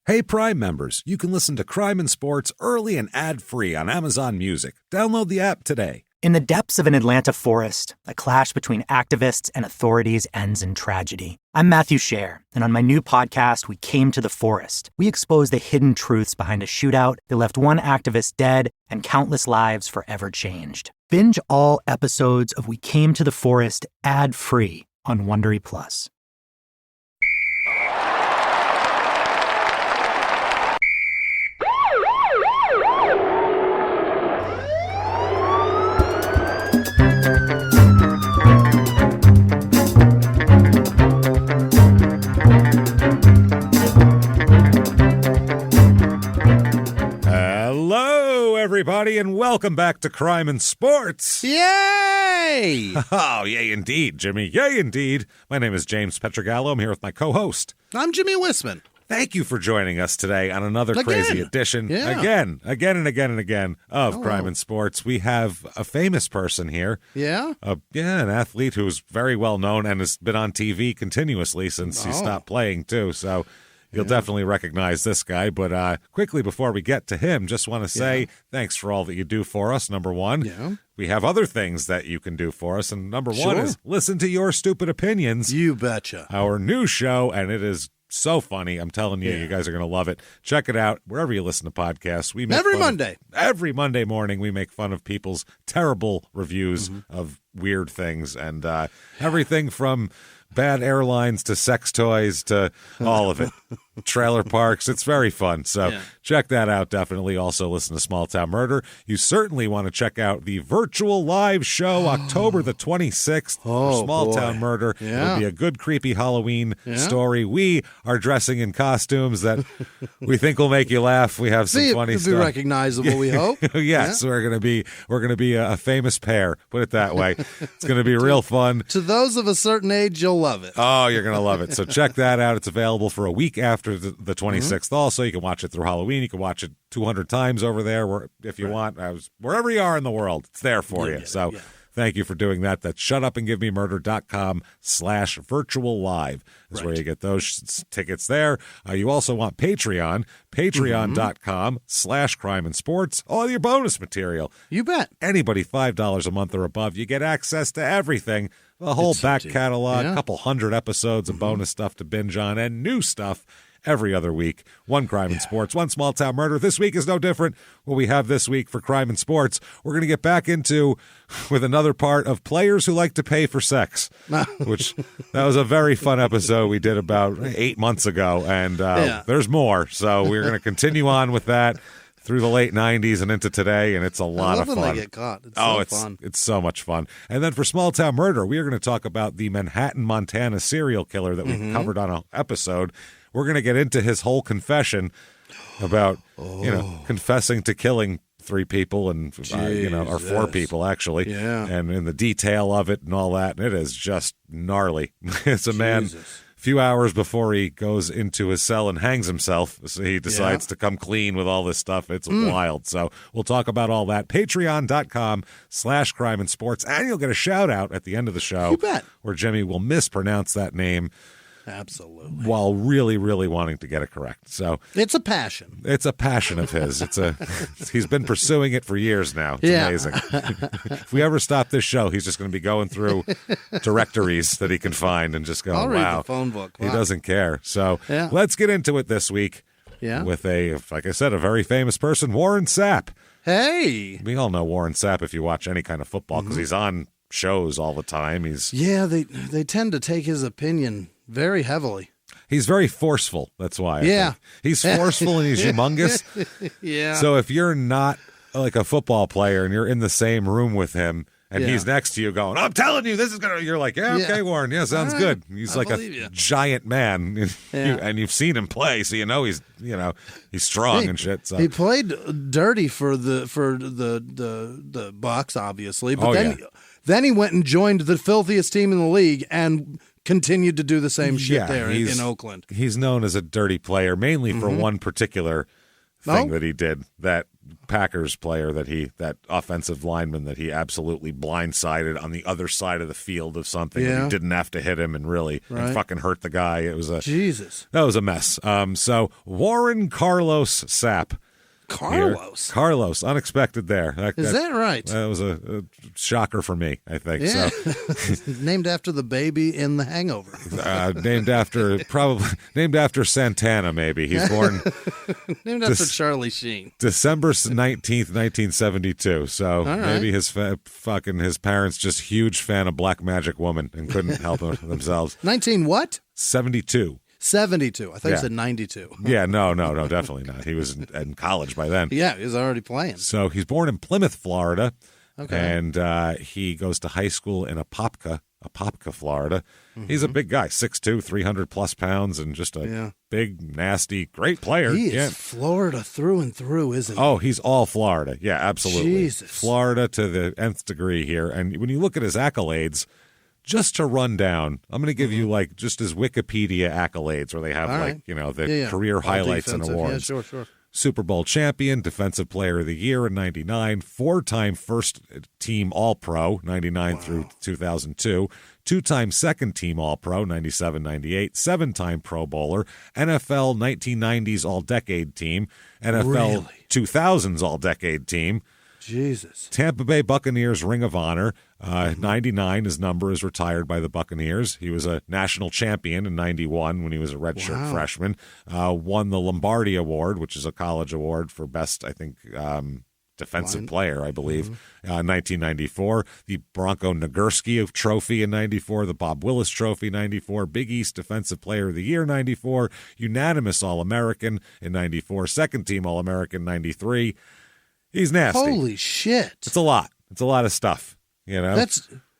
Hey, Prime members, you can listen to Crime and Sports early and ad-free on Amazon Music. Download the app today. In the depths of an Atlanta forest, a clash between activists and authorities ends in tragedy. I'm Matthew Scher, and on my new podcast, We Came to the Forest, we expose the hidden truths behind a shootout that left one activist dead and countless lives forever changed. Binge all episodes of We Came to the Forest ad-free on Wondery Plus. Hello, everybody, and welcome back to Crime and Sports. Yay! Oh, yay indeed, Jimmy. Yay indeed. My name is James Pietragallo. I'm here with my co-host. I'm Jimmie Whisman. Thank you for joining us today on another crazy edition, again and again of Crime and Sports. We have a famous person here. Yeah? An athlete who's very well known and has been on TV continuously since he stopped playing, too. So you'll definitely recognize this guy. But quickly, before we get to him, just want to say thanks for all that you do for us, number one. Yeah. We have other things that you can do for us, and number one is listen to Your Stupid Opinions. You betcha. Our new show, and it is so funny. I'm telling you, you guys are going to love it. Check it out wherever you listen to podcasts. We make every Monday morning, we make fun of people's terrible reviews of weird things, and everything from bad airlines to sex toys to all of it. Trailer parks. It's very fun. So check that out. Definitely also listen to Small Town Murder. You certainly want to check out the virtual live show October the 26th for Small Town Murder. It'll be a good, creepy Halloween story. We are dressing in costumes that we think will make you laugh. We have some funny stuff. Be recognizable, we hope. Yes, we're gonna be a famous pair. Put it that way. It's gonna be real fun. To those of a certain age, you'll love it. Oh, you're gonna love it. So check that out. It's available for a week after the 26th. Also, you can watch it through Halloween. You can watch it 200 times over there if you want. Wherever you are in the world, it's there for you. So thank you for doing that. That's shutupandgivememurder.com/virtual live is where you get those tickets there. You also want Patreon, patreon.com/crime and sports. All your bonus material. You bet. Anybody $5 a month or above, you get access to everything. The whole back catalog, a couple hundred episodes of bonus stuff to binge on, and new stuff every other week. One Crime and Sports, one Small Town Murder. This week is no different. What we have this week for Crime and Sports, we're going to get back into with another part of players who like to pay for sex, which that was a very fun episode we did about 8 months ago, and there's more. So we're going to continue on with that through the late 90s and into today, and it's a lot of fun. When they get caught. It's fun. It's so much fun. And then for Small Town Murder, we are going to talk about the Manhattan, Montana serial killer that we covered on an episode. We're going to get into his whole confession about, confessing to killing 3 people and, or 4 people, actually. Yeah. And in the detail of it and all that. And it is just gnarly. It's a man a few hours before he goes into his cell and hangs himself. So he decides to come clean with all this stuff. It's wild. So we'll talk about all that. Patreon.com/crime and sports. And you'll get a shout out at the end of the show. You bet. Where Jimmie will mispronounce that name. Absolutely. While really, really wanting to get it correct. So it's a passion. It's a passion of his. He's been pursuing it for years now. It's amazing. If we ever stop this show, he's just going to be going through directories that he can find and just going, read the phone book. Wow. He doesn't care. So let's get into it this week with like I said, a very famous person, Warren Sapp. Hey. We all know Warren Sapp if you watch any kind of football because he's on shows all the time. They tend to take his opinion very heavily. He's very forceful. That's why. I think. He's forceful and he's humongous. So if you're not like a football player and you're in the same room with him and he's next to you going, I'm telling you, this is going to, you're like, okay, Warren. Yeah, sounds good. He's like a giant man and you've seen him play. So, he's strong and shit. So. He played dirty for the Bucs, obviously. But then he went and joined the filthiest team in the league and continued to do the same shit there in Oakland. He's known as a dirty player, mainly for one particular thing that he did that Packers player that offensive lineman that he absolutely blindsided on the other side of the field of something. Yeah. He didn't have to hit him and really and fucking hurt the guy. It was Jesus. That was a mess. So Warren Carlos Sapp. Carlos, unexpected there. Is that right? That was a shocker for me, I think. Yeah. So. Named after the baby in The Hangover. Named after Santana, maybe. He's born named after Charlie Sheen. December 19th, 1972. So maybe his his parents just huge fan of Black Magic Woman and couldn't help themselves. 19 what? 72. 72. I thought you said 92. Yeah, no, definitely not. He was in college by then. Yeah, he was already playing. So he's born in Plymouth, Florida, and he goes to high school in Apopka, Florida. Mm-hmm. He's a big guy, 6'2", 300-plus pounds, and just a big, nasty, great player. He is Florida through and through, isn't he? Oh, he's all Florida. Yeah, absolutely. Jesus. Florida to the nth degree here. And when you look at his accolades, just to run down, I'm going to give you like just his Wikipedia accolades where they have the career highlights and awards. Yeah, sure. Super Bowl champion, Defensive Player of the Year in 99, 4-time first team All-Pro, 99 through 2002, 2-time second team All-Pro, 97, 98, 7-time Pro Bowler, NFL 1990s All-Decade Team, NFL 2000s All-Decade Team, Jesus. Tampa Bay Buccaneers Ring of Honor. 99, his number is retired by the Buccaneers. He was a national champion in 91 when he was a redshirt freshman. Won the Lombardi Award, which is a college award for best, I think, defensive player, I believe, 1994. The Bronco Nagurski Trophy in 94. The Bob Willis Trophy 94. Big East Defensive Player of the Year 94. Unanimous All-American in 94. Second team All-American 93. He's nasty. Holy shit. It's a lot. It's a lot of stuff, you know?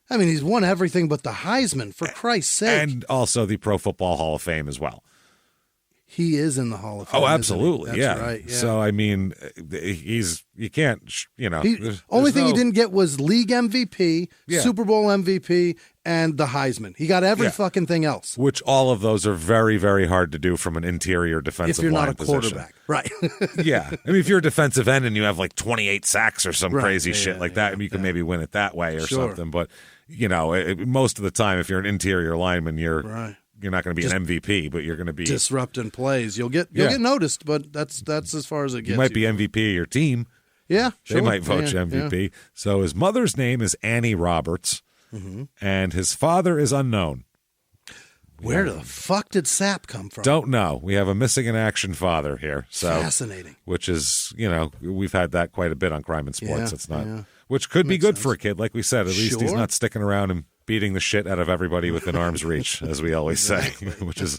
He's won everything but the Heisman, for Christ's sake. And also the Pro Football Hall of Fame as well. He is in the Hall of Fame. Oh, absolutely. That's right. Yeah. So, I mean, you can't, only thing he didn't get was league MVP, Super Bowl MVP, and the Heisman. He got every fucking thing else. Which all of those are very, very hard to do from an interior defensive line if you're not a position. Quarterback. Right. Yeah. I mean, if you're a defensive end and you have like 28 sacks or some crazy shit like that, you can maybe win it that way or something. But, most of the time, if you're an interior lineman, you're not going to be an MVP, but you're going to be disrupting plays. You'll get noticed, but that's as far as it gets. You might be MVP of your team. Yeah, sure. They might vote you MVP. Yeah. So his mother's name is Annie Roberts, and his father is unknown. Where the fuck did Sapp come from? Don't know. We have a missing in action father here. So fascinating. Which is, we've had that quite a bit on Crime and Sports. It's not, which could be good for a kid, like we said. At least he's not sticking around and beating the shit out of everybody within arm's reach, as we always say, which is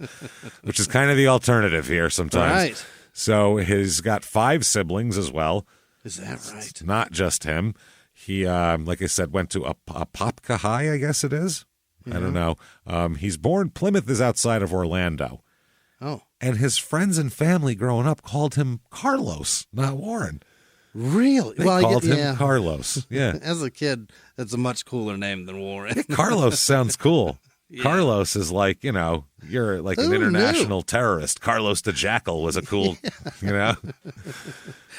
kind of the alternative here sometimes. Right. So he's got 5 siblings as well. Is that right? It's not just him. He, like I said, went to Apopka High, I guess it is. I don't know. He's born, Plymouth is outside of Orlando. Oh. And his friends and family growing up called him Carlos, not Warren. Really? They called him Carlos. Yeah. As a kid, that's a much cooler name than Warren. Carlos sounds cool. Yeah. Carlos is like, you're like an international terrorist. Carlos the Jackal was a cool,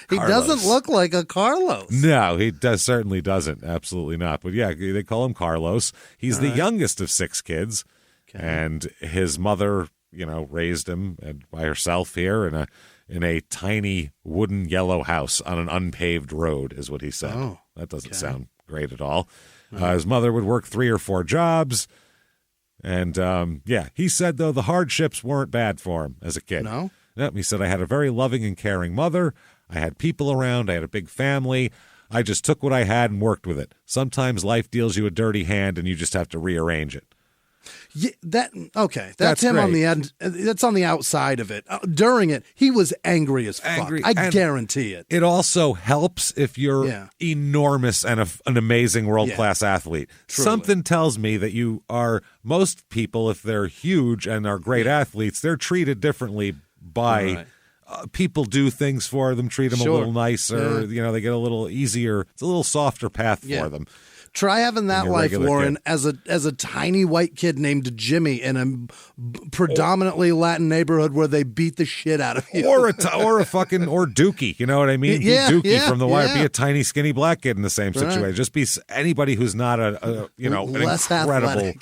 He doesn't look like a Carlos. No, he certainly doesn't. Absolutely not. But yeah, they call him Carlos. He's the youngest of 6 kids. Okay. And his mother, raised him by herself here in a tiny wooden yellow house on an unpaved road, is what he said. Oh, that doesn't sound great at all. His mother would work 3 or 4 jobs. And, he said, though, the hardships weren't bad for him as a kid. No? Yep, he said, I had a very loving and caring mother. I had people around. I had a big family. I just took what I had and worked with it. Sometimes life deals you a dirty hand, and you just have to rearrange it. Yeah, that's him great. On the end. That's on the outside of it. During it, he was angry as fuck. I guarantee it. It also helps if you're enormous and an amazing world-class athlete. Truly. Something tells me that you are, most people, if they're huge and are great athletes, they're treated differently by people do things for them, treat them a little nicer. They get a little easier. It's a little softer path for them. Try having that life, Warren, as a tiny white kid named Jimmie in a predominantly Latin neighborhood where they beat the shit out of you. Or a Dookie, you know what I mean? Yeah, be Dookie from The Wire. Yeah. Be a tiny, skinny black kid in the same situation. Right. Just be anybody who's not an less incredible.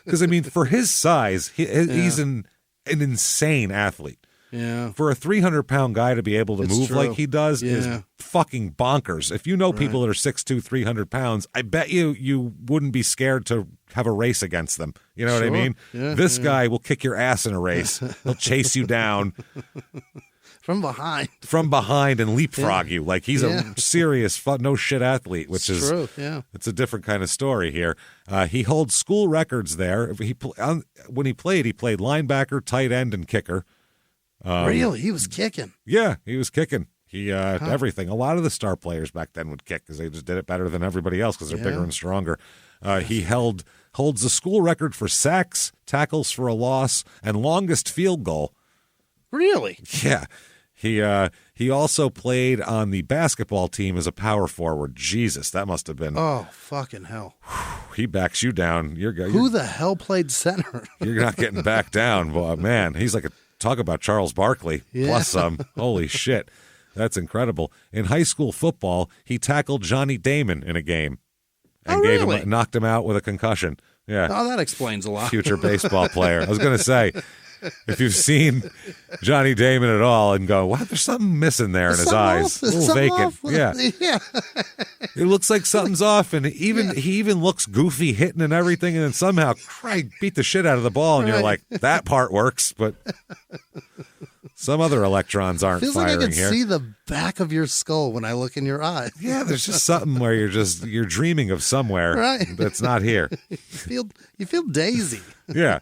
Because I mean, for his size, he's an insane athlete. Yeah. For a 300-pound guy to be able to move like he does is fucking bonkers. If you know people that are 6'2", 300 pounds, I bet you wouldn't be scared to have a race against them. You know what I mean? Yeah, this guy will kick your ass in a race. He'll chase you down. From behind. And leapfrog you. Like he's a serious no shit athlete, which is true. Yeah. It's a different kind of story here. He holds school records there. When he played linebacker, tight end, and kicker. Really? He was kicking. Yeah, he was kicking. Everything. A lot of the star players back then would kick because they just did it better than everybody else because they're bigger and stronger. He holds the school record for sacks, tackles for a loss, and longest field goal. Really? Yeah. He also played on the basketball team as a power forward. Jesus, that must have been. Oh, fucking hell. He backs you down. Who the hell played center? You're not getting back down. Boy, man, he's like talk about Charles Barkley plus some. Holy shit. That's incredible. In high school football, he tackled Johnny Damon in a game and knocked him out with a concussion. Yeah. Oh, that explains a lot. Future baseball player. I was going to say, if you've seen Johnny Damon at all and go, wow, there's something missing there in his eyes. A little vacant. Yeah. It looks like something's off, and he even looks goofy hitting and everything, and then somehow Craig beat the shit out of the ball, and you're like, that part works, but some other electrons aren't Feels firing like I can here. see the back of your skull when I look in your eye. Yeah, there's just something where you're dreaming of somewhere that's not here. You feel daisy. Yeah,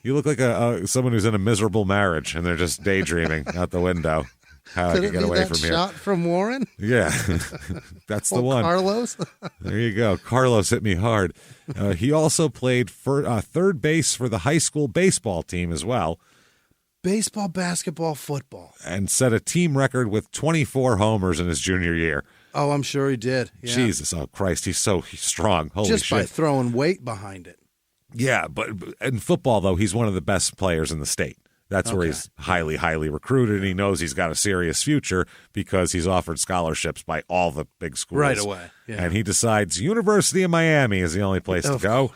you look like someone who's in a miserable marriage and they're just daydreaming out the window. How Could I it can get be away that from shot here? from Warren? Yeah, that's the one. Carlos. There you go. Carlos hit me hard. He also played for third base for the high school baseball team as well. Baseball, basketball, football. And set a team record with 24 homers in his junior year. Oh, I'm sure he did. Yeah. Jesus, oh Christ, he's strong. Holy Just shit. by throwing weight behind it. Yeah, but in football, though, he's one of the best players in the state. That's where he's highly, highly recruited, and he knows he's got a serious future because he's offered scholarships by all the big schools. Right away. Yeah. And he decides University of Miami is the only place to go.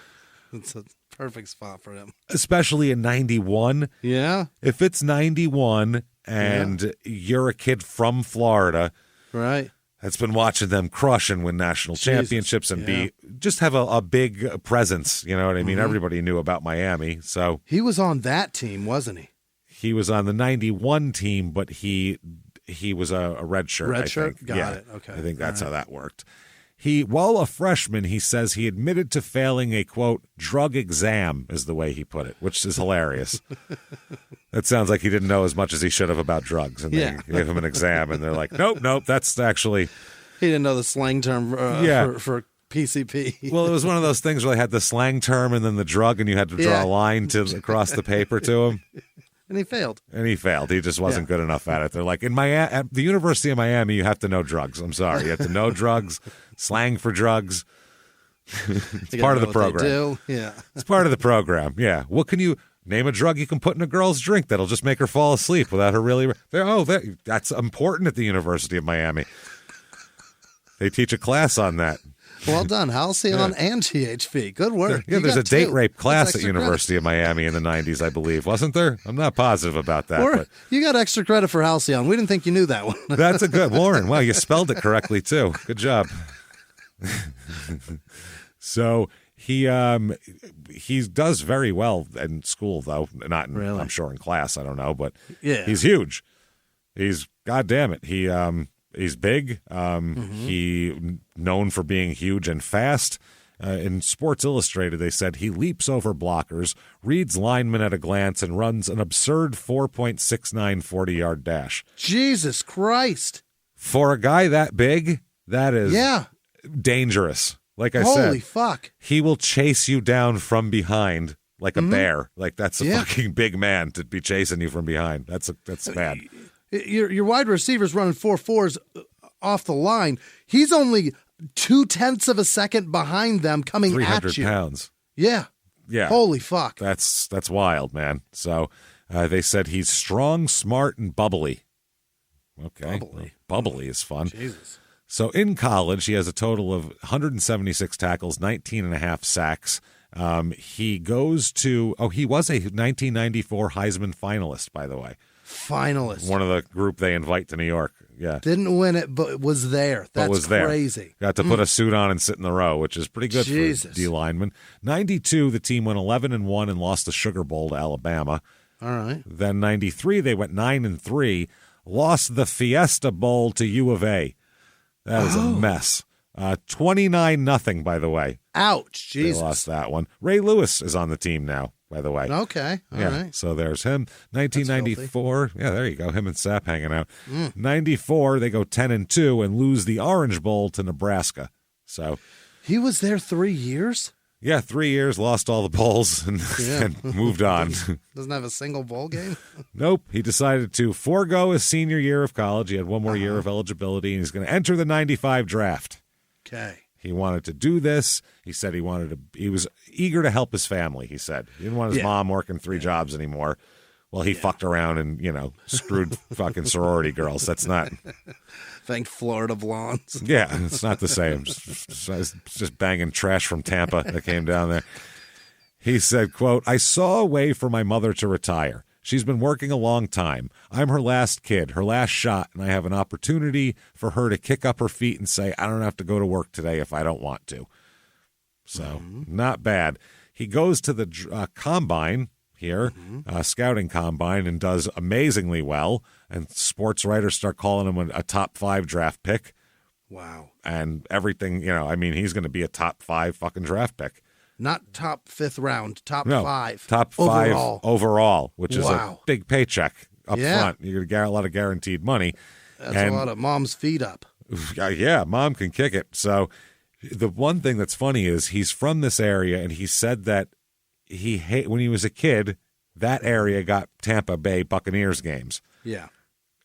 It's a perfect spot for him. Especially in 91. Yeah. If it's 91 and you're a kid from Florida. Right. That's been watching them crush and win national championships and just have a big presence. You know what I mean? Everybody knew about Miami. So he was on that team, wasn't he? He was on the 91 team, but he was a red shirt. Red shirt? Got it. Okay. I think that's how that worked. While a freshman, he says he admitted to failing a, quote, drug exam, is the way he put it, which is hilarious. That sounds like he didn't know as much as he should have about drugs. And they gave him an exam, and they're like, nope, that's actually... He didn't know the slang term for PCP. Well, it was one of those things where they had the slang term and then the drug, and you had to draw a line across the paper to him. And he failed. He just wasn't good enough at it. They're like, at the University of Miami, you have to know drugs. I'm sorry. You have to know drugs, slang for drugs. It's part of the program. Yeah. It's part of the program. Yeah. What can you name a drug you can put in a girl's drink that'll just make her fall asleep without her really... that's important at the University of Miami. They teach a class on that. Well done. Halcyon and THP. Good work. Yeah, there's a date rape class at University of Miami in the 90s, I believe. Wasn't there? I'm not positive about that. But you got extra credit for Halcyon. We didn't think you knew that one. That's a good... Warren, wow, you spelled it correctly, too. Good job. So he does very well in school, though. Not in, really? I'm sure in class. I don't know, but he's huge. He's... God damn it. He's big. He known for being huge and fast. In Sports Illustrated, they said he leaps over blockers, reads linemen at a glance, and runs an absurd 4.69 40-yard dash. Jesus Christ. For a guy that big, that is dangerous. Like I said. Holy fuck. He will chase you down from behind like a bear. Like that's a fucking big man to be chasing you from behind. That's bad. Your wide receiver's running 4.4s off the line. He's only 0.2 of a second behind them coming at you. 300 pounds. Yeah. Yeah. Holy fuck. That's wild, man. So they said he's strong, smart, and bubbly. Okay. Bubbly is fun. Jesus. So in college, he has a total of 176 tackles, 19 and a half sacks. He goes to, he was a 1994 Heisman finalist, by the way. Finalist. One of the group they invite to New York. Yeah. Didn't win it, but was there. That's crazy. Got to put a suit on and sit in the row, which is pretty good Jesus. for D lineman. 92, the team went 11-1 and lost the Sugar Bowl to Alabama. All right. Then 93, they went 9-3, lost the Fiesta Bowl to U of A. That was a mess. 29-0, by the way. Ouch, Jesus. They lost that one. Ray Lewis is on the team now, by the way. Okay, all right. So there's him. 1994. Yeah, there you go. Him and Sapp hanging out. 94, they go 10-2 and lose the Orange Bowl to Nebraska. So he was there 3 years? Yeah, 3 years, lost all the bowls, and moved on. Doesn't have a single bowl game? Nope. He decided to forego his senior year of college. He had one more year of eligibility, and he's going to enter the 95 draft. Okay. He wanted to do this. He said he was eager to help his family, he said. He didn't want his mom working 3 jobs anymore. Well, he fucked around and, screwed fucking sorority girls. That's not... Thank Florida blondes. Yeah, it's not the same. Just banging trash from Tampa that came down there. He said, quote, "I saw a way for my mother to retire. She's been working a long time. I'm her last kid, her last shot, and I have an opportunity for her to kick up her feet and say, I don't have to go to work today if I don't want to." So, not bad. He goes to the combine here, scouting combine, and does amazingly well. And sports writers start calling him a top 5 draft pick. Wow. And everything, he's going to be a top 5 fucking draft pick. Not top 5th round, top 5. Top 5 overall, which is a big paycheck up front. You're going to get a lot of guaranteed money. That's a lot of mom's feet up. Yeah, mom can kick it. So the one thing that's funny is he's from this area, and he said that when he was a kid, that area got Tampa Bay Buccaneers games. Yeah.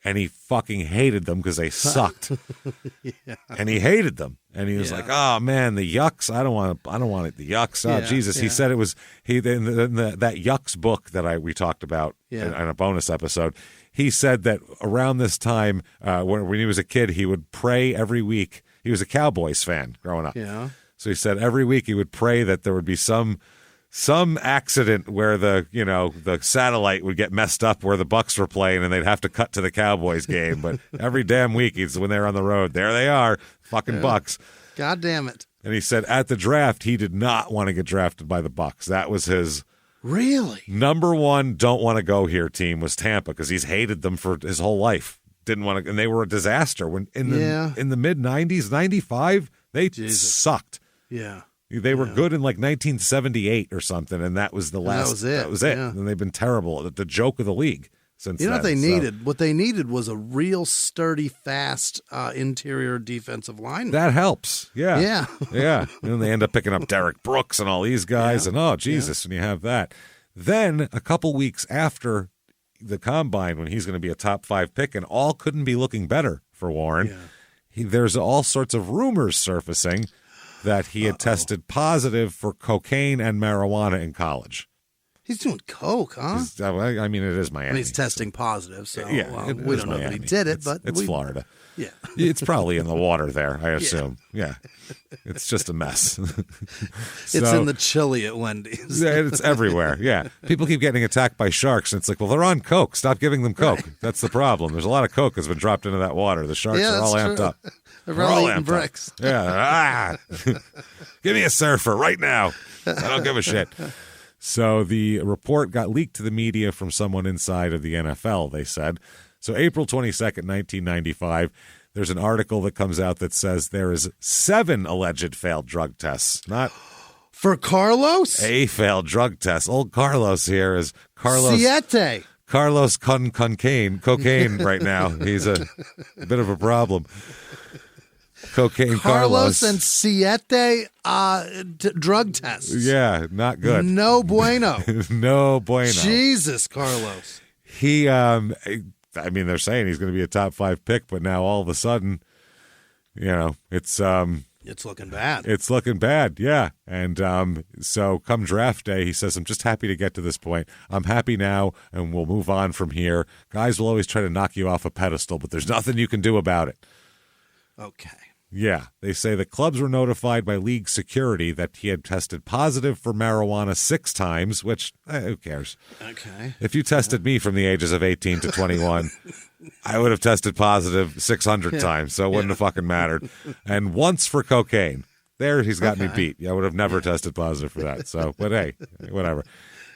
And he fucking hated them because they sucked. And he hated them. And he was like, "Oh man, the Yucks! I don't want it. The Yucks! Oh Jesus!" He said it was in that Yucks book that we talked about in a bonus episode. He said that around this time, when he was a kid, he would pray every week. He was a Cowboys fan growing up. Yeah. So he said every week he would pray that there would be some accident where the satellite would get messed up where the Bucks were playing and they'd have to cut to the Cowboys game. But every damn week when they're on the road, there they are, fucking Bucks. God damn it. And he said at the draft, he did not want to get drafted by the Bucks. That was his number one don't want to go here team was Tampa because he's hated them for his whole life. Didn't want to, and they were a disaster when in the mid 90s, 95, they sucked. Yeah. They were good in like 1978 or something, and that was the last. That was it. That was it. Yeah. And they've been terrible. The joke of the league since. You know then, what they needed? What they needed was a real sturdy, fast interior defensive line. That helps. Yeah. Yeah. Yeah. And then they end up picking up Derek Brooks and all these guys, and oh Jesus, and you have that. Then a couple weeks after the combine, when he's going to be a top 5 pick, and all couldn't be looking better for Warren. Yeah. There's all sorts of rumors surfacing that he had tested positive for cocaine and marijuana in college. He's doing coke, huh? I mean, it is Miami. He's testing positive, so we don't know Miami. if he did it, but it's Florida. Yeah. It's probably in the water there, I assume. Yeah. It's just a mess. It's in the chili at Wendy's. It's everywhere, yeah. People keep getting attacked by sharks, and it's like, well, they're on coke. Stop giving them coke. Right. That's the problem. There's a lot of coke that's been dropped into that water. The sharks are all amped up. They're all eating bricks. Yeah. Give me a surfer right now. I don't give a shit. So the report got leaked to the media from someone inside of the NFL, they said. So April 22nd, 1995, there's an article that comes out that says there is 7 alleged failed drug tests. Not for Carlos? A failed drug test. Old Carlos here is Carlos. Siete. Carlos cocaine right now. He's a bit of a problem. Cocaine Carlos and Siete drug tests. Yeah, not good. No bueno. No bueno. Jesus, Carlos. He, they're saying he's going to be a top 5 pick, but now all of a sudden, it's It's looking bad. It's looking bad, yeah. And so come draft day, he says, I'm just happy to get to this point. I'm happy now, and we'll move on from here. Guys will always try to knock you off a pedestal, but there's nothing you can do about it. Okay. Yeah, they say the clubs were notified by league security that he had tested positive for marijuana 6 times, which, who cares? Okay. If you tested me from the ages of 18 to 21, I would have tested positive 600 times, so it wouldn't have fucking mattered. And once for cocaine. There, he's got me beat. I would have never tested positive for that. So, but hey, whatever.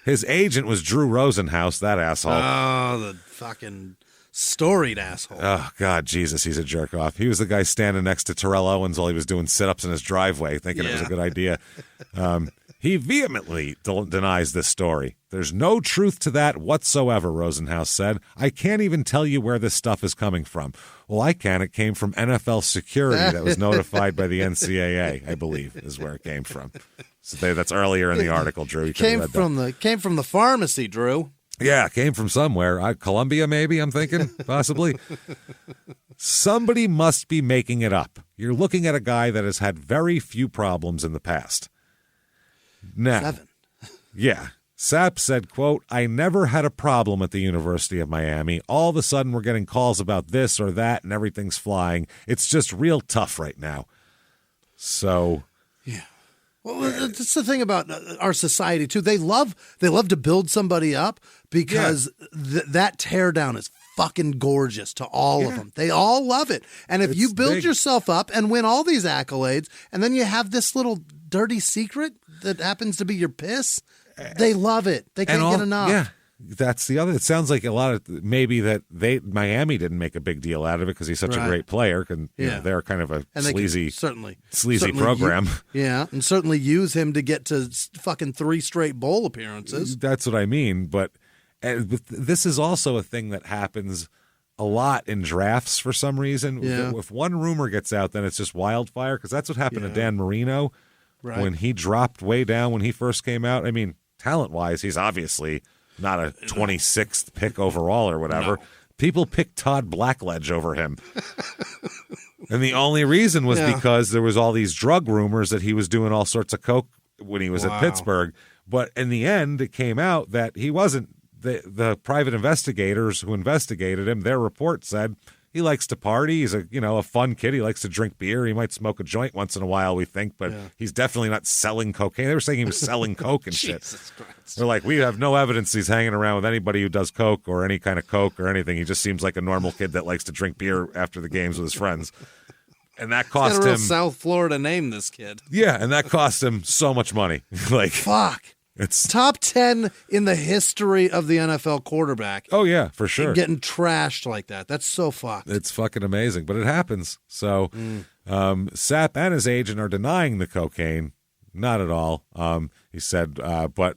His agent was Drew Rosenhaus, that asshole. Oh, the fucking storied asshole. Oh, God, Jesus, he's a jerk off. He was the guy standing next to Terrell Owens while he was doing sit-ups in his driveway, thinking it was a good idea. He vehemently denies this story. There's no truth to that whatsoever, Rosenhaus said. I can't even tell you where this stuff is coming from. Well, I can. It came from NFL security that was notified by the NCAA, I believe, is where it came from. So that's earlier in the article, Drew. Came from the pharmacy, Drew. Yeah, came from somewhere. Columbia, maybe, I'm thinking, possibly. Somebody must be making it up. You're looking at a guy that has had very few problems in the past. Now, 7. Yeah. Sapp said, quote, I never had a problem at the University of Miami. All of a sudden, we're getting calls about this or that, and everything's flying. It's just real tough right now. So... yeah. Well, that's the thing about our society, too. They love to build somebody up because that teardown is fucking gorgeous to all of them. They all love it. And if you build yourself up and win all these accolades, and then you have this little dirty secret that happens to be your piss, they love it. They can't get enough. Yeah. That's the other. It sounds like a lot of maybe that Miami didn't make a big deal out of it because he's such a great player. And they're kind of a sleazy program. And certainly use him to get to fucking 3 straight bowl appearances. That's what I mean. But this is also a thing that happens a lot in drafts for some reason. Yeah. If one rumor gets out, then it's just wildfire because that's what happened to Dan Marino when he dropped way down when he first came out. I mean, talent-wise, he's obviously not a 26th pick overall or whatever. No. People picked Todd Blackledge over him. And the only reason was because there was all these drug rumors that he was doing all sorts of coke when he was at Pittsburgh. But in the end, it came out that he wasn't. The private investigators who investigated him, their report said he likes to party. He's a fun kid. He likes to drink beer. He might smoke a joint once in a while, we think, but he's definitely not selling cocaine. They were saying he was selling coke and shit. Jesus Christ. They're like, we have no evidence he's hanging around with anybody who does coke or any kind of coke or anything. He just seems like a normal kid that likes to drink beer after the games with his friends. And that cost him South Florida name, this kid. Yeah, and that cost him so much money. Fuck. It's top 10 in the history of the NFL quarterback. Oh, yeah, for sure. Getting trashed like that. That's so fucked. It's fucking amazing, but it happens. So Sapp and his agent are denying the cocaine. Not at all. He said, but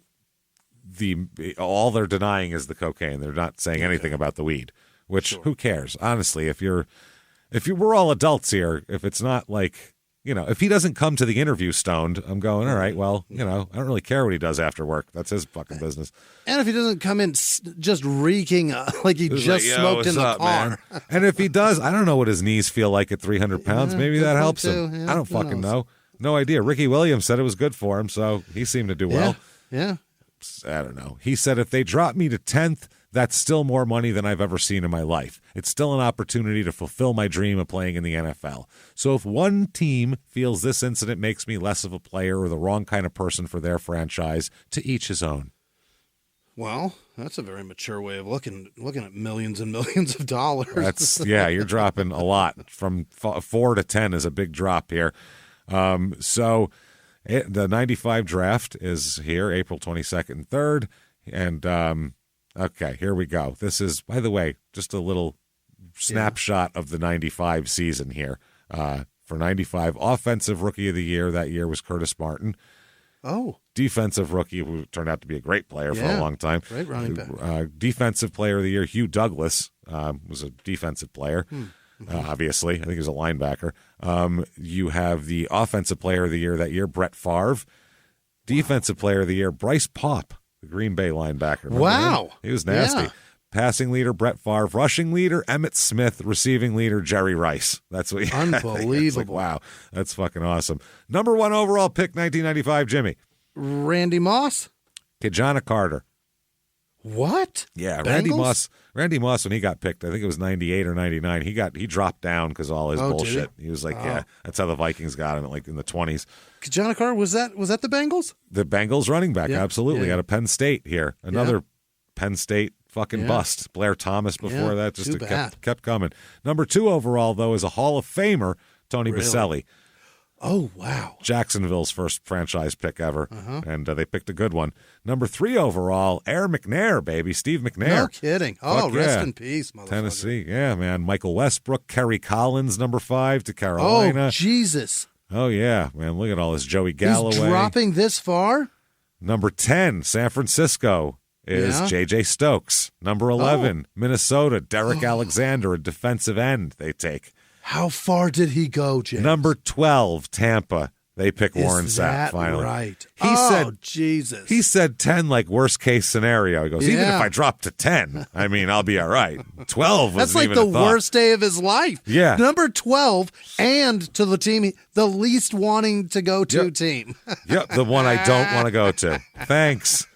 all they're denying is the cocaine. They're not saying anything about the weed, which who cares? Honestly, if we're all adults here, if it's not like... if he doesn't come to the interview stoned, I'm going, all right, well, I don't really care what he does after work. That's his fucking business. And if he doesn't come in just reeking like he just smoked in the car. Man? And if he does, I don't know what his knees feel like at 300 pounds. Maybe that helps him. Yeah, I don't fucking know. No idea. Ricky Williams said it was good for him, so he seemed to do well. Yeah. I don't know. He said if they drop me to 10th, that's still more money than I've ever seen in my life. It's still an opportunity to fulfill my dream of playing in the NFL. So if one team feels this incident makes me less of a player or the wrong kind of person for their franchise, to each his own. Well, that's a very mature way of looking at millions and millions of dollars. You're dropping a lot. From 4 to 10 is a big drop here. The 95 draft is here, April 22nd and 3rd. And okay, here we go. This is, by the way, just a little snapshot of the 95 season here. For 95, Offensive Rookie of the Year that year was Curtis Martin. Oh. Defensive Rookie, who turned out to be a great player for a long time. Great running back. Defensive Player of the Year, Hugh Douglas was a defensive player. Obviously. I think he was a linebacker. You have the Offensive Player of the Year that year, Brett Favre. Defensive Player of the Year, Bryce Paup, the Green Bay linebacker. Wow. He was nasty. Yeah. Passing leader, Brett Favre. Rushing leader, Emmitt Smith. Receiving leader, Jerry Rice. That's what you Unbelievable. Like, wow, that's fucking awesome. Number 1 overall pick, 1995, Jimmie. Randy Moss? Kajana Carter. What? Yeah, Bengals? Randy Moss, when he got picked, I think it was 98 or 99, he dropped down because all his bullshit. He was like, yeah, that's how the Vikings got him, like in the 20s. Kajana Carter, was that the Bengals? The Bengals running back, absolutely, out of Penn State here. Another Penn State fucking bust. Blair Thomas before that, just kept coming. Number 2 overall, though, is a Hall of Famer, Tony Baselli. Oh, wow. Jacksonville's first franchise pick ever, and they picked a good one. Number 3 overall, Air McNair, baby, Steve McNair. No kidding. Oh, rest in peace, motherfucker. Tennessee, yeah, man. Michael Westbrook, Kerry Collins, number 5 to Carolina. Oh, Jesus. Oh, yeah, man, look at all this. Joey Galloway. He's dropping this far? Number 10, San Francisco, is J.J. Stokes. Number 11, Minnesota, Derek Alexander, a defensive end they take. How far did he go, James? Number 12, Tampa. They pick Warren Sapp finally. Right. Jesus. He said 10 like worst case scenario. He goes, even if I drop to 10, I mean, I'll be all right. 12 was That's like the worst day of his life. Yeah. Number 12 and to the team, the least wanting to go to team. Yep, the one I don't want to go to. Thanks.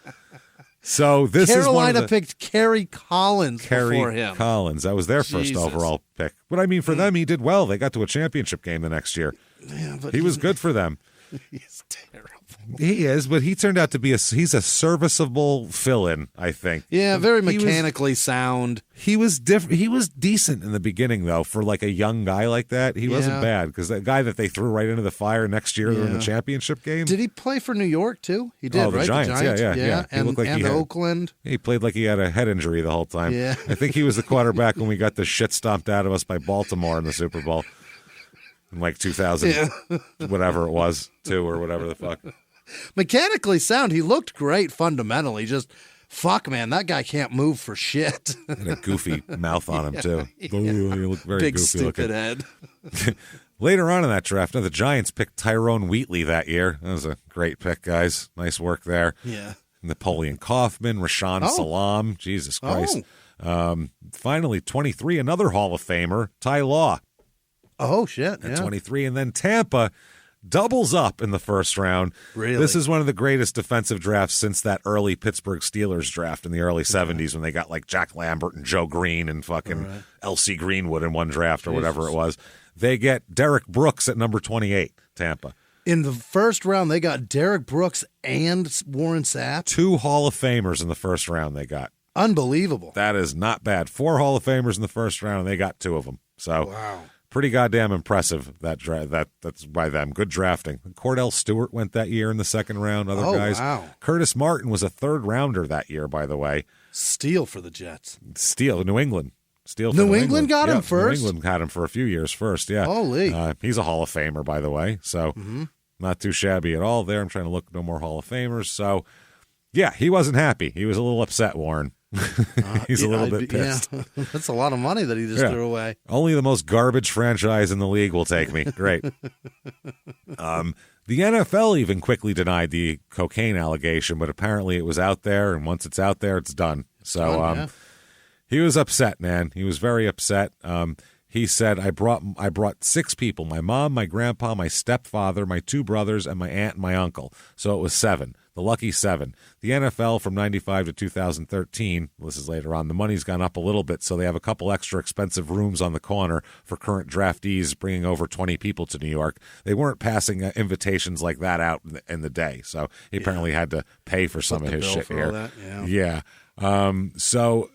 So this Carolina picked Kerry Collins before him. Kerry Collins. That was their first overall pick. But I mean, for them, he did well. They got to a championship game the next year. Yeah, but he was good for them. He's terrible. He is, but he turned out to be he's a serviceable fill-in, I think. Yeah, very mechanically sound. He was different. He was decent in the beginning, though, for like a young guy like that. He wasn't bad because that guy that they threw right into the fire next year in the championship game. Did he play for New York too? He did, right? The Giants. Yeah. And, looked like and Oakland. He played like he had a head injury the whole time. Yeah. I think he was the quarterback when we got the shit stomped out of us by Baltimore in the Super Bowl in like 2000, whatever it was, 2 or whatever the fuck. Mechanically sound. He looked great fundamentally. Just, fuck, man, that guy can't move for shit. And a goofy mouth on him, too. Yeah. Ooh, he looked very Big, goofy stupid looking. head. Later on in that draft, the Giants picked Tyrone Wheatley that year. That was a great pick, guys. Nice work there. Yeah. Napoleon Kaufman, Rashawn Salam. Jesus Christ. Finally, 23, another Hall of Famer, Ty Law. Oh, shit. At 23. And then Tampa doubles up in the first round. Really? This is one of the greatest defensive drafts since that early Pittsburgh Steelers draft in the early 70s when they got like Jack Lambert and Joe Green and fucking L.C. Greenwood in one draft or whatever it was. They get Derek Brooks at number 28, Tampa. In the first round, they got Derek Brooks and Warren Sapp. 2 Hall of Famers in the first round they got. Unbelievable. That is not bad. 4 Hall of Famers in the first round, and they got 2 of them. So pretty goddamn impressive, that's by them. Good drafting. Cordell Stewart went that year in the second round. Other guys. Wow. Curtis Martin was a 3rd rounder that year, by the way. Steal for the Jets. Steal, New England. New England got him first? New England had him for a few years first, yeah. Holy. He's a Hall of Famer, by the way, so not too shabby at all there. I'm trying to look no more Hall of Famers. So, yeah, he wasn't happy. He was a little upset, Warren. He's a little bit pissed. Yeah. That's a lot of money that he just threw away. Only the most garbage franchise in the league will take me. Great. The NFL even quickly denied the cocaine allegation, but apparently it was out there, and once it's out there, it's done. So he was upset, man. He was very upset. He said, I brought 6 people, my mom, my grandpa, my stepfather, my 2 brothers, and my aunt and my uncle. So it was 7. The lucky 7. The NFL from 95 to 2013, this is later on, the money's gone up a little bit, so they have a couple extra expensive rooms on the corner for current draftees bringing over 20 people to New York. They weren't passing invitations like that out in the day, so he apparently had to pay for some of his shit here. So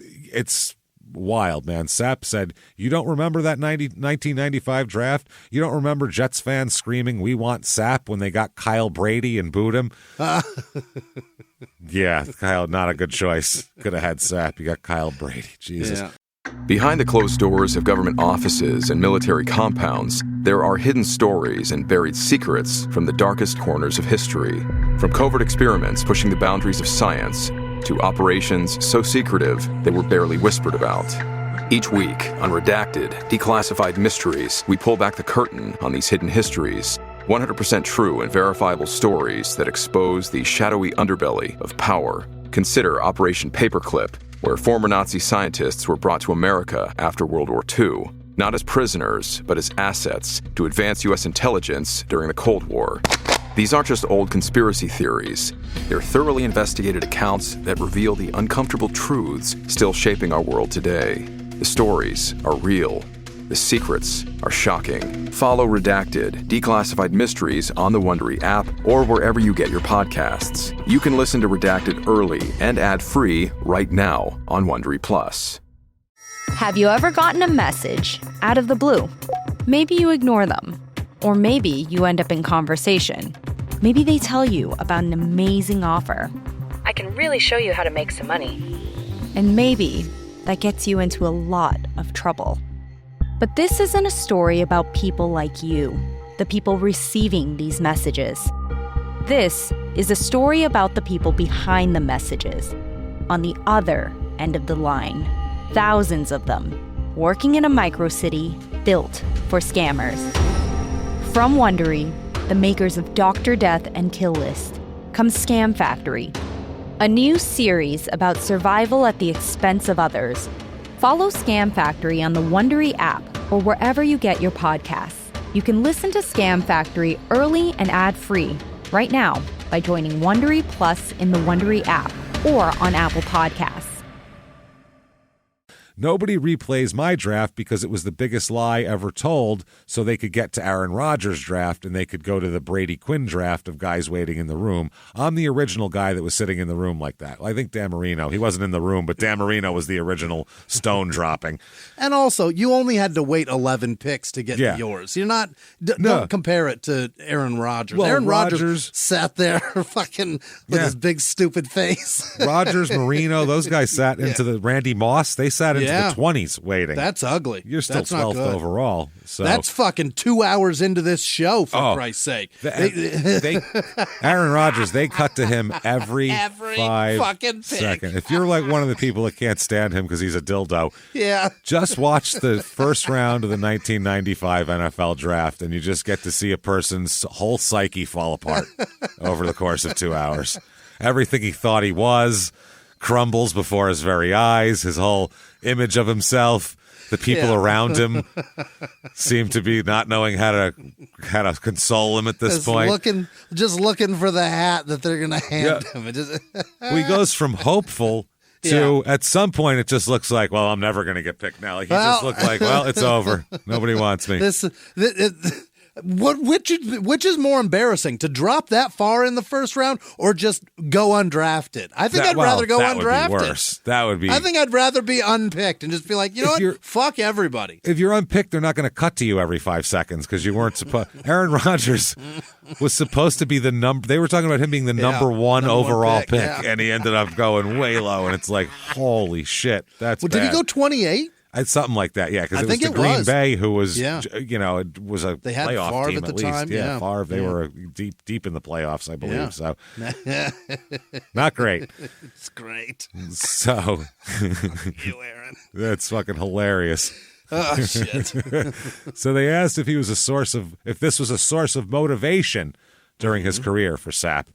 it's wild, man. Sapp said, you don't remember that 1995 draft? You don't remember Jets fans screaming, we want Sapp, when they got Kyle Brady and booed him? Yeah, Kyle, not a good choice. Could have had Sapp. You got Kyle Brady. Jesus. Yeah. Behind the closed doors of government offices and military compounds, there are hidden stories and buried secrets from the darkest corners of history. From covert experiments pushing the boundaries of science to operations so secretive they were barely whispered about. Each week, on Redacted, Declassified Mysteries, we pull back the curtain on these hidden histories. 100% true and verifiable stories that expose the shadowy underbelly of power. Consider Operation Paperclip, where former Nazi scientists were brought to America after World War II, not as prisoners, but as assets to advance U.S. intelligence during the Cold War. These aren't just old conspiracy theories. They're thoroughly investigated accounts that reveal the uncomfortable truths still shaping our world today. The stories are real. The secrets are shocking. Follow Redacted, Declassified Mysteries on the Wondery app or wherever you get your podcasts. You can listen to Redacted early and ad-free right now on Wondery Plus. Have you ever gotten a message out of the blue? Maybe you ignore them. Or maybe you end up in conversation. Maybe they tell you about an amazing offer. I can really show you how to make some money. And maybe that gets you into a lot of trouble. But this isn't a story about people like you, the people receiving these messages. This is a story about the people behind the messages, on the other end of the line. Thousands of them, working in a microcity built for scammers. From Wondery, the makers of Dr. Death and Kill List, comes Scam Factory, a new series about survival at the expense of others. Follow Scam Factory on the Wondery app or wherever you get your podcasts. You can listen to Scam Factory early and ad-free right now by joining Wondery Plus in the Wondery app or on Apple Podcasts. Nobody replays my draft because it was the biggest lie ever told, so they could get to Aaron Rodgers' draft and they could go to the Brady Quinn draft of guys waiting in the room. I'm the original guy that was sitting in the room like that. I think Dan Marino, he wasn't in the room, but Dan Marino was the original stone dropping. And also, you only had to wait 11 picks to get to yours. You're not, don't compare it to Aaron Rodgers. Well, Aaron Rodgers sat there fucking with his big stupid face. Rodgers, Marino, those guys sat into the Randy Moss. They sat into the 20s waiting. That's ugly. You're still 12th overall. So that's fucking 2 hours into this show, for Christ's sake. Aaron Rodgers, they cut to him every 5 fucking seconds. If you're like one of the people that can't stand him because he's a dildo, just watch the first round of the 1995 NFL draft and you just get to see a person's whole psyche fall apart over the course of 2 hours. Everything he thought he was crumbles before his very eyes. His whole image of himself, the people around him seem to be not knowing how to console him at this point. Just looking for the hat that they're going to hand him. He goes from hopeful to at some point it just looks like, well, I'm never going to get picked now. Like he just looked like, well, it's over. Nobody wants me. Which is more embarrassing, to drop that far in the first round or just go undrafted? I think I'd rather go undrafted. That would be worse. That would be. I think I'd rather be unpicked and just be like, you know what? Fuck everybody. If you're unpicked, they're not going to cut to you every 5 seconds because you weren't supposed. Aaron Rodgers was supposed to be the number. They were talking about him being the number one overall pick, and he ended up going way low. And it's like, holy shit, that's bad. Did he go 28? It's something like that, because it was the Green Bay who was, it was a they had playoff Favre team at at the least. time. Favre, they were deep in the playoffs, I believe. So, not great. It's great. So, you, Aaron. That's fucking hilarious. Oh shit! So they asked if this was a source of motivation during his career for Sapp,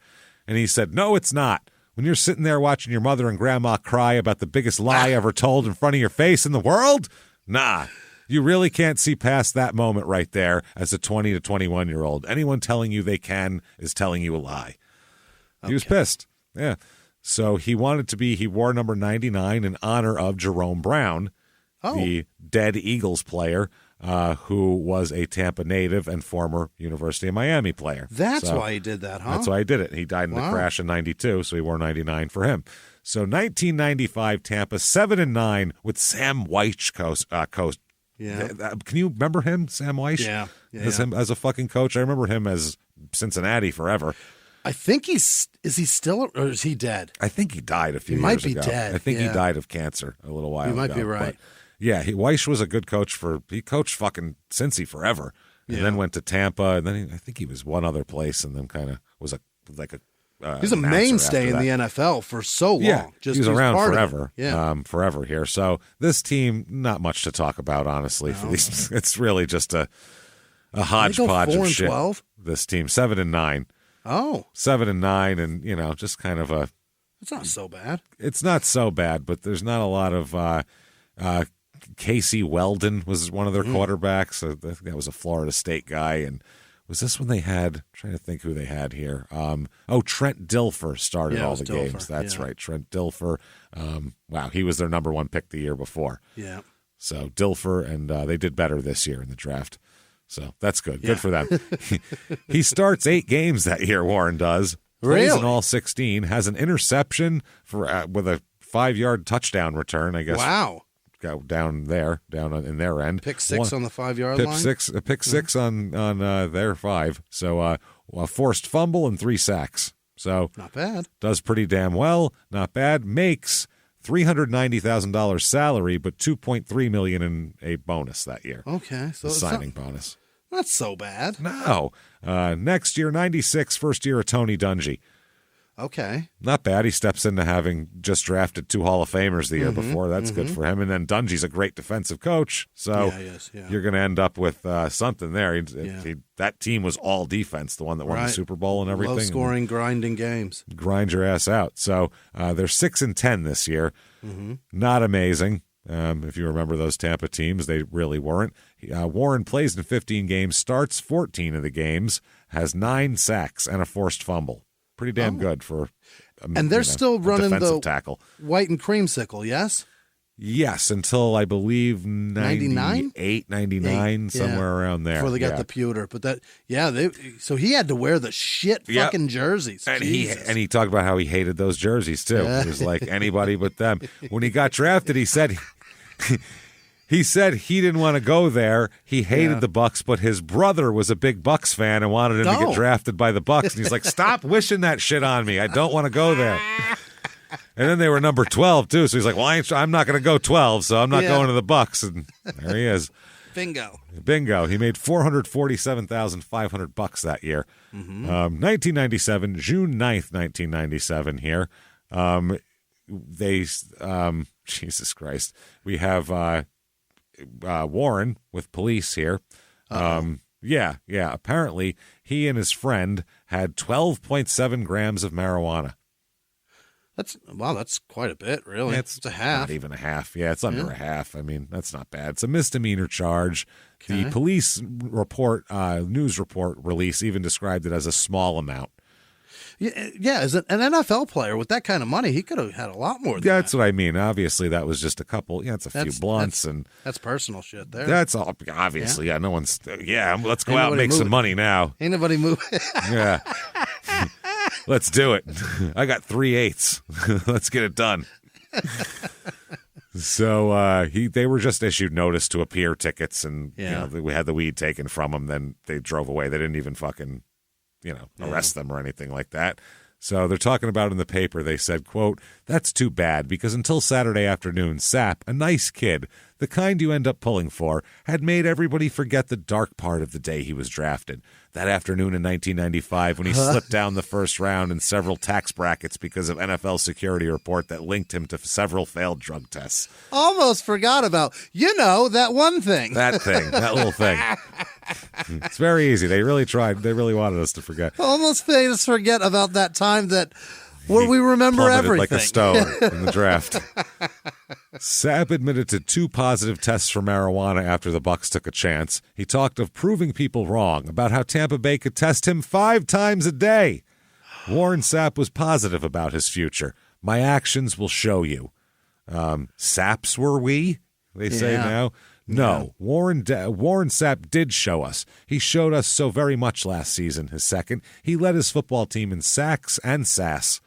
and he said, "No, it's not. When you're sitting there watching your mother and grandma cry about the biggest lie ever told in front of your face in the world, nah, you really can't see past that moment right there as a 20 to 21-year-old. Anyone telling you they can is telling you a lie." He was pissed. Yeah. So he wore number 99 in honor of Jerome Brown, the dead Eagles player, who was a Tampa native and former University of Miami player. That's why he did that, huh? That's why he did it. He died in the crash in 92, so he wore 99 for him. So 1995 Tampa, 7-9 with Sam Wyche coach. Yeah. Can you remember him, Sam Wyche? Yeah. Him as a fucking coach? I remember him as Cincinnati forever. I think is he still, or is he dead? I think he died a few years ago. He might be dead. I think he died of cancer a little while ago. You might be right. But yeah, Wyche was a good coach he coached fucking Cincy forever, and then went to Tampa, and then I think he was one other place, and then kind of was he's a mainstay in the NFL for so long. Yeah, he was around forever. Forever here. So this team, not much to talk about, honestly. For these, it's really just a hodgepodge of shit. 4-12? This team, 7-9. Oh, 7-9, and just kind of It's not so bad. It's not so bad, but there's not a lot of Casey Weldon was one of their quarterbacks. I think that was a Florida State guy. And was this when they had, I'm trying to think who they had here. Trent Dilfer started all the games. That's right. Trent Dilfer. Wow, he was their number one pick the year before. Yeah. So Dilfer, and they did better this year in the draft. So that's good. Good for them. He starts 8 games that year, Warren does. Plays in all 16, has an interception for with a 5-yard touchdown return, I guess. Wow. Go down in their end. Pick 6 on the 5-yard line? Pick 6 on their 5. So a forced fumble and 3 sacks. So not bad. Does pretty damn well. Not bad. Makes $390,000 salary, but $2.3 million in a bonus that year. Okay. So a signing bonus. Not so bad. No. Next year, 96, first year of Tony Dungy. Okay. Not bad. He steps into having just drafted 2 Hall of Famers the year before. That's good for him. And then Dungy's a great defensive coach. So you're going to end up with something there. That team was all defense, the one that won the Super Bowl and everything. Low-scoring, grinding games. Grind your ass out. So they're 6-10 this year. Not amazing. If you remember those Tampa teams, they really weren't. Warren plays in 15 games, starts 14 of the games, has 9 sacks and a forced fumble. Pretty damn good for and they're still running the tackle. White and creamsicle, yes? Yes, until I believe 98, 99, somewhere around there. Before they got the pewter. But so he had to wear the shit fucking jerseys. And he talked about how he hated those jerseys too. It was like anybody but them. When he got drafted, he said he didn't want to go there. He hated the Bucs, but his brother was a big Bucs fan and wanted him to get drafted by the Bucs. And he's like, "Stop wishing that shit on me. I don't want to go there." And then they were number 12 too. So he's like, "Well, I'm not going to go 12, so I'm not going to the Bucs." And there he is. Bingo. He made $447,500 that year. 1997, June 9th, 1997. Here, Jesus Christ, we have. Warren with police here. Apparently he and his friend had 12.7 grams of marijuana. That's quite a bit, really. It's a half. Not even a half. Yeah, it's under a half. I mean, that's not bad. It's a misdemeanor charge. Okay. The police report, news report release even described it as a small amount. Yeah, as an NFL player with that kind of money, he could have had a lot more than that. That's what I mean. Obviously, that was just a couple. Yeah, it's a few blunts. That's personal shit there. That's all. Obviously, no one's. Let's go out and make some money now. Ain't nobody moving. Yeah. Let's do it. I got 3/8. Let's get it done. So they were just issued notice to appear tickets, and we had the weed taken from them. Then they drove away. They didn't even fucking arrest them or anything like that. So they're talking about in the paper, they said, quote, "That's too bad because until Saturday afternoon, Sapp, a nice kid, the kind you end up pulling for, had made everybody forget the dark part of the day he was drafted. That afternoon in 1995 when he slipped down the first round in several tax brackets because of NFL security report that linked him to several failed drug tests." Almost forgot about, that one thing. That little thing. It's very easy. They really tried. They really wanted us to forget. Almost made us forget about that time where we remember everything. Like a stone in the draft. Sapp admitted to 2 positive tests for marijuana after the Bucs took a chance. He talked of proving people wrong, about how Tampa Bay could test him 5 times a day. Warren Sapp was positive about his future. "My actions will show you." Sapps were we? They say now. No, Warren Sapp did show us. He showed us so very much last season, his second. He led his football team in sacks and sass.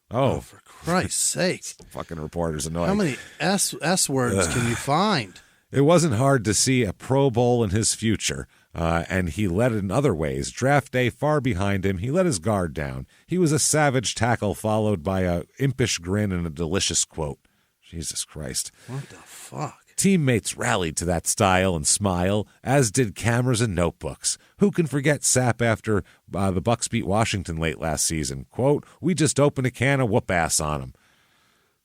Oh, for Christ's sake. Fucking reporters annoying. How many S words can you find? It wasn't hard to see a Pro Bowl in his future, and he led in other ways. Draft day far behind him, he let his guard down. He was a savage tackle followed by a impish grin and a delicious quote. Jesus Christ. What the fuck? Teammates rallied to that style and smile, as did cameras and notebooks. Who can forget Sapp after the Bucs beat Washington late last season? Quote, "We just opened a can of whoop-ass on them."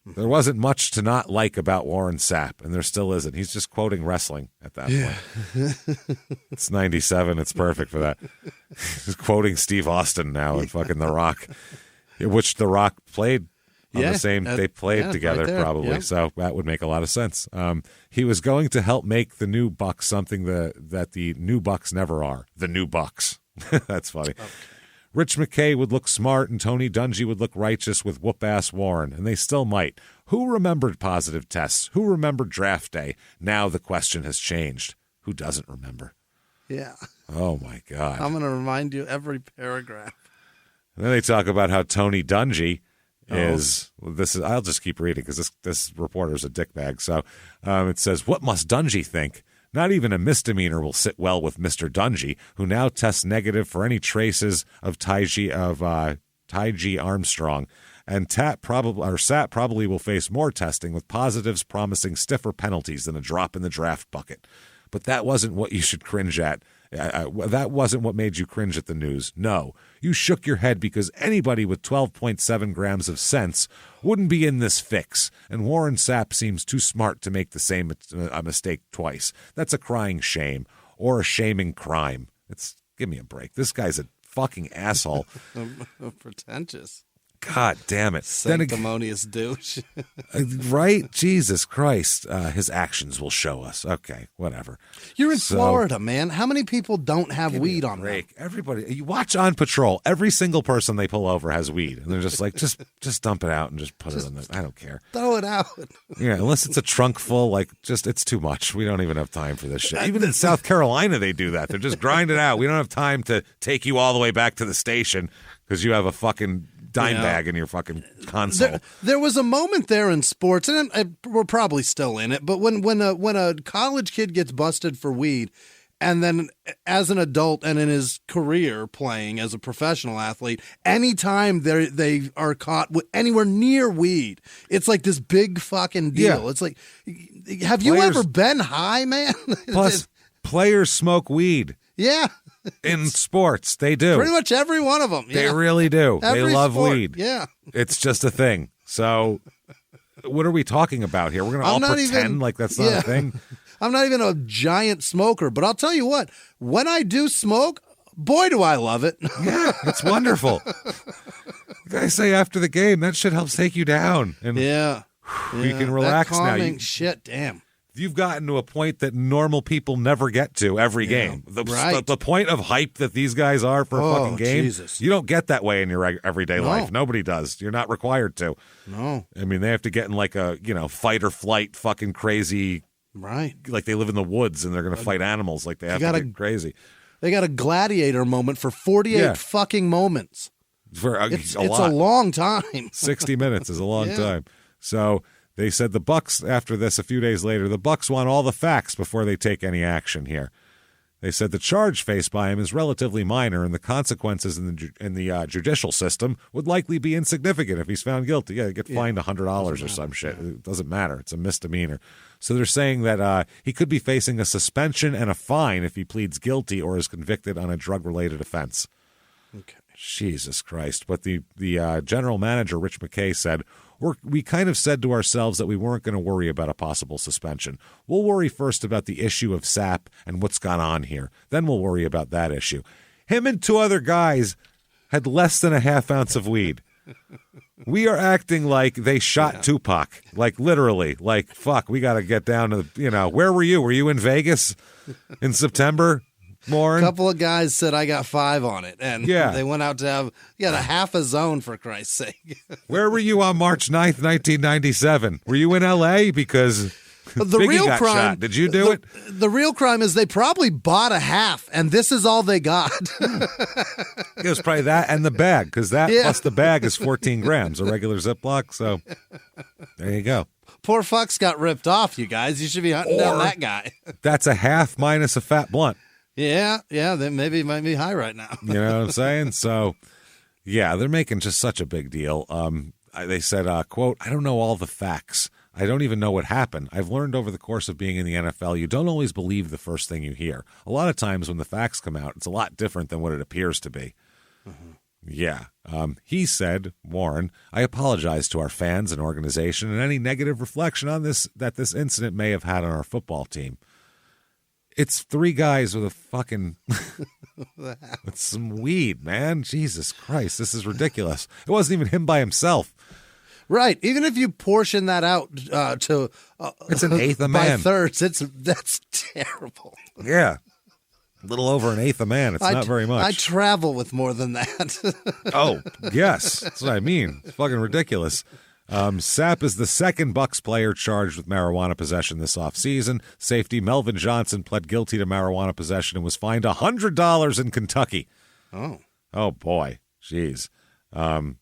There wasn't much to not like about Warren Sapp, and there still isn't. He's just quoting wrestling at that point. It's 97. It's perfect for that. He's quoting Steve Austin now and fucking The Rock, which The Rock played on the same. They played together right probably, so that would make a lot of sense. He was going to help make the new Bucks something that the new Bucks never are. The new Bucks. That's funny. Okay. Rich McKay would look smart and Tony Dungy would look righteous with whoop-ass Warren, and they still might. Who remembered positive tests? Who remembered draft day? Now the question has changed. Who doesn't remember? Yeah. Oh, my God. I'm going to remind you every paragraph. And then they talk about how Tony Dungy is I'll just keep reading because this reporter's a dickbag. So it says, what must Dungy think? Not even a misdemeanor will sit well with Mr. Dungy, who now tests negative for any traces of Taiji Armstrong. And Sapp probably will face more testing with positives promising stiffer penalties than a drop in the draft bucket. But that wasn't what you should cringe at. That wasn't what made you cringe at the news. No, you shook your head because anybody with 12.7 grams of sense wouldn't be in this fix. And Warren Sapp seems too smart to make the same mistake twice. That's a crying shame or a shaming crime. Give me a break. This guy's a fucking asshole. Pretentious. God damn it. Sanctimonious douche. Right? Jesus Christ. His actions will show us. Okay, whatever. You're in Florida, man. How many people don't have weed on them? Everybody, you watch On Patrol. Every single person they pull over has weed. And they're just like, just dump it out and just put it in the, I don't care. Throw it out. Yeah, unless it's a trunk full, it's too much. We don't even have time for this shit. Even in South Carolina, they do that. They're just grind it out. We don't have time to take you all the way back to the station because you have a fucking dime bag in your fucking console. There was a moment there in sports, and we're probably still in it, but when a college kid gets busted for weed, and then as an adult and in his career playing as a professional athlete, anytime they are caught with anywhere near weed, it's like this big fucking deal. Yeah. It's like, have you ever been high, man? Plus, players smoke weed. Yeah. In sports, they do. Pretty much every one of them. Yeah. They really do. They love weed. Yeah. It's just a thing. So what are we talking about here? We're going to all pretend like that's not a thing? I'm not even a giant smoker, but I'll tell you what, when I do smoke, boy, do I love it. Yeah, it's wonderful. I say after the game, that shit helps take you down. And you can relax now. Shit, damn. You've gotten to a point that normal people never get to every game. The point of hype that these guys are for a fucking game, Jesus. You don't get that way in your everyday life. Nobody does. You're not required to. No. I mean, they have to get in like a, fight or flight fucking crazy. Right. Like they live in the woods and they're going to fight animals. Like they have to get crazy. They got a gladiator moment for 48 fucking moments. It's a long time. 60 minutes is a long time. So they said the Bucks, after this, a few days later, the Bucks want all the facts before they take any action here. They said the charge faced by him is relatively minor, and the consequences in the judicial system would likely be insignificant if he's found guilty. Yeah, get fined $100 or some shit. It doesn't matter. It's a misdemeanor. So they're saying that he could be facing a suspension and a fine if he pleads guilty or is convicted on a drug-related offense. Okay. Jesus Christ. But the general manager, Rich McKay, said, we kind of said to ourselves that we weren't going to worry about a possible suspension. We'll worry first about the issue of Sapp and what's gone on here. Then we'll worry about that issue. Him and two other guys had less than a half ounce of weed. We are acting like they shot Tupac. Like literally. Like, fuck, we got to get down to, where were you? Were you in Vegas in September? Warren? A couple of guys said I got 5 on it, and they went out to have a half a zone, for Christ's sake. Where were you on March 9th, 1997? Were you in L.A.? Because the real crime shot. Did you do it? The real crime is they probably bought a half, and this is all they got. It was probably that and the bag, because that plus the bag is 14 grams, a regular Ziploc. So there you go. Poor fucks got ripped off, you guys. You should be hunting down that guy. That's a half minus a fat blunt. Yeah, then maybe it might be high right now. You know what I'm saying? So, they're making just such a big deal. They said, quote, I don't know all the facts. I don't even know what happened. I've learned over the course of being in the NFL, you don't always believe the first thing you hear. A lot of times when the facts come out, it's a lot different than what it appears to be. Mm-hmm. Yeah. He said, Warren, I apologize to our fans and organization and any negative reflection on this incident may have had on our football team. It's 3 guys with a fucking with some weed, man. Jesus Christ, this is ridiculous. It wasn't even him by himself. Right. Even if you portion that out to it's an eighth a man. By thirds, that's terrible. Yeah. A little over an eighth a man. It's not very much. I travel with more than that. Oh, yes. That's what I mean. It's fucking ridiculous. Sapp is the second Bucs player charged with marijuana possession this offseason. Safety Melvin Johnson pled guilty to marijuana possession and was fined $100 in Kentucky. Oh boy. Jeez.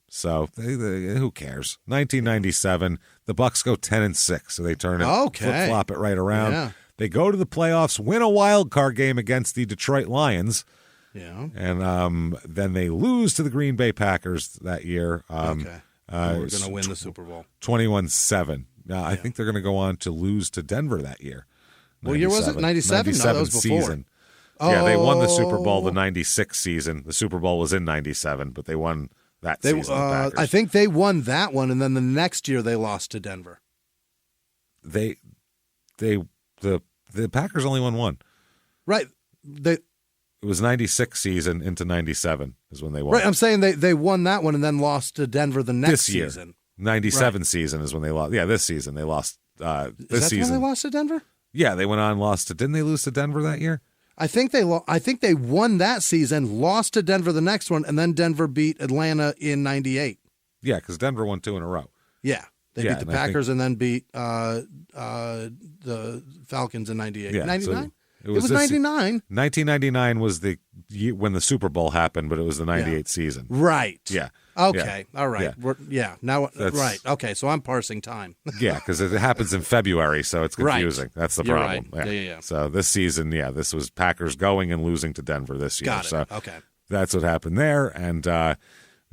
So who cares? 1997, the Bucs go 10-6, so they turn it, flip-flop it right around. Yeah. They go to the playoffs, win a wild card game against the Detroit Lions. Yeah. And then they lose to the Green Bay Packers that year. We're going to win the Super Bowl. 21-7. I think they're going to go on to lose to Denver that year. What year was it? 97? No, that was before. Season. Yeah, they won the Super Bowl the 96 season. The Super Bowl was in 97, but they won that season. The Packers. I think they won that one, and then the next year they lost to Denver. The Packers only won one. Right. It was 96 season into 97 is when they won. Right, I'm saying they won that one and then lost to Denver the next season. 97 season is when they lost. Yeah, this season they lost. This season when they lost to Denver? Yeah, they went on and lost to. Didn't they lose to Denver that year? I think they won that season, lost to Denver the next one, and then Denver beat Atlanta in 98. Yeah, because Denver won 2 in a row. Yeah. They beat the Packers and then beat the Falcons in 98. Yeah, 99? So it was 99. 1999 was the when the Super Bowl happened, but it was the 98 season. Right. Yeah. Okay. Yeah. All right. Yeah. Now, right. Okay. So I'm parsing time. Yeah, because it happens in February, so it's confusing. Right. That's the You're problem. Right. Yeah. So this season, this was Packers going and losing to Denver this year. Got it. So okay. That's what happened there. And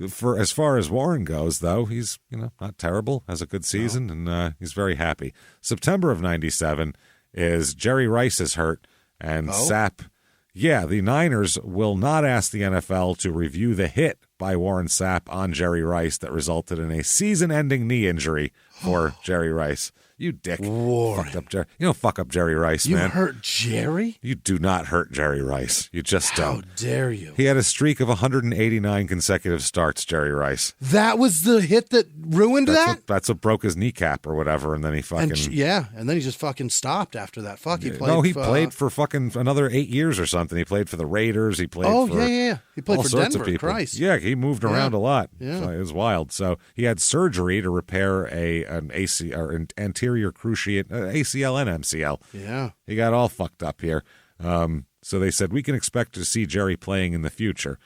for as far as Warren goes, though, he's not terrible. Has a good season, and he's very happy. September of 97 is Jerry Rice is hurt, and Sapp. Yeah, the Niners will not ask the NFL to review the hit by Warren Sapp on Jerry Rice that resulted in a season-ending knee injury for Jerry Rice. You dick. Fucked up Jerry. You don't fuck up Jerry Rice, man. You hurt Jerry? You do not hurt Jerry Rice. You just don't. How dare you? He had a streak of 189 consecutive starts, Jerry Rice. That was the hit that ruined that? That's what broke his kneecap or whatever, and then he fucking... And then he just fucking stopped after that. Fuck, he played... No, he played for fucking another 8 years or something. He played for the Raiders. He played for... yeah. He played all for sorts Denver. of people. Christ. Yeah, he moved around a lot. Yeah. So it was wild. So he had surgery to repair an AC or an anterior cruciate ACL and MCL. Yeah. He got all fucked up here. So they said, we can expect to see Jerry playing in the future.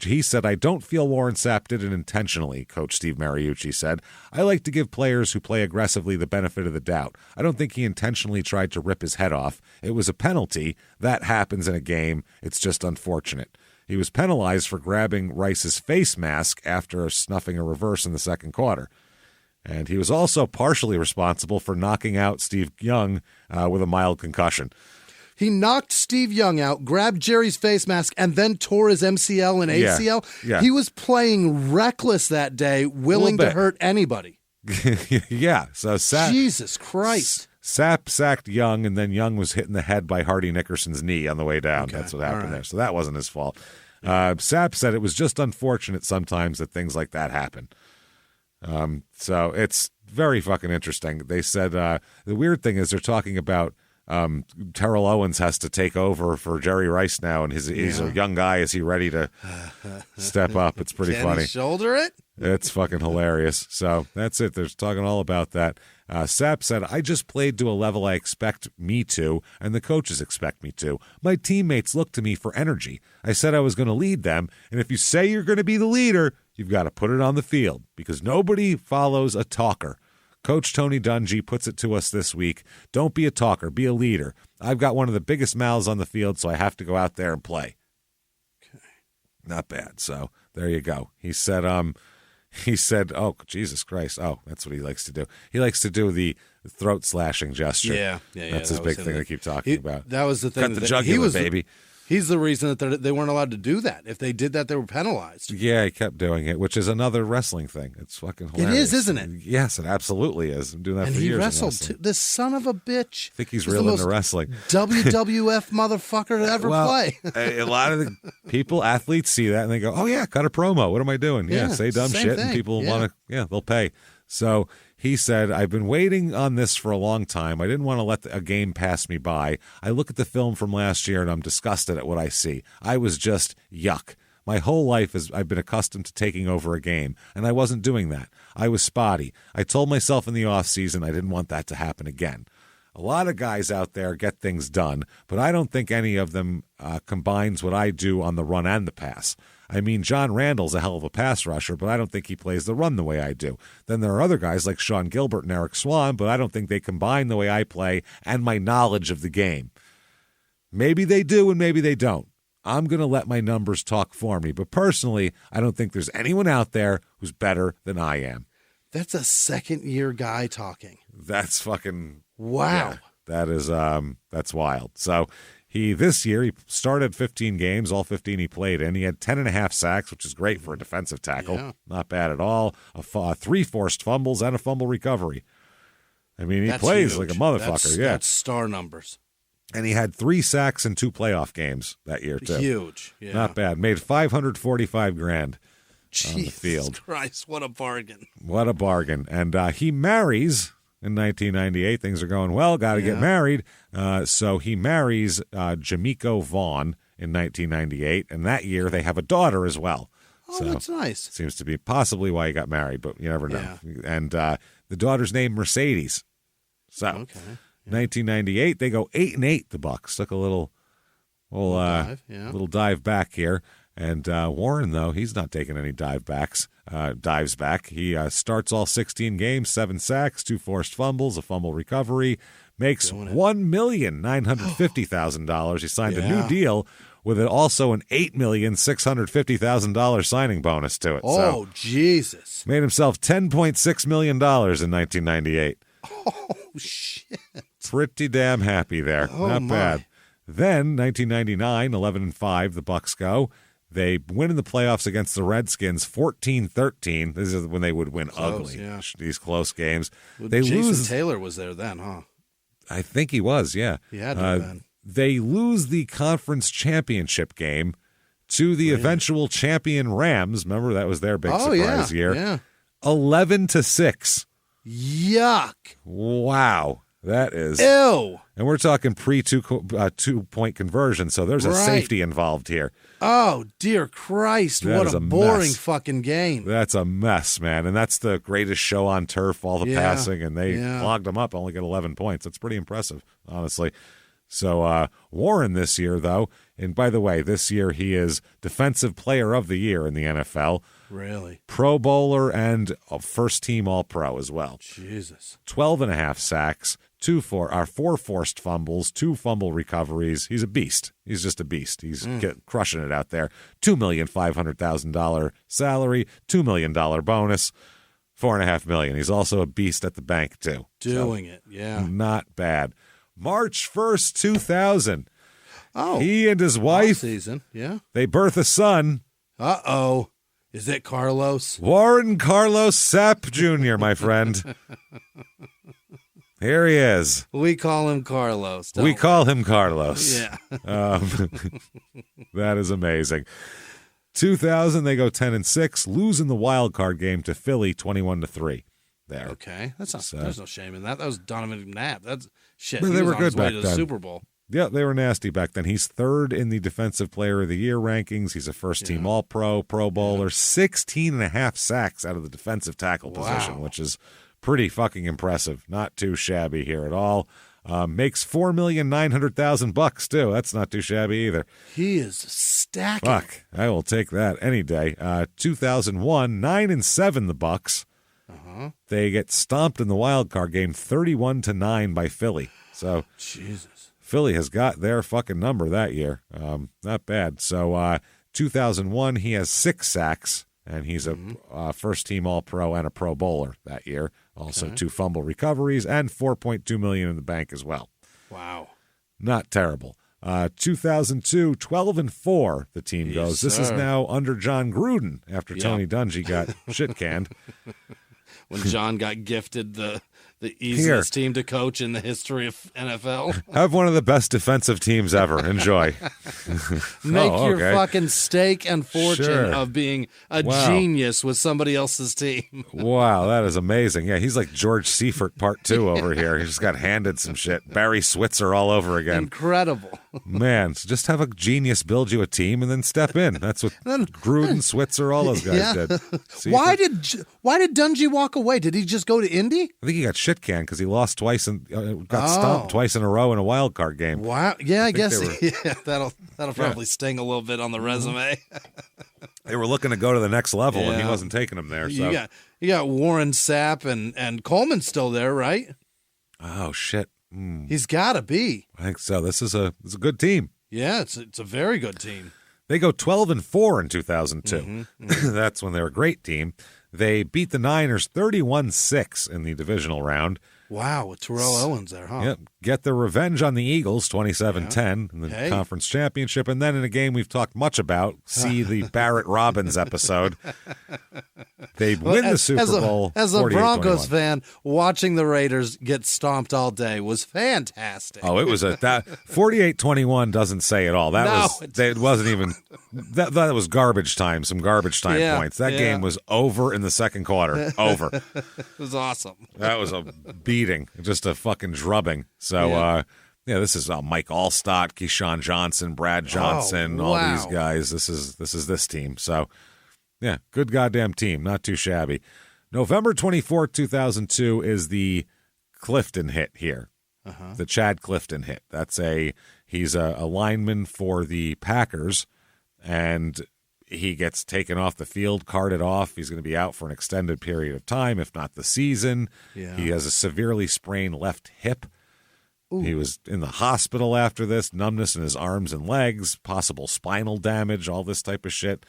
He said, I don't feel Warren Sapp did it intentionally, Coach Steve Mariucci said. I like to give players who play aggressively the benefit of the doubt. I don't think he intentionally tried to rip his head off. It was a penalty. That happens in a game. It's just unfortunate. He was penalized for grabbing Rice's face mask after snuffing a reverse in the second quarter. And he was also partially responsible for knocking out Steve Young with a mild concussion. He knocked Steve Young out, grabbed Jerry's face mask, and then tore his MCL and ACL. Yeah. He was playing reckless that day, willing to hurt anybody. Yeah. So Jesus Christ. Sapp sacked Young, and then Young was hit in the head by Hardy Nickerson's knee on the way down. Okay. That's what happened there. So that wasn't his fault. Sapp said it was just unfortunate sometimes that things like that happen. So it's very fucking interesting. They said the weird thing is they're talking about Terrell Owens has to take over for Jerry Rice now, and he's a young guy. Is he ready to step up? It's pretty funny. He shoulder it? It's fucking hilarious. So that's it. They're talking all about that. Sapp said, I just played to a level I expect me to, and the coaches expect me to. My teammates look to me for energy. I said I was going to lead them, and if you say you're going to be the leader, you've got to put it on the field, because nobody follows a talker. Coach Tony Dungy puts it to us this week. Don't be a talker, be a leader. I've got one of the biggest mouths on the field, so I have to go out there and play. Okay. Not bad. So there you go. He said, oh, Jesus Christ. Oh, that's what he likes to do. He likes to do the throat slashing gesture. Yeah. That's his big thing they keep talking about. That was the thing. Cut the jugular, baby. He's the reason that they weren't allowed to do that. If they did that, they were penalized. Yeah, he kept doing it, which is another wrestling thing. It's fucking hilarious. It is, isn't it? Yes, it absolutely is. I'm doing that for years. And he wrestled too. This son of a bitch. I think he's real into wrestling. WWF motherfucker to ever play. A lot of the people, athletes see that and they go, "Oh yeah, cut a promo. What am I doing? Yeah, say dumb shit, and people want to. They'll pay." So he said, "I've been waiting on this for a long time. I didn't want to let a game pass me by. I look at the film from last year and I'm disgusted at what I see. I was just yuck. My whole life I've been accustomed to taking over a game, and I wasn't doing that. I was spotty. I told myself in the off season I didn't want that to happen again." A lot of guys out there get things done, but I don't think any of them combines what I do on the run and the pass. I mean, John Randall's a hell of a pass rusher, but I don't think he plays the run the way I do. Then there are other guys like Sean Gilbert and Eric Swan, but I don't think they combine the way I play and my knowledge of the game. Maybe they do and maybe they don't. I'm going to let my numbers talk for me, but personally, I don't think there's anyone out there who's better than I am. That's a second-year guy talking. That's fucking... Wow. Yeah, that is that's wild. So this year he started 15 games, all 15 he played in. He had 10.5 sacks, which is great for a defensive tackle. Yeah. Not bad at all. 3 forced fumbles and a fumble recovery. I mean, he plays like a motherfucker. That's star numbers. And he had 3 sacks in 2 playoff games that year too. Huge. Yeah. Not bad. Made $545,000 on the field. Jesus Christ, what a bargain. What a bargain. And he marries. In 1998, things are going well. Got to get married. So he marries Jimmie Vaughn in 1998, and that year they have a daughter as well. Oh, so that's nice. Seems to be possibly why he got married, but you never know. Yeah. And the daughter's named Mercedes. So 1998, they go 8-8. The Bucs took a little dive back here. And Warren, though, he's not taking any dives back. He starts all 16 games, 7 sacks, 2 forced fumbles, a fumble recovery, makes $1,950,000. He signed a new deal with also an $8,650,000 signing bonus to it. Oh, so Jesus. Made himself $10.6 million in 1998. Oh, shit. Pretty damn happy there. Not bad. Then, 1999, 11-5, the Bucs go. They win in the playoffs against the Redskins 14-13. This is when they would win ugly, these close games. Well, Jason Taylor was there then, huh? I think he was, yeah. He had to have been. They lose the conference championship game to the eventual champion Rams. Remember, that was their big surprise year. Yeah. 11-6. Yuck. Wow. That is. Ew. And we're talking two-point conversion, so there's a safety involved here. Oh, dear Christ. What a boring fucking game. That's a mess, man. And that's the greatest show on turf, all the passing, and they clogged them up, only get 11 points. That's pretty impressive, honestly. So Warren this year, though, and by the way, this year he is Defensive Player of the Year in the NFL. Really? Pro Bowler and a first-team All-Pro as well. Jesus. 12.5 sacks, 4 forced fumbles, 2 fumble recoveries. He's a beast. He's just a beast. He's crushing it out there. $2,500,000 salary, $2 million bonus, $4.5 million. He's also a beast at the bank, too. Doing it, yeah. Not bad. March 1st, 2000. Oh. He and his wife, season. Yeah. they birth a son. Uh-oh. Is it Carlos? Warren Carlos Sapp Jr., my friend. Here he is. We call him Carlos. We call him Carlos. Yeah. That is amazing. 2000, they go 10-6, losing the wild card game to Philly 21-3. There. Okay. That's not, there's no shame in that. That was Donovan McNabb. That's shit. But they were good back to then. The Super Bowl. Yeah, they were nasty back then. He's 3rd in the Defensive Player of the Year rankings. He's a first-team All-Pro, Pro Bowler, 16.5 sacks out of the defensive tackle position, which is pretty fucking impressive. Not too shabby here at all. Makes $4,900,000 too. That's not too shabby either. He is stacking. Fuck, I will take that any day. 2001, 9-7 the Bucs. They get stomped in the wild card game, 31-9 by Philly. So Jesus. Philly has got their fucking number that year. Not bad. So 2001, he has 6 sacks, and he's a first-team All-Pro and a Pro Bowler that year. Also 2 fumble recoveries and $4.2 million in the bank as well. Wow. Not terrible. 2002, 12-4, the team goes. This is now under John Gruden after Tony Dungy got shit canned. When John got gifted the easiest team to coach in the history of NFL. Have one of the best defensive teams ever. Enjoy. Make your fucking stake and fortune of being a genius with somebody else's team. Wow, that is amazing. Yeah, he's like George Seifert Part 2 over here. He just got handed some shit. Barry Switzer all over again. Incredible. Man, so just have a genius build you a team and then step in. That's what Gruden, Switzer, all those guys did. Why did Dungy walk away? Did he just go to Indy? I think he got shit canned because he lost twice and got stomped twice in a row in a wild card game. Wow. Yeah, I guess that'll probably sting a little bit on the resume. They were looking to go to the next level, and he wasn't taking them there. So. You got Warren Sapp and Coleman still there, right? Oh shit. He's got to be. I think so. This is a good team. Yeah, it's a very good team. They go 12-4 in 2002. That's when they were a great team. They beat the Niners 31-6 in the divisional round. Wow, with Terrell Owens there, huh? Yep. Get the revenge on the Eagles 27-10 in the conference championship. And then in a game we've talked much about, see the Barrett Robbins episode. They win the Super Bowl. As a Broncos fan, watching the Raiders get stomped all day was fantastic. Oh, it was that 48-21 doesn't say it all. It wasn't even that was garbage time, some garbage time points. That game was over in the second quarter. Over. It was awesome. That was a beating, just a fucking drubbing. So this is Mike Allstott, Keyshawn Johnson, Brad Johnson, all these guys. This is this team. So yeah, good goddamn team. Not too shabby. November 24th, 2002 is the Clifton hit here. The Chad Clifton hit. He's a lineman for the Packers, and he gets taken off the field, carted off. He's going to be out for an extended period of time, if not the season. Yeah. He has a severely sprained left hip. Ooh. He was in the hospital after this, numbness in his arms and legs, possible spinal damage, all this type of shit.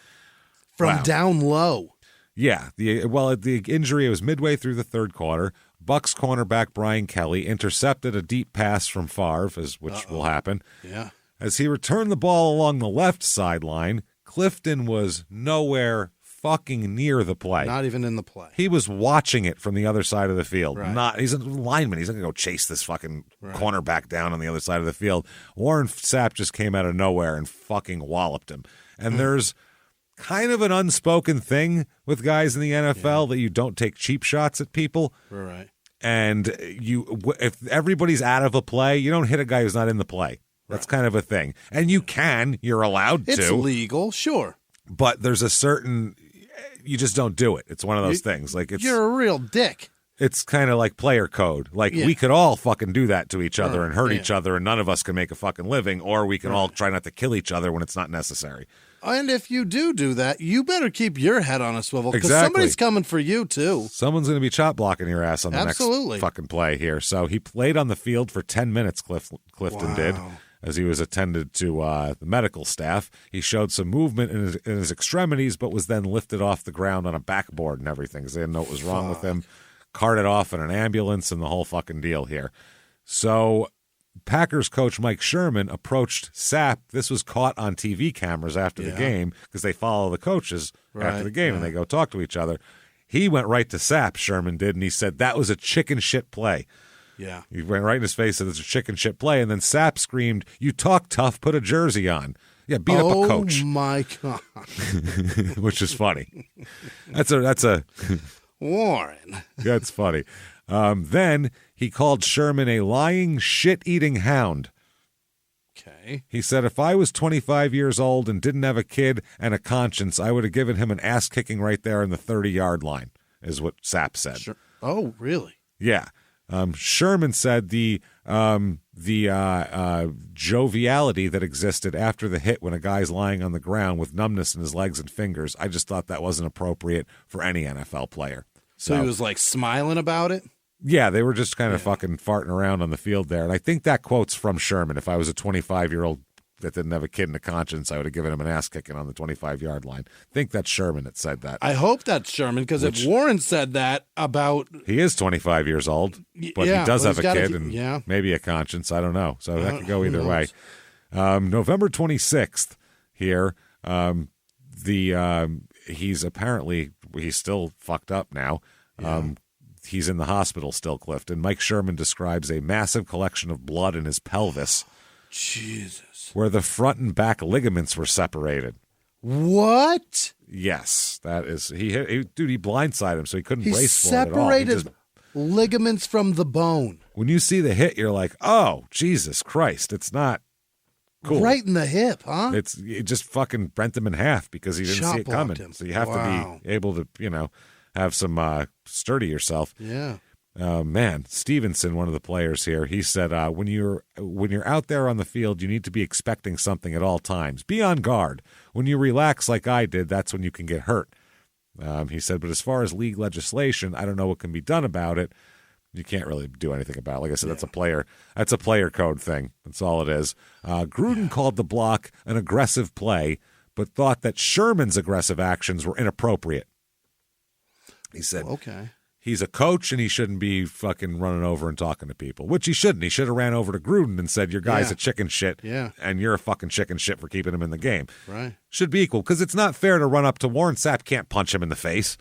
From down low. Yeah. The injury was midway through the third quarter. Bucks cornerback Brian Kelly intercepted a deep pass from Favre, which will happen. Yeah. As he returned the ball along the left sideline, Clifton was nowhere fucking near the play. Not even in the play. He was watching it from the other side of the field. Right. He's a lineman. He's not going to go chase this fucking cornerback down on the other side of the field. Warren Sapp just came out of nowhere and fucking walloped him. And there's kind of an unspoken thing with guys in the NFL that you don't take cheap shots at people. Right. And if everybody's out of a play, you don't hit a guy who's not in the play. That's kind of a thing. And you're allowed to. It's legal, sure. But there's a certain, you just don't do it. It's one of those things. Like you're a real dick. It's kind of like player code. Like we could all fucking do that to each other and hurt each other, and none of us can make a fucking living, or we can all try not to kill each other when it's not necessary. And if you do that, you better keep your head on a swivel, because somebody's coming for you too. Someone's going to be chop blocking your ass on the next fucking play here. So he played on the field for 10 minutes, Clifton did. As he was attended to the medical staff. He showed some movement in his extremities, but was then lifted off the ground on a backboard and everything, because they didn't know what was wrong with him. Carted off in an ambulance and the whole fucking deal here. So Packers coach Mike Sherman approached Sapp. This was caught on TV cameras after the game, because they follow the coaches after the game and they go talk to each other. He went right to Sapp, Sherman did, and he said, that was a chicken shit play. Yeah. He went right in his face and said, it's a chicken shit play. And then Sapp screamed, you talk tough, put a jersey on. Yeah, beat up a coach. Oh, my God. Which is funny. That's a Warren. That's funny. Then he called Sherman a lying, shit-eating hound. Okay. He said, if I was 25 years old and didn't have a kid and a conscience, I would have given him an ass-kicking right there in the 30-yard line, is what Sapp said. Sure. Oh, really? Yeah. Sherman said the joviality that existed after the hit when a guy's lying on the ground with numbness in his legs and fingers, I just thought that wasn't appropriate for any NFL player. So he was like smiling about it? Yeah, they were just kind of fucking farting around on the field there. And I think that quote's from Sherman. If I was a 25-year-old that didn't have a kid and a conscience, I would have given him an ass kicking on the 25-yard line. I think that's Sherman that said that. I hope that's Sherman, because if Warren said that about... He is 25 years old, but he does have a kid and maybe a conscience. I don't know. So that could go either way. November 26th here, he's still fucked up now. He's in the hospital still, Clifton. Mike Sherman describes a massive collection of blood in his pelvis. Jesus. Where the front and back ligaments were separated. What? Yes, that is. He blindsided him, so he couldn't brace for it at all. Separated ligaments from the bone. When you see the hit, you're like, oh, Jesus Christ, it's not cool. Right in the hip, huh? It just fucking bent him in half because he didn't see it coming. Him. So you have to be able to, have some sturdy yourself. Yeah. Man, Stevenson, one of the players here, he said, when you're out there on the field, you need to be expecting something at all times. Be on guard. When you relax like I did, that's when you can get hurt. He said, but as far as league legislation, I don't know what can be done about it. You can't really do anything about it. Like I said, that's a player code thing. That's all it is. Gruden called the block an aggressive play, but thought that Sherman's aggressive actions were inappropriate. He said, okay. He's a coach, and he shouldn't be fucking running over and talking to people, which he shouldn't. He should have ran over to Gruden and said, your guy's a chicken shit, and you're a fucking chicken shit for keeping him in the game. Right. Should be equal, because it's not fair to run up to Warren Sapp, can't punch him in the face,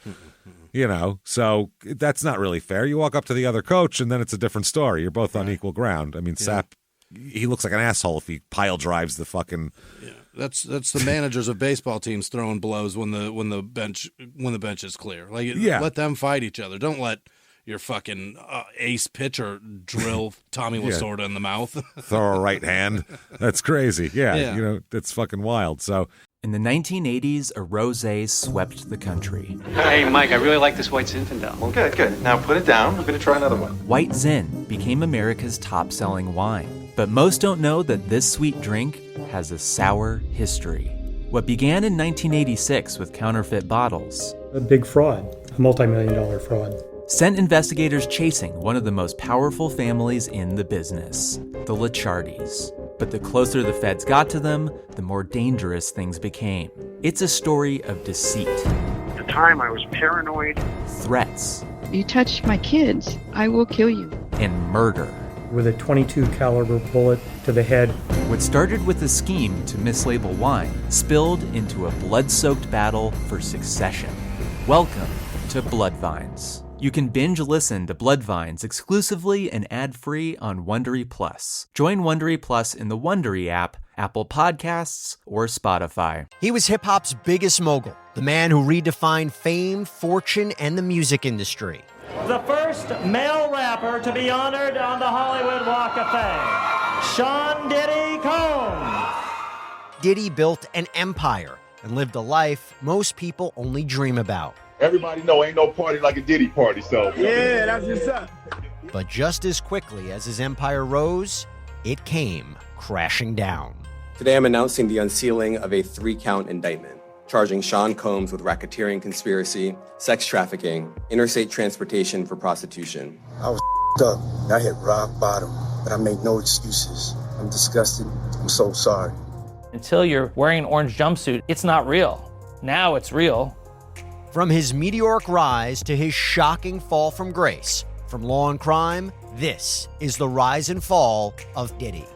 so that's not really fair. You walk up to the other coach, and then it's a different story. You're both on equal ground. I mean, Sapp, he looks like an asshole if he pile drives the fucking... Yeah. That's the managers of baseball teams throwing blows when the bench is clear. Let them fight each other. Don't let your fucking ace pitcher drill Tommy Lasorda in the mouth. Throw a right hand. That's crazy. Yeah. It's fucking wild. So in the 1980s, a rosé swept the country. Hey, Mike, I really like this White Zinfandel. Well, good. Now put it down. We're going to try another one. White Zin became America's top-selling wine. But most don't know that this sweet drink has a sour history. What began in 1986 with counterfeit bottles. A big fraud, a multi-million-dollar fraud. Sent investigators chasing one of the most powerful families in the business, the Licciardis. But the closer the feds got to them, the more dangerous things became. It's a story of deceit. At the time, I was paranoid. Threats. You touch my kids, I will kill you. And murder. With a .22 caliber bullet to the head. What started with a scheme to mislabel wine spilled into a blood-soaked battle for succession. Welcome to Bloodvines. You can binge listen to Bloodvines exclusively and ad-free on Wondery Plus. Join Wondery Plus in the Wondery app, Apple Podcasts, or Spotify. He was hip-hop's biggest mogul, the man who redefined fame, fortune, and the music industry. The first male rapper to be honored on the Hollywood Walk of Fame, Sean Diddy Combs. Diddy built an empire and lived a life most people only dream about. Everybody know ain't no party like a Diddy party, so. Yeah, that's what's up. But just as quickly as his empire rose, it came crashing down. Today I'm announcing the unsealing of a 3-count indictment, charging Sean Combs with racketeering conspiracy, sex trafficking, interstate transportation for prostitution. I was up. I hit rock bottom, but I made no excuses. I'm disgusted. I'm so sorry. Until you're wearing an orange jumpsuit, it's not real. Now it's real. From his meteoric rise to his shocking fall from grace, from law and crime, this is the rise and fall of Diddy.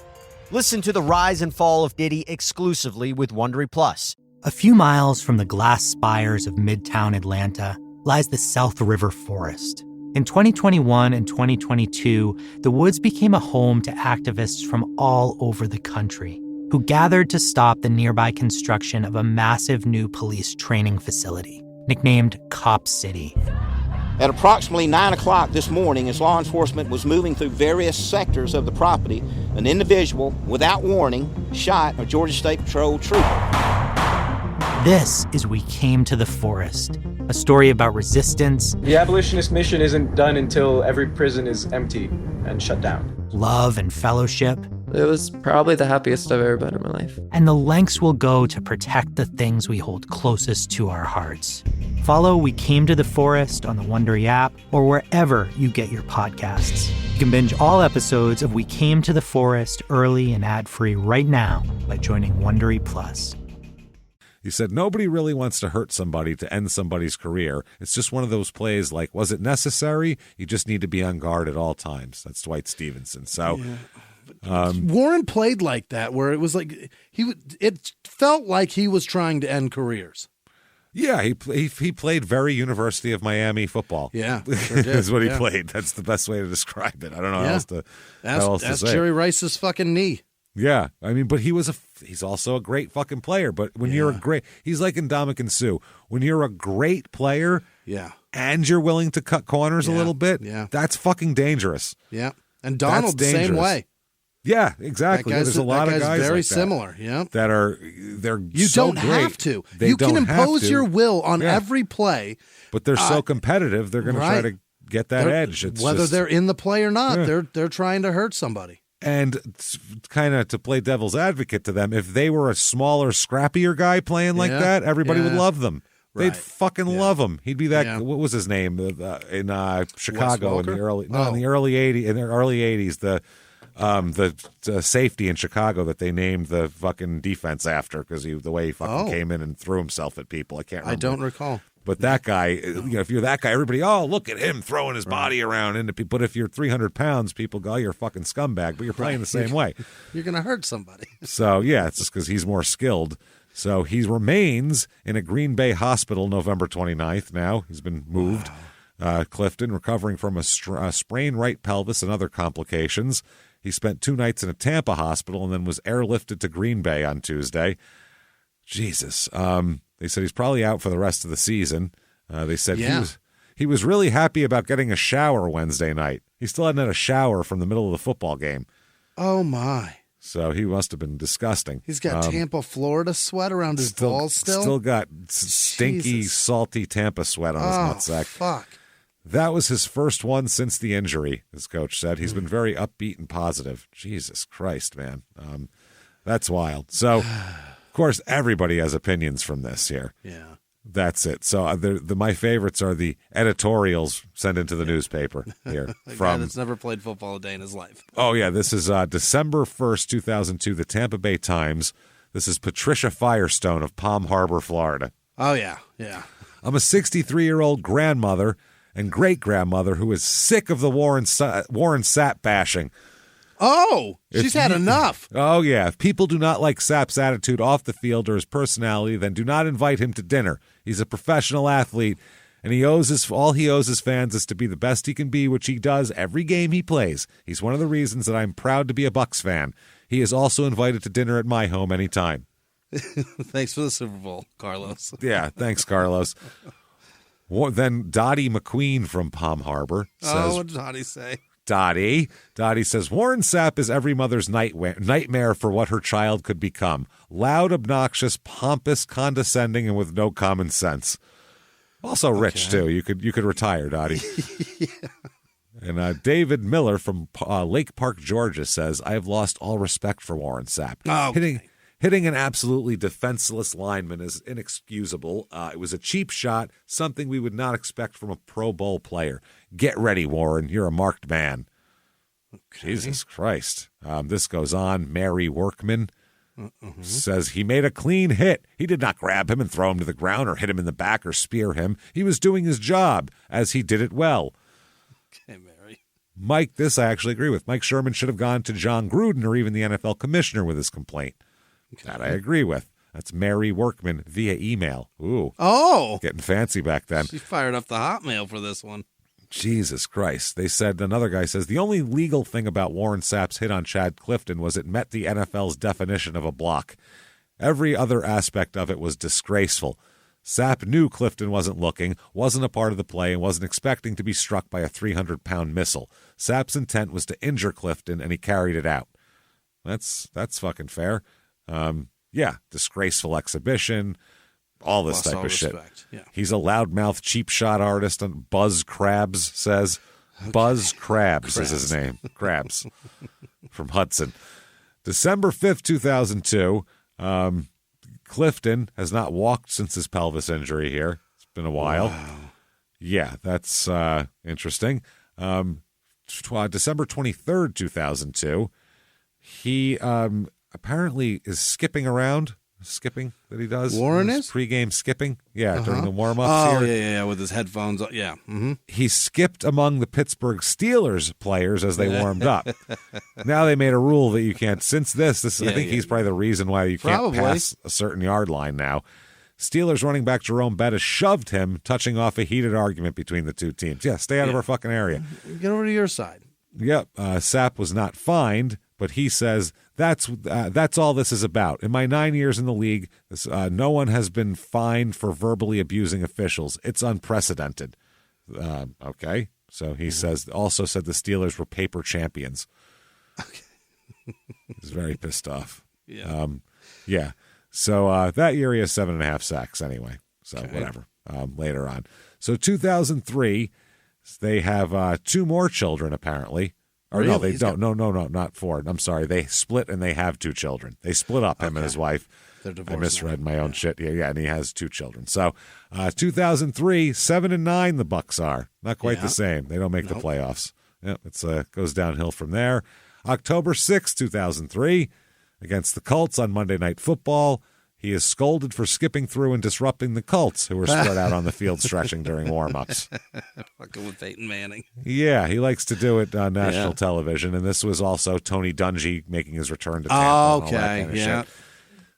Listen to the rise and fall of Diddy exclusively with Wondery Plus. A few miles from the glass spires of Midtown Atlanta lies the South River Forest. In 2021 and 2022, the woods became a home to activists from all over the country who gathered to stop the nearby construction of a massive new police training facility, nicknamed Cop City. At approximately 9 o'clock this morning, as law enforcement was moving through various sectors of the property, an individual, without warning, shot a Georgia State Patrol trooper. This is We Came to the Forest, a story about resistance. The abolitionist mission isn't done until every prison is empty and shut down. Love and fellowship. It was probably the happiest I've ever been in my life. And the lengths we'll go to protect the things we hold closest to our hearts. Follow We Came to the Forest on the Wondery app or wherever you get your podcasts. You can binge all episodes of We Came to the Forest early and ad-free right now by joining Wondery Plus. He said, nobody really wants to hurt somebody to end somebody's career. It's just one of those plays like, was it necessary? You just need to be on guard at all times. That's Dwight Stevenson. So Warren played like that, where it was like it felt like he was trying to end careers. Yeah, he played very University of Miami football. Yeah, sure did. Is what he played. That's the best way to describe it. I don't know how else to That's say. Jerry Rice's fucking knee. Yeah, I mean, but he's also a great fucking player. But when you're he's like Ndamukong Suh. When you're a great player, and you're willing to cut corners a little bit, that's fucking dangerous. Yeah, and Donald the same way. Yeah, exactly. There's a lot of guys very like similar. Yeah, that are you so don't great. have to. They you don't can have impose to. your will on every play, but they're so competitive. They're going to try to get that edge. It's whether they're in the play or not. They're trying to hurt somebody. And kind of to play devil's advocate to them, if they were a smaller, scrappier guy playing like that, everybody would love them. They'd fucking love him. He'd be that. What was his name in Chicago in the early in the early '80s? The safety in Chicago that they named the fucking defense after because the way he fucking came in and threw himself at people. I can't remember. I don't recall. But that guy, if you're that guy, everybody, look at him throwing his body around into people. But if you're 300 pounds, people go, you're a fucking scumbag. But you're playing the same way. You're going to hurt somebody. So, it's just because he's more skilled. So he remains in a Green Bay hospital November 29th now. He's been moved. Wow. Clifton, recovering from a sprained right pelvis and other complications. He spent 2 nights in a Tampa hospital and then was airlifted to Green Bay on Tuesday. Jesus. They said he's probably out for the rest of the season. They said he was really happy about getting a shower Wednesday night. He still hadn't had a shower from the middle of the football game. Oh, my. So he must have been disgusting. He's got Tampa, Florida sweat around his balls still? Still got stinky, salty Tampa sweat on his nutsack. Fuck. That was his first one since the injury, his coach said. He's been very upbeat and positive. Jesus Christ, man. That's wild. So, of course, everybody has opinions from this here. Yeah. That's it. So my favorites are the editorials sent into the newspaper here. Guy that's never played football a day in his life. Oh, yeah. This is December 1st, 2002, the Tampa Bay Times. This is Patricia Firestone of Palm Harbor, Florida. Oh, yeah. Yeah. I'm a 63-year-old grandmother and great-grandmother who is sick of the Warren Sapp bashing. Oh, she's had enough. Oh, yeah. If people do not like Sapp's attitude off the field or his personality, then do not invite him to dinner. He's a professional athlete, and all he owes his fans is to be the best he can be, which he does every game he plays. He's one of the reasons that I'm proud to be a Bucs fan. He is also invited to dinner at my home anytime. Thanks for the Super Bowl, Carlos. Yeah, thanks, Carlos. Then Dottie McQueen from Palm Harbor says... what did Dottie say? Dottie says, Warren Sapp is every mother's nightmare for what her child could become. Loud, obnoxious, pompous, condescending, and with no common sense. Also rich, too. You could retire, Dottie. Yeah. And David Miller from Lake Park, Georgia says, I have lost all respect for Warren Sapp. Oh, Hitting an absolutely defenseless lineman is inexcusable. It was a cheap shot, something we would not expect from a Pro Bowl player. Get ready, Warren. You're a marked man. Okay. Jesus Christ. This goes on. Mary Workman says he made a clean hit. He did not grab him and throw him to the ground or hit him in the back or spear him. He was doing his job, as he did it well. Okay, Mary. Mike, this I actually agree with. Mike Sherman should have gone to John Gruden or even the NFL commissioner with his complaint. Okay. That I agree with. That's Mary Workman via email. Ooh. Oh. Getting fancy back then. She fired up the Hotmail for this one. Jesus Christ. They said, another guy says, the only legal thing about Warren Sapp's hit on Chad Clifton was it met the NFL's definition of a block. Every other aspect of it was disgraceful. Sapp knew Clifton wasn't looking, wasn't a part of the play, and wasn't expecting to be struck by a 300-pound missile. Sapp's intent was to injure Clifton, and he carried it out. That's fucking fair. Disgraceful exhibition, all this type of shit. Yeah. He's a loudmouth, cheap shot artist. And Buzz Krabs says, okay. Buzz Krabs is his name. Krabs from Hudson. December 5th, 2002. Clifton has not walked since his pelvis injury here. It's been a while. Wow. Yeah, that's interesting. December 23rd, 2002. He apparently is skipping around skipping that he does. Warren is? Pre-game skipping. Yeah, during the warm-ups here. Yeah, with his headphones. Yeah. Mm-hmm. He skipped among the Pittsburgh Steelers players as they warmed up. Now they made a rule that you can't. Since this I think he's probably the reason why you can't pass a certain yard line now. Steelers running back Jerome Bettis shoved him, touching off a heated argument between the two teams. Yeah, stay out of our fucking area. Get over to your side. Yep. Sapp was not fined, but he says that's all this is about. In my 9 years in the league, no one has been fined for verbally abusing officials. It's unprecedented. Okay. So he also said the Steelers were paper champions. Okay. He's very pissed off. Yeah. Yeah. So that year he has 7.5 sacks anyway. So whatever. Later on. So 2003, they have 2 more children apparently. Or really? No, they don't. No, not 4. I'm sorry. They split and they have 2 children. They split up, him and his wife. They're divorced. I misread my own shit. Yeah, and he has 2 children. So 2003, 7-9 the Bucks are. Not quite the same. They don't make the playoffs. Yeah, it's goes downhill from there. October 6, 2003, against the Colts on Monday Night Football. He is scolded for skipping through and disrupting the Colts, who were spread out on the field stretching during warm-ups. Fucking with Peyton Manning. Yeah, he likes to do it on national television, and this was also Tony Dungy making his return to Tampa. Oh, okay, and all that kind of shit.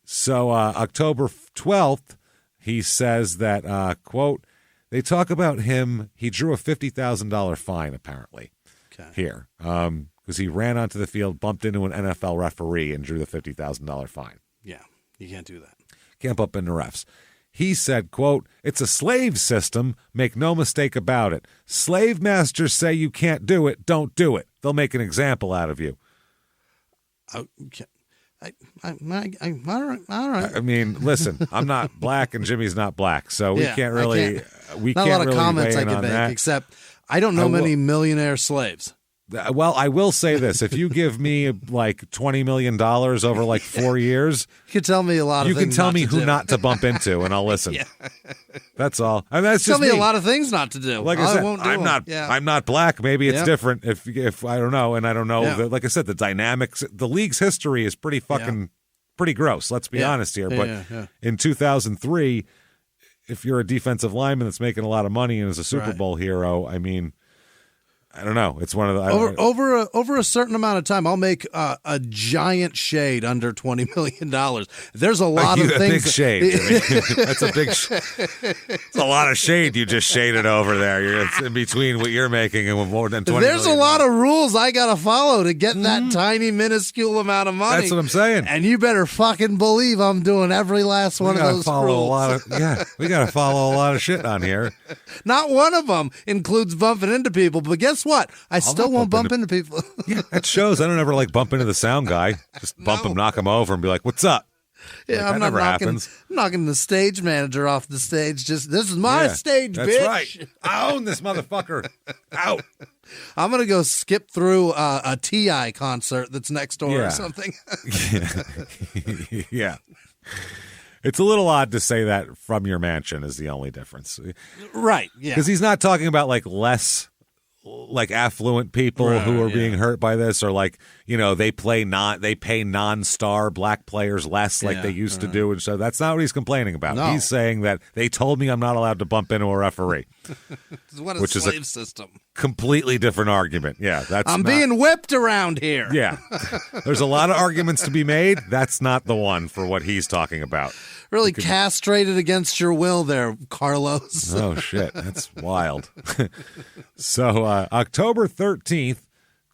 So October 12th, he says that, quote, they talk about him, he drew a $50,000 fine, apparently, here, because he ran onto the field, bumped into an NFL referee, and drew the $50,000 fine. Yeah, you can't do that. Can't bump into refs. He said, quote, it's a slave system. Make no mistake about it. Slave masters say you can't do it. Don't do it. They'll make an example out of you. Okay. All right. I mean, listen, I'm not black and Jimmy's not black, so we can't really. We not can't a lot of really comments weigh I in can on make, that. except I don't know many millionaire slaves. Well, I will say this: if you give me like $20 million over like 4 years, you can tell me a lot of things. You can tell me who not to bump into, and I'll listen. That's all. I mean, that's tell just me a lot of things not to do. Like I said, won't do I'm not black. Maybe it's different. If I don't know, and I don't know. Like I said, the dynamics, the league's history is pretty fucking pretty gross. Let's be honest here. But in 2003, if you're a defensive lineman that's making a lot of money and is a Super Bowl hero, I mean. I don't know. It's one of the over a certain amount of time. I'll make a giant shade under $20 million. There's a lot of things. Big shade. That's a big. It's a lot of shade you just shaded over there. It's in between what you're making and more than $20 There's million. A lot of rules I gotta follow to get that tiny minuscule amount of money. That's what I'm saying. And you better fucking believe I'm doing every last one of those rules. We gotta follow a lot of shit on here. Not one of them includes bumping into people, but guess what? I still won't bump into people. Yeah, that shows. I don't ever like bump into the sound guy. Just bump him, knock him over, and be like, "What's up?" Yeah, I'm not knocking the stage manager off the stage. Just this is my stage, that's bitch. Right. I own this motherfucker. Out. I'm gonna go skip through a TI concert that's next door or something. Yeah. It's a little odd to say that from your mansion is the only difference. Right. Yeah. Because he's not talking about like less like affluent people who are being hurt by this, or like, you know, they pay non-star black players less like they used to do, and so that's not what he's complaining about. He's saying that they told me I'm not allowed to bump into a referee. What a which slave is a system. Completely different argument. Yeah, I'm being whipped around here. Yeah, there's a lot of arguments to be made. That's not the one for what he's talking about. Really castrated against your will there, Carlos. Oh, shit. That's wild. So October 13th,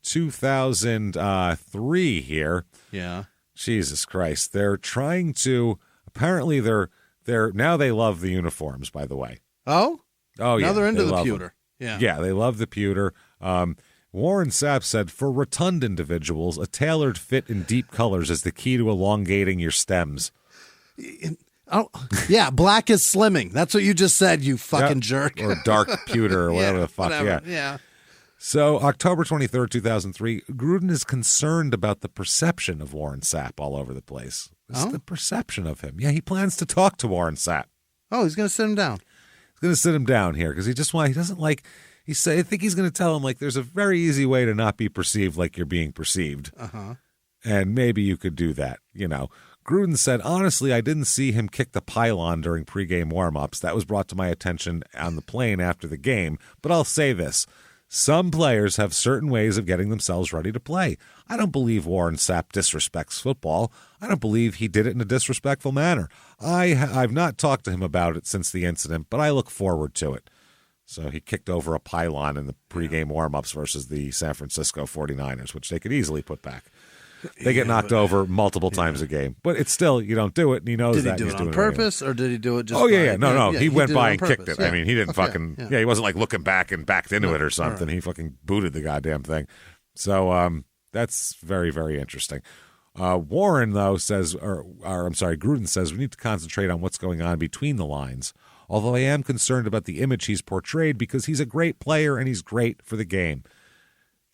2003 here. Yeah. Jesus Christ. They're trying to, apparently they're now they love the uniforms, by the way. Oh? Oh, yeah. Now they're into the pewter. Yeah. Yeah, they love the pewter. Warren Sapp said, for rotund individuals, a tailored fit in deep colors is the key to elongating your stems. Oh, yeah, black is slimming. That's what you just said, you fucking jerk. Or dark pewter or whatever the fuck. Whatever. Yeah. So October 23rd, 2003, Gruden is concerned about the perception of Warren Sapp all over the place. It's the perception of him. Yeah, he plans to talk to Warren Sapp. Oh, he's going to sit him down. He's going to sit him down here because he doesn't like, I think he's going to tell him, like, there's a very easy way to not be perceived like you're being perceived. Uh-huh. And maybe you could do that, you know. Gruden said, honestly, I didn't see him kick the pylon during pregame warm-ups. That was brought to my attention on the plane after the game. But I'll say this. Some players have certain ways of getting themselves ready to play. I don't believe Warren Sapp disrespects football. I don't believe he did it in a disrespectful manner. I've not talked to him about it since the incident, but I look forward to it. So he kicked over a pylon in the pregame warm-ups versus the San Francisco 49ers, which they could easily put back. They get knocked over multiple times a game, but it's still, you don't do it, and he knows that. Did he do it on purpose, or did he do it just No. He went by and kicked it. Yeah. I mean, he didn't he wasn't like looking back and backed into it or something. Right. He fucking booted the goddamn thing. So that's very, very interesting. Warren, though, says, Gruden says, we need to concentrate on what's going on between the lines. Although I am concerned about the image he's portrayed because he's a great player and he's great for the game.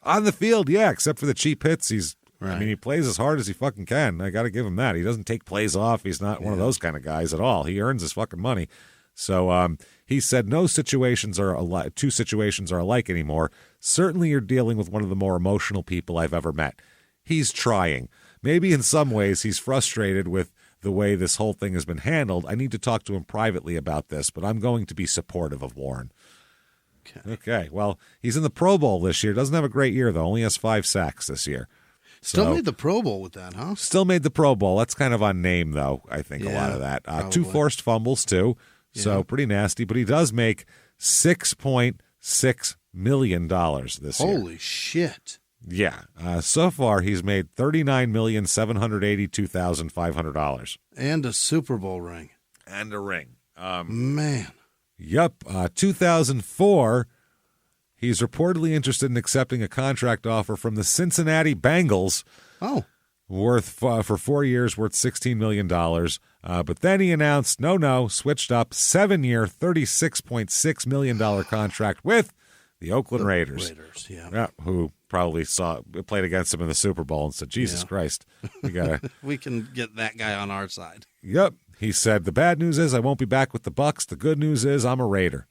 On the field, yeah, except for the cheap hits, I mean, he plays as hard as he fucking can. I got to give him that. He doesn't take plays off. He's not one of those kind of guys at all. He earns his fucking money. So he said two situations are alike anymore. Certainly you're dealing with one of the more emotional people I've ever met. He's trying. Maybe in some ways he's frustrated with the way this whole thing has been handled. I need to talk to him privately about this, but I'm going to be supportive of Warren. Okay. Well, he's in the Pro Bowl this year. Doesn't have a great year, though. Only has 5 sacks this year. Still made the Pro Bowl with that, huh? Still made the Pro Bowl. That's kind of on name, though, I think, a lot of that. 2 forced fumbles, too, so pretty nasty. But he does make $6.6 million this year. Holy shit. Yeah. So far, he's made $39,782,500. And a Super Bowl ring. And a ring. Man. Yep. 2004... He's reportedly interested in accepting a contract offer from the Cincinnati Bengals. Worth for 4 years, worth $16 million. But then he announced, switched up, 7-year, $36.6 million contract with the Oakland Raiders. Who probably played against him in the Super Bowl and said, Jesus Christ, we gotta. We can get that guy on our side. Yep. He said, the bad news is I won't be back with the Bucs. The good news is I'm a Raider.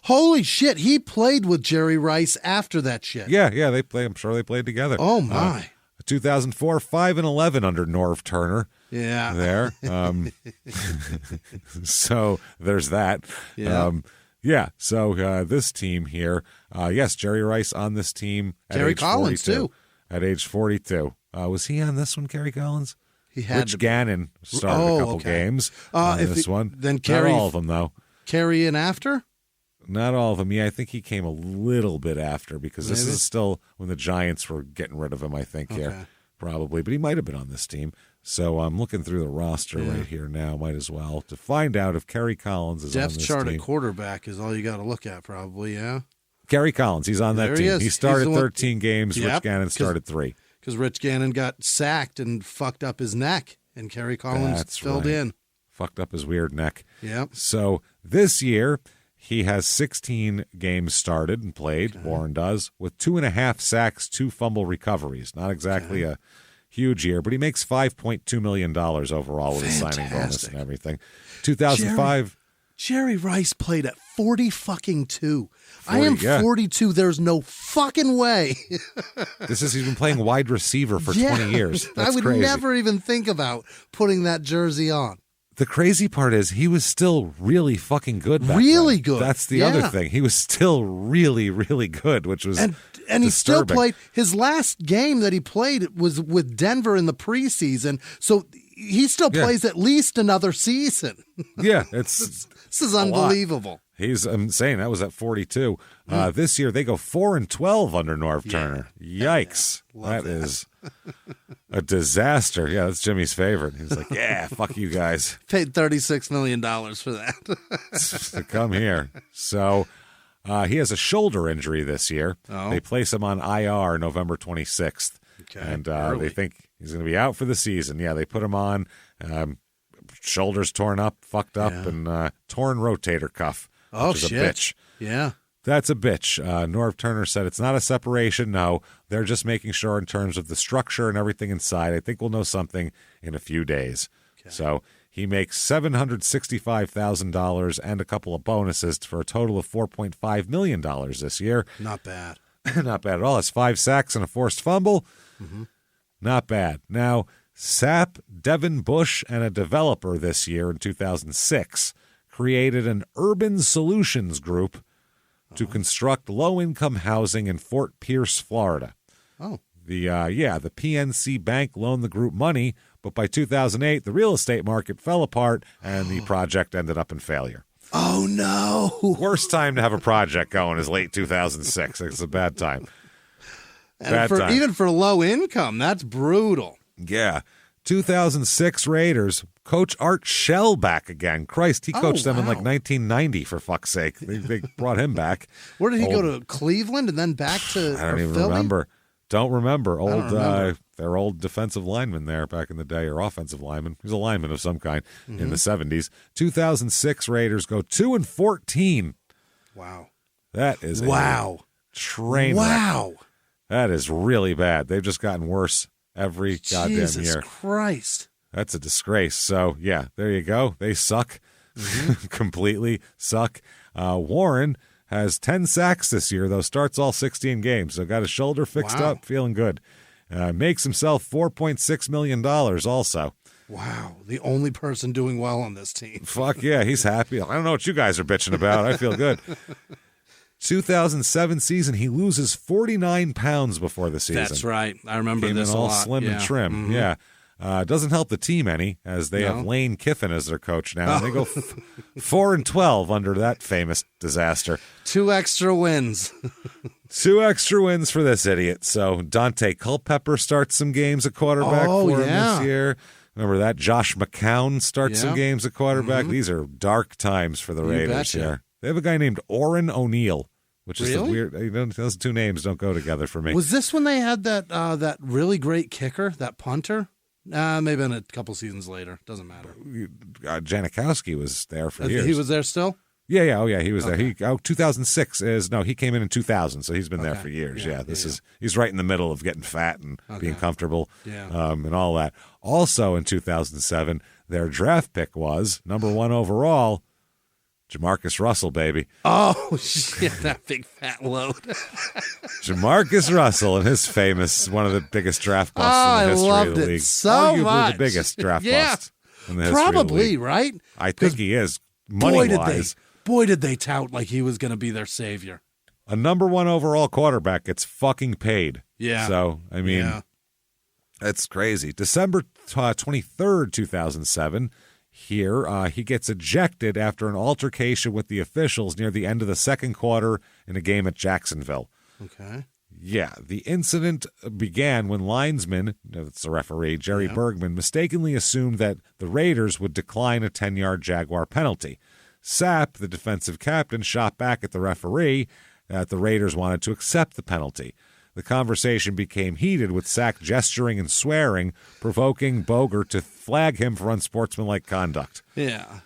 Holy shit, he played with Jerry Rice after that shit. Yeah, they play. I'm sure they played together. Oh my. 2004, 5-11 under Norv Turner. Yeah. There. So there's that. Yeah. So this team here, yes, Jerry Rice on this team at Gary age Collins 42. too. At age 42. Was he on this one, Gary Collins? He had Rich Gannon started a couple games on this one. Then Not all of them, though. Carry in after? Not all of them. Yeah, I think he came a little bit after because this is still when the Giants were getting rid of him, I think, here, probably. But he might have been on this team. So I'm looking through the roster right here now, might as well, to find out if Kerry Collins is on this team. Depth chart at quarterback is all you got to look at, probably, yeah? Kerry Collins, he's on that team. He started 13 games. Yep, Rich Gannon started 3. Because Rich Gannon got sacked and fucked up his neck, and Kerry Collins filled in. Fucked up his weird neck. Yep. So this year, he has 16 games started and played, Warren does, with 2.5 sacks, 2 fumble recoveries. Not exactly a huge year, but he makes $5.2 million overall with his signing bonus and everything. 2005. Jerry Rice played at 40-fucking-2. I am 42. There's no fucking way. He's been playing wide receiver for 20 years. That's I would crazy. never even think about putting that jersey on. The crazy part is he was still really fucking good back then. Good. That's the other thing. He was still really, really good, which was and he still played. His last game that he played was with Denver in the preseason, so he still plays at least another season. Yeah, this is unbelievable. I'm saying that was at 42. This year they go 4-12 under Norv Turner. Yikes! That is a disaster. Yeah, that's Jimmy's favorite. He's like, yeah, fuck you guys. Paid $36 million for that to come here. So he has a shoulder injury this year. They place him on IR November 26th, and they think he's going to be out for the season. Yeah, they put him on. Shoulders torn up, fucked up, and torn rotator cuff. Which is a bitch. Yeah. That's a bitch. Norv Turner said it's not a separation. No, they're just making sure in terms of the structure and everything inside. I think we'll know something in a few days. So he makes $765,000 and a couple of bonuses for a total of $4.5 million this year. Not bad. Not bad at all. It's 5 sacks and a forced fumble. Not bad. Now, Sapp, Devin Bush, and a developer this year in 2006 created an urban solutions group to construct low-income housing in Fort Pierce, Florida. Oh. The PNC Bank loaned the group money, but by 2008, the real estate market fell apart, and the project ended up in failure. Oh, no. Worst time to have a project going is late 2006. It's a bad time. Even for low income, that's brutal. Yeah. 2006 Raiders, Coach Art Shell back again. Christ, he coached them in like 1990, for fuck's sake. They brought him back. Where did he go to? Cleveland and then back to I don't even Philly? remember. Don't remember. remember. Their old defensive lineman there back in the day, or offensive lineman. He was a lineman of some kind in the 70s. 2006 Raiders go 2-14. Wow. That is a train wreck. That is really bad. They've just gotten worse every goddamn year. Jesus Christ. That's a disgrace. So, yeah, there you go. They suck. Completely suck. Warren has 10 sacks this year, though starts all 16 games. So got his shoulder fixed up, feeling good. Makes himself $4.6 million also. Wow. The only person doing well on this team. Fuck yeah, he's happy. I don't know what you guys are bitching about. I feel good. 2007 season, he loses 49 pounds before the season. That's right. I remember Came this in a all lot. slim and trim. Yeah. Doesn't help the team any, as they have Lane Kiffin as their coach now. And they go 4-12 under that famous disaster. 2 extra wins. 2 extra wins for this idiot. So Dante Culpepper starts some games at quarterback for him this year. Remember that? Josh McCown starts some games at quarterback. These are dark times for the Raiders here. They have a guy named Orrin O'Neill, which is weird. Those two names don't go together for me. Was this when they had that really great kicker, that punter? Maybe in a couple seasons later. Doesn't matter. Janikowski was there for years. He was there still? Yeah. Oh, yeah, he was there. 2006 he came in 2000, so he's been there for years. He's right in the middle of getting fat and being comfortable and all that. Also in 2007, their draft pick was number 1 overall, Jamarcus Russell, baby. Oh, shit, that big fat load. Jamarcus Russell and his famous, one of the biggest draft busts in the history of the league. So arguably much. the biggest draft bust in the history Probably, of the league. Right? I think he is, money-wise. Boy, did they tout like he was going to be their savior. A number 1 overall quarterback gets fucking paid. Yeah. So, I mean, that's crazy. December 23rd, 2007, here, he gets ejected after an altercation with the officials near the end of the second quarter in a game at Jacksonville. Okay. Yeah, the incident began when linesman, that's the referee, Jerry Bergman, mistakenly assumed that the Raiders would decline a 10-yard Jaguar penalty. Sapp, the defensive captain, shot back at the referee that the Raiders wanted to accept the penalty. The conversation became heated, with Sapp gesturing and swearing, provoking Boger to flag him for unsportsmanlike conduct. Yeah.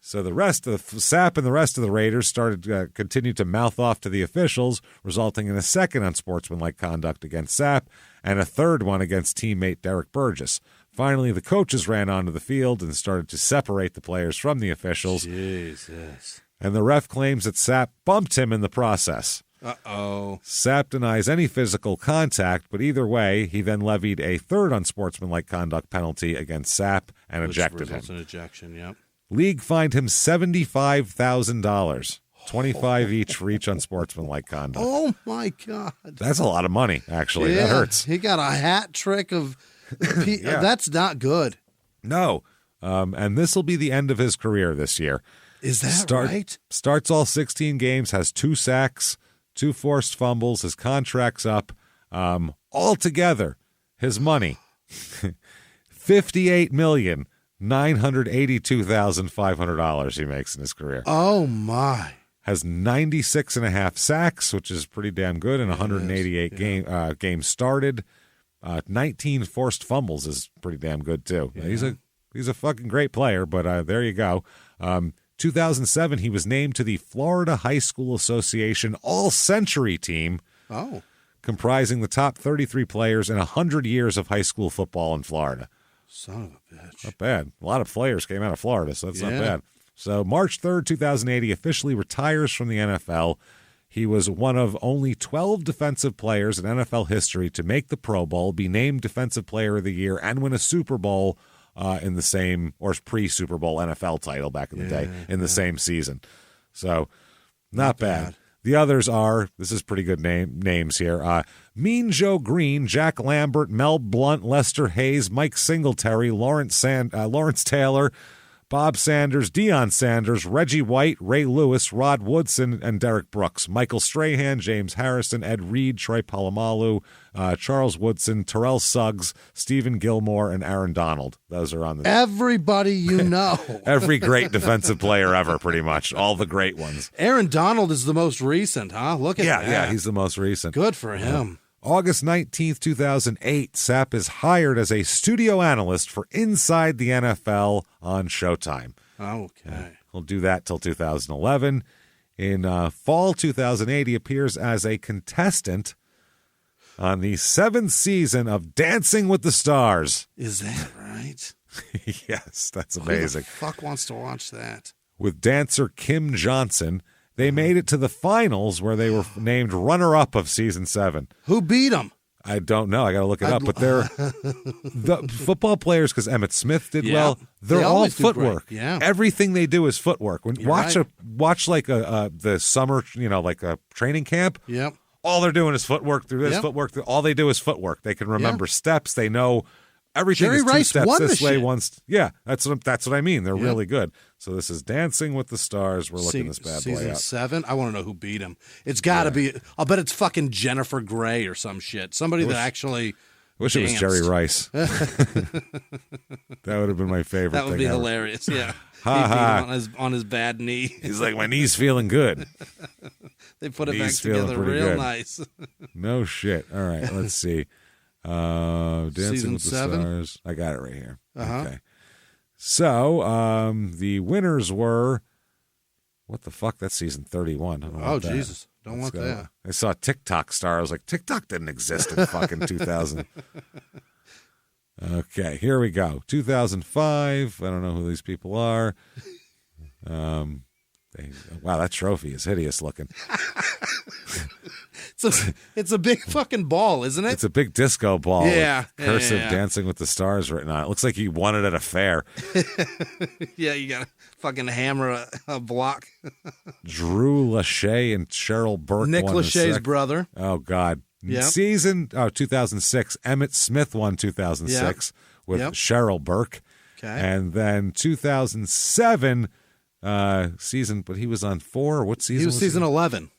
So the rest of Sapp and the rest of the Raiders continued to mouth off to the officials, resulting in a second unsportsmanlike conduct against Sapp and a third one against teammate Derek Burgess. Finally, the coaches ran onto the field and started to separate the players from the officials. Jesus. And the ref claims that Sapp bumped him in the process. Uh-oh. Sapp denies any physical contact, but either way, he then levied a third unsportsmanlike conduct penalty against Sapp and ejected him. An ejection, yep. League fined him $75,000, $25 each for each unsportsmanlike conduct. Oh, my God. That's a lot of money, actually. That hurts. He got a hat trick of... That's not good. No. And this will be the end of his career this year. Is that right? Starts all 16 games, has 2 sacks, 2 forced fumbles. His contract's up. Altogether, his money, $58,982,500 he makes in his career. Oh, my. Has 96.5 sacks, which is pretty damn good, and 188 games started. 19 forced fumbles is pretty damn good, too. Yeah. He's a fucking great player, but there you go. 2007, he was named to the Florida High School Association All-Century Team, comprising the top 33 players in 100 years of high school football in Florida. Son of a bitch. Not bad. A lot of players came out of Florida, so that's not bad. So March 3rd, 2008, he officially retires from the NFL. He was one of only 12 defensive players in NFL history to make the Pro Bowl, be named Defensive Player of the Year, and win a Super Bowl in the same, or pre-Super Bowl NFL title back in the day, in the same season. So, not bad. The others are, this is pretty good names here, Mean Joe Green, Jack Lambert, Mel Blount, Lester Hayes, Mike Singletary, Lawrence Taylor, Bob Sanders, Deion Sanders, Reggie White, Ray Lewis, Rod Woodson, and Derek Brooks. Michael Strahan, James Harrison, Ed Reed, Troy Polamalu, Charles Woodson, Terrell Suggs, Stephen Gilmore, and Aaron Donald. Those are on the... Everybody you know. Every great defensive player ever, pretty much. All the great ones. Aaron Donald is the most recent, huh? Look at that. Yeah, he's the most recent. Good for him. August 19th, 2008, Sapp is hired as a studio analyst for Inside the NFL on Showtime. Okay. He'll do that till 2011. In fall 2008, he appears as a contestant on the 7th season of Dancing with the Stars. Is that right? Yes, that's amazing. Who the fuck wants to watch that? With dancer Kim Johnson. They made it to the finals where they were named runner-up of season 7. Who beat them? I don't know. I got to look it up. But they're the football players, because Emmitt Smith did well. They're all footwork. Yeah, everything they do is footwork. When watch like the summer, like a training camp. Yep. All they're doing is footwork through this, footwork. All they do is footwork. They can remember steps. They know. Everything Jerry is 2 Rice steps won this the way. shit. Once, that's what I mean. They're really good. So this is Dancing with the Stars. We're looking this bad boy Season up. 7. I want to know who beat him. It's got to be. I'll bet it's fucking Jennifer Grey or some shit. Somebody that actually. Wish it was Jerry Rice. That would have been my favorite. That would thing be ever. hilarious. Yeah, ha he beat him on his bad knee. He's like, my knee's feeling good. They put it back together real good. nice. No shit. All right, let's see. Dancing Season with the 7? Stars. I got it right here. Uh-huh. Okay. So the winners were, what the fuck? That's season 31. I don't want that. Jesus. Don't want that. I saw TikTok star. I was like, TikTok didn't exist in fucking 2000. Okay, here we go. 2005. I don't know who these people are. Wow, that trophy is hideous looking. It's a big fucking ball, isn't it? It's a big disco ball. Yeah. With cursive Dancing with the Stars written on it. Looks like you won it at a fair. Yeah, you got to fucking hammer a block. Drew Lachey and Cheryl Burke Nick won Lachey's brother. Oh, God. Yep. Season 2006. Emmett Smith won 2006 with Cheryl Burke. Okay. And then 2007 season, but he was on 4. What season? He was season 11.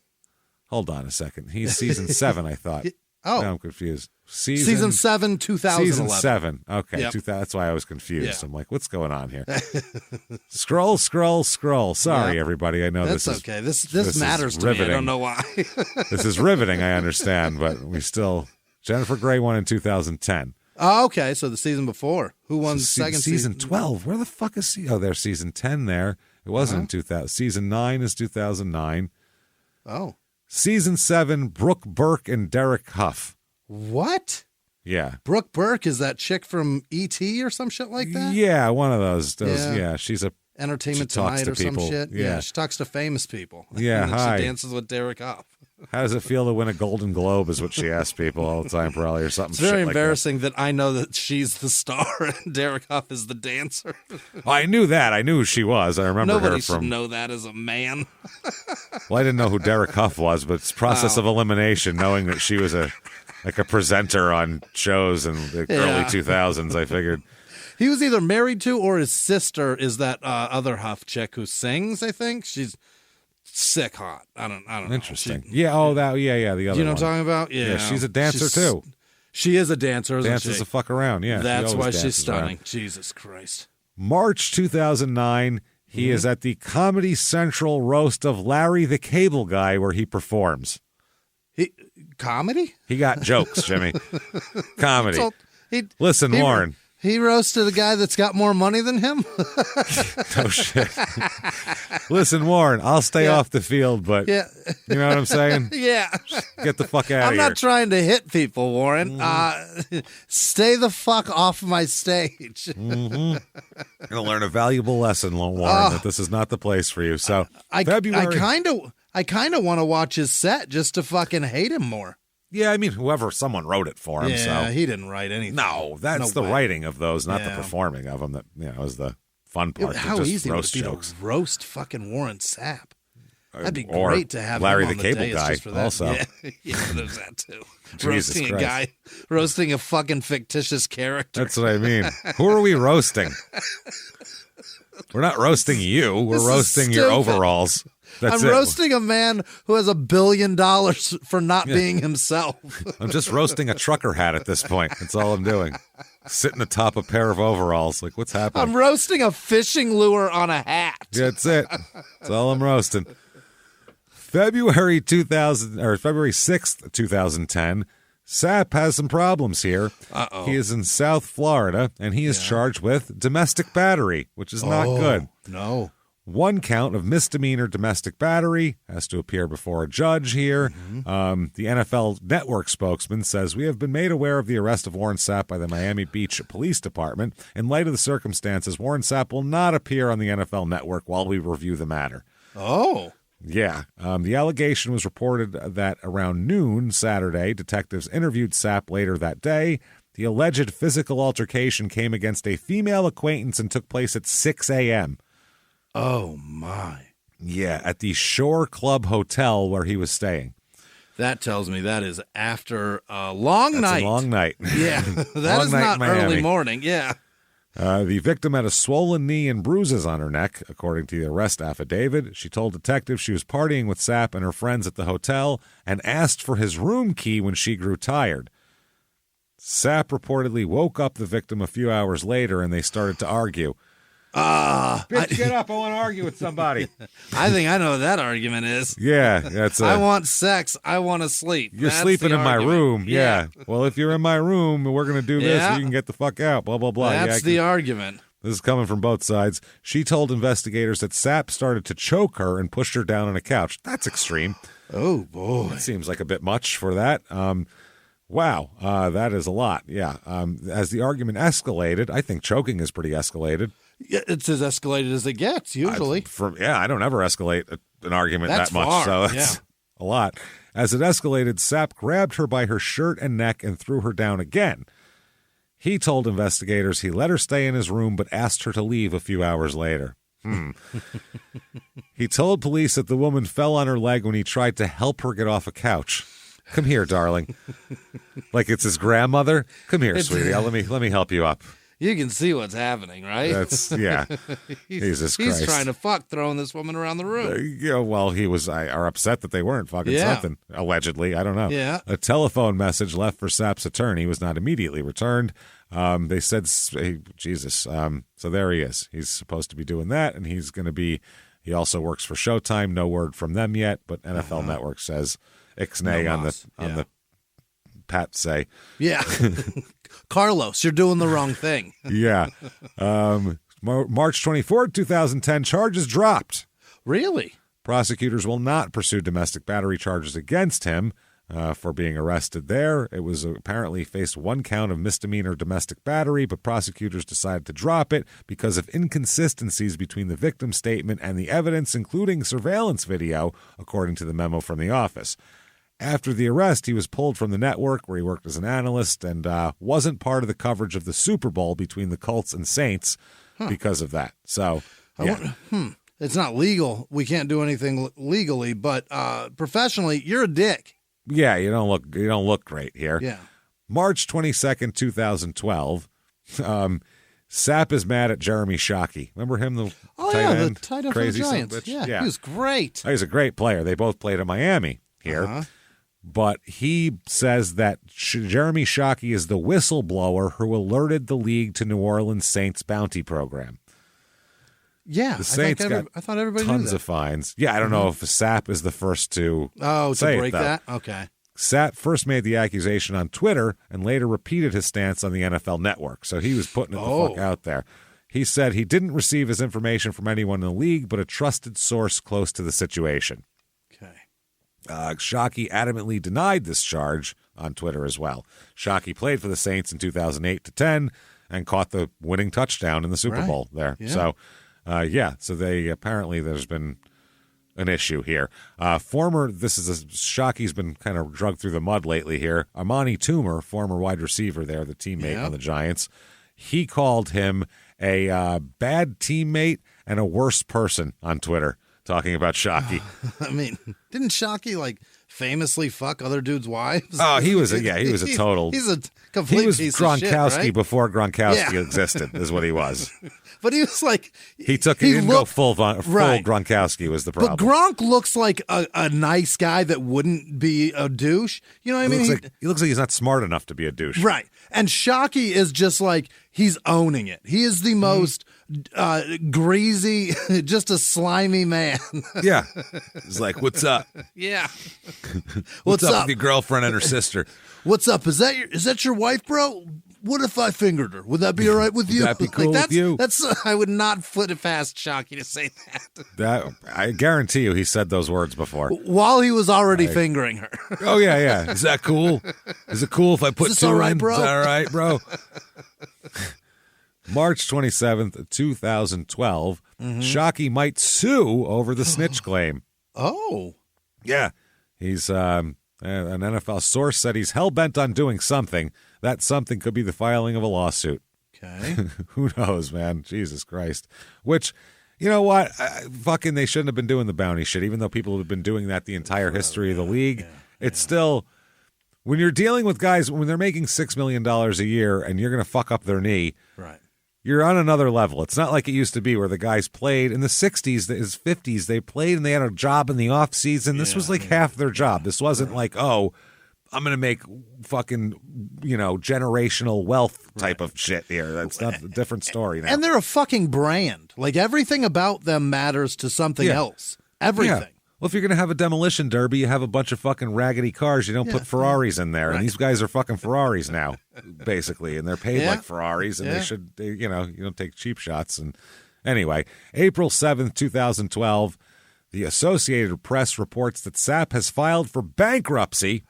Hold on a second. He's season 7, I thought. Oh. Now I'm confused. Season 7, 2011. Season 7. Okay. Yep. That's why I was confused. Yeah. I'm like, what's going on here? Scroll. Sorry, everybody. I know That's this is okay. This matters to me. I don't know why. This is riveting, I understand, but we still... Jennifer Grey won in 2010. Oh, okay. So the season before. Who won second season? 12. Where the fuck is he? Oh, there's season 10 there. It wasn't 2000. Season 9 is 2009. Oh. Season 7, Brooke Burke and Derek Huff. What? Yeah. Brooke Burke is that chick from E.T. or some shit like that? Yeah, one of those. Yeah, she's a Entertainment Tonight or some shit. Yeah, she talks to famous people. Yeah, and then hi. She dances with Derek Huff. How does it feel to win a Golden Globe is what she asks people all the time, probably, or something. It's very shit embarrassing that I know that she's the star and Derek Huff is the dancer. Oh, I knew that. I knew who she was. I remember Nobody her from... should know that as a man. Well, I didn't know who Derek Huff was, but it's process of elimination, knowing that she was a presenter on shows in the early 2000s, I figured. He was either married to or his sister is that other Huff chick who sings, I think. She's sick hot. I don't know. Interesting. The other Do you know what I'm talking about? Yeah. She's a dancer too. She is a dancer, isn't Dances she? the fuck around, yeah. That's why she's dances stunning. around. Jesus Christ. March 2009, he is at the Comedy Central roast of Larry the Cable Guy where he performs. Comedy? He got jokes, Jimmy. Comedy. Listen, he, Warren. He roasted a guy that's got more money than him? No shit. Listen, Warren, I'll stay off the field, but you know what I'm saying? Yeah. Get the fuck out of here. I'm not trying to hit people, Warren. Stay the fuck off my stage. You're going to learn a valuable lesson, Warren, that this is not the place for you. So, I I kind of want to watch his set just to fucking hate him more. Yeah, I mean, someone wrote it for him. Yeah, so he didn't write anything. No, that's the writing of those, not the performing of them. That is the fun part. How just easy roast would it be jokes. to roast fucking Warren Sapp? That'd be Or great to have Larry him on the Cable dais Guy just for that. also. Yeah, there's that too. Jesus Roasting Christ. a guy, roasting a fucking fictitious character. That's what I mean. Who are we roasting? We're not roasting you. We're This is roasting your stupid. overalls. That's I'm it. roasting a man who has $1 billion for not being himself. I'm just roasting a trucker hat at this point. That's all I'm doing. Sitting atop a pair of overalls. Like, what's happening? I'm roasting a fishing lure on a hat. Yeah, that's it. That's all I'm roasting. February 6th, 2010, Sapp has some problems here. Uh-oh. He is in South Florida, and he is charged with domestic battery, which is not good. No. 1 count of misdemeanor domestic battery has to appear before a judge here. The NFL Network spokesman says, "We have been made aware of the arrest of Warren Sapp by the Miami Beach Police Department. In light of the circumstances, Warren Sapp will not appear on the NFL Network while we review the matter." Oh. Yeah. The allegation was reported that around noon Saturday, detectives interviewed Sapp later that day. The alleged physical altercation came against a female acquaintance and took place at 6 a.m. Oh, my. Yeah, at the Shore Club Hotel where he was staying. That tells me that is after a long That's night. a long night. Yeah, that Long is night not in Miami. early morning. Yeah. The victim had a swollen knee and bruises on her neck, according to the arrest affidavit. She told detectives she was partying with Sapp and her friends at the hotel and asked for his room key when she grew tired. Sapp reportedly woke up the victim a few hours later and they started to argue. Bitch, get up. I want to argue with somebody. I think I know what that argument is. Yeah, that's I want sex. I want to sleep. You're That's sleeping the in my argument. room. Yeah. Well, if you're in my room, we're going to do this. Yeah. You can get the fuck out. Blah, blah, blah. That's the argument. This is coming from both sides. She told investigators that Sapp started to choke her and pushed her down on a couch. That's extreme. Oh, boy. That seems like a bit much for that. Wow. That is a lot. Yeah. As the argument escalated, I think choking is pretty escalated. Yeah, it's as escalated as it gets, usually. I don't ever escalate an argument That's that much, far, so that's a lot. As it escalated, Sapp grabbed her by her shirt and neck and threw her down again. He told investigators he let her stay in his room but asked her to leave a few hours later. He told police that the woman fell on her leg when he tried to help her get off a couch. Come here, darling. Like it's his grandmother. Come here, sweetie. Let me help you up. You can see what's happening, right? That's Jesus Christ. He's trying to fuck, throwing this woman around the room. Well, he was are upset that they weren't fucking something, allegedly. I don't know. Yeah. A telephone message left for Sapp's attorney was not immediately returned. They said, Jesus. So there he is. He's supposed to be doing that, and he's going to be, he also works for Showtime. No word from them yet, but NFL Network says Ixnay on the Pat say. Yeah. Carlos, you're doing the wrong thing. Yeah. March 24th, 2010, charges dropped. Really? Prosecutors will not pursue domestic battery charges against him for being arrested there. It was apparently faced 1 count of misdemeanor domestic battery, but prosecutors decided to drop it because of inconsistencies between the victim's statement and the evidence, including surveillance video, according to the memo from the office. After the arrest, he was pulled from the network where he worked as an analyst and wasn't part of the coverage of the Super Bowl between the Colts and Saints because of that. So, yeah. It's not legal. We can't do anything legally, but professionally, you're a dick. Yeah, you don't look great here. Yeah. March 22nd, 2012. Sapp is mad at Jeremy Shockey. Remember him, the tight end? The tight end Crazy for the Giants. son of a bitch? Yeah, he was great. He's a great player. They both played in Miami here. But he says that Jeremy Shockey is the whistleblower who alerted the league to New Orleans Saints bounty program. Yeah, the Saints I thought everybody knew tons that. of fines. Yeah, I don't know if Sapp is the first to to break it, that? Okay. Sapp first made the accusation on Twitter and later repeated his stance on the NFL Network. So he was putting it the fuck out there. He said he didn't receive his information from anyone in the league, but a trusted source close to the situation. Shockey adamantly denied this charge on Twitter as well. Shockey played for the Saints in 2008-10 and caught the winning touchdown in the Super Bowl there. Yeah. So, so they apparently there's been an issue here. Shocky's been kind of drugged through the mud lately here. Amani Toomer, former wide receiver there, the teammate on the Giants, he called him a bad teammate and a worse person on Twitter, talking about Shockey. I mean, didn't Shockey famously fuck other dudes' wives? Oh, he was a total. He's a complete piece of shit, Gronkowski right? before Gronkowski existed, is what he was. But he was he didn't go full Gronkowski was the problem. But Gronk looks like a nice guy that wouldn't be a douche. You know what I mean? He looks like he's not smart enough to be a douche. Right. And Shockey is just he's owning it. He is the most greasy, just a slimy man. Yeah. He's like, what's up? Yeah. What's up with your girlfriend and her sister? What's up? Is that your wife, bro? What if I fingered her? Would that be all right with you? Would that be cool with you? I would not put it past Shockey to say that. I guarantee you he said those words before. While he was already fingering her. Oh, yeah. Is that cool? Is it cool if I put two in? Bro? Is that all right, bro? March 27th, 2012, Shockey might sue over the snitch claim. Oh. Yeah. He's an NFL source said he's hell-bent on doing something. That something could be the filing of a lawsuit. Okay. Who knows, man? Jesus Christ. Which, you know what? They shouldn't have been doing the bounty shit, even though people have been doing that the entire history of the league. It's still, when you're dealing with guys, when they're making $6 million a year and you're going to fuck up their knee, right? You're on another level. It's not like it used to be where the guys played in the 60s, his 50s. They played and they had a job in the off season. This was half their job. This wasn't I'm going to make fucking, generational wealth type of shit here. That's not a different story now. And they're a fucking brand. Everything about them matters to something else. Everything. Yeah. Well, if you're going to have a demolition derby, you have a bunch of fucking raggedy cars. You don't put Ferraris in there. Right. And these guys are fucking Ferraris now, basically. And they're paid like Ferraris. And you don't take cheap shots. And anyway, April 7th, 2012, the Associated Press reports that Sapp has filed for bankruptcy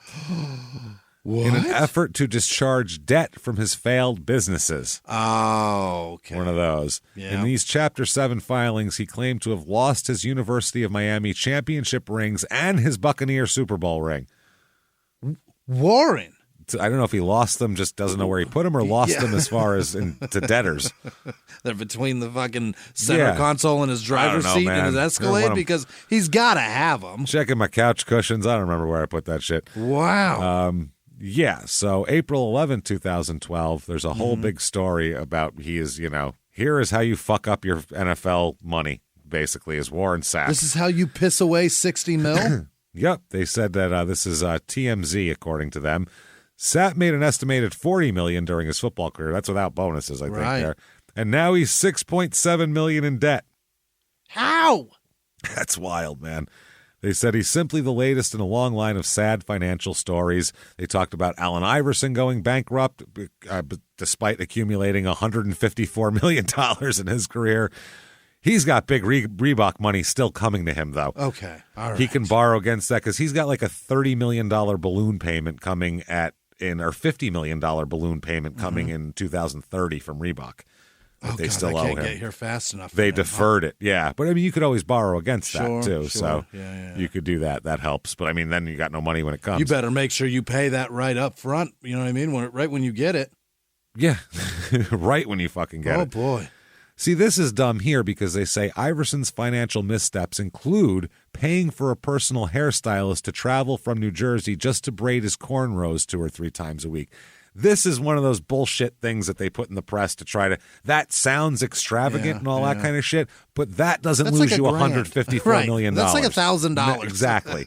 in an effort to discharge debt from his failed businesses. Oh, okay. One of those. Yeah. In these Chapter 7 filings, he claimed to have lost his University of Miami championship rings and his Buccaneer Super Bowl ring. Warren. I don't know if he lost them, just doesn't know where he put them, or lost them as far as to debtors. They're between the fucking center console and his driver's seat and his Escalade, because he's got to have them. Checking my couch cushions. I don't remember where I put that shit. Wow. Yeah, so April 11, 2012, there's a whole big story about here is how you fuck up your NFL money, basically, is Warren Sapp. This is how you piss away $60 million? Yep, they said that this is TMZ, according to them. Sapp made an estimated $40 million during his football career. That's without bonuses, I think, there. And now he's $6.7 million in debt. How? That's wild, man. They said he's simply the latest in a long line of sad financial stories. They talked about Allen Iverson going bankrupt despite accumulating $154 million in his career. He's got big Reebok money still coming to him, though. Okay, all right. He can borrow against that because he's got like a $30 million balloon payment coming or $50 million balloon payment coming in 2030 from Reebok. They still owe him. Can't get here fast enough. They deferred it, yeah. But I mean, you could always borrow against that too. So you could do that. That helps. But I mean, then you got no money when it comes. You better make sure you pay that right up front. You know what I mean? Right when you get it. Yeah, right when you fucking get it. Oh boy. See, this is dumb here because they say Iverson's financial missteps include paying for a personal hairstylist to travel from New Jersey just to braid his cornrows 2 or 3 times a week. This is one of those bullshit things that they put in the press to try to. That sounds extravagant and all that kind of shit, but that doesn't lose you $154 million. That's like $1,000. Exactly.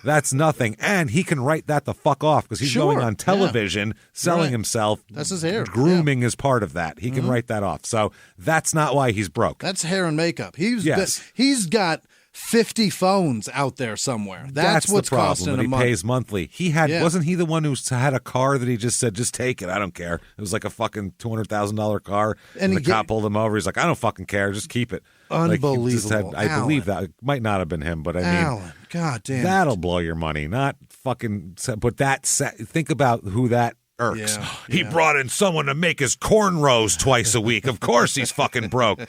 That's nothing. And he can write that the fuck off because he's going on television selling himself. That's his hair. Grooming is part of that. He can write that off. So that's not why he's broke. That's hair and makeup. He's got 50 phones out there somewhere. That's what's the problem, costing that him he pays monthly. He had wasn't he the one who had a car that he just said, just take it, I don't care. It was like a fucking $200,000 car, and the cop pulled him over. He's like, I don't fucking care, just keep it. Unbelievable. I believe that it might not have been him, but I mean, God damn, that'll blow your money. Not fucking, but think about who that irks. He brought in someone to make his cornrows twice a week. Of course, he's fucking broke.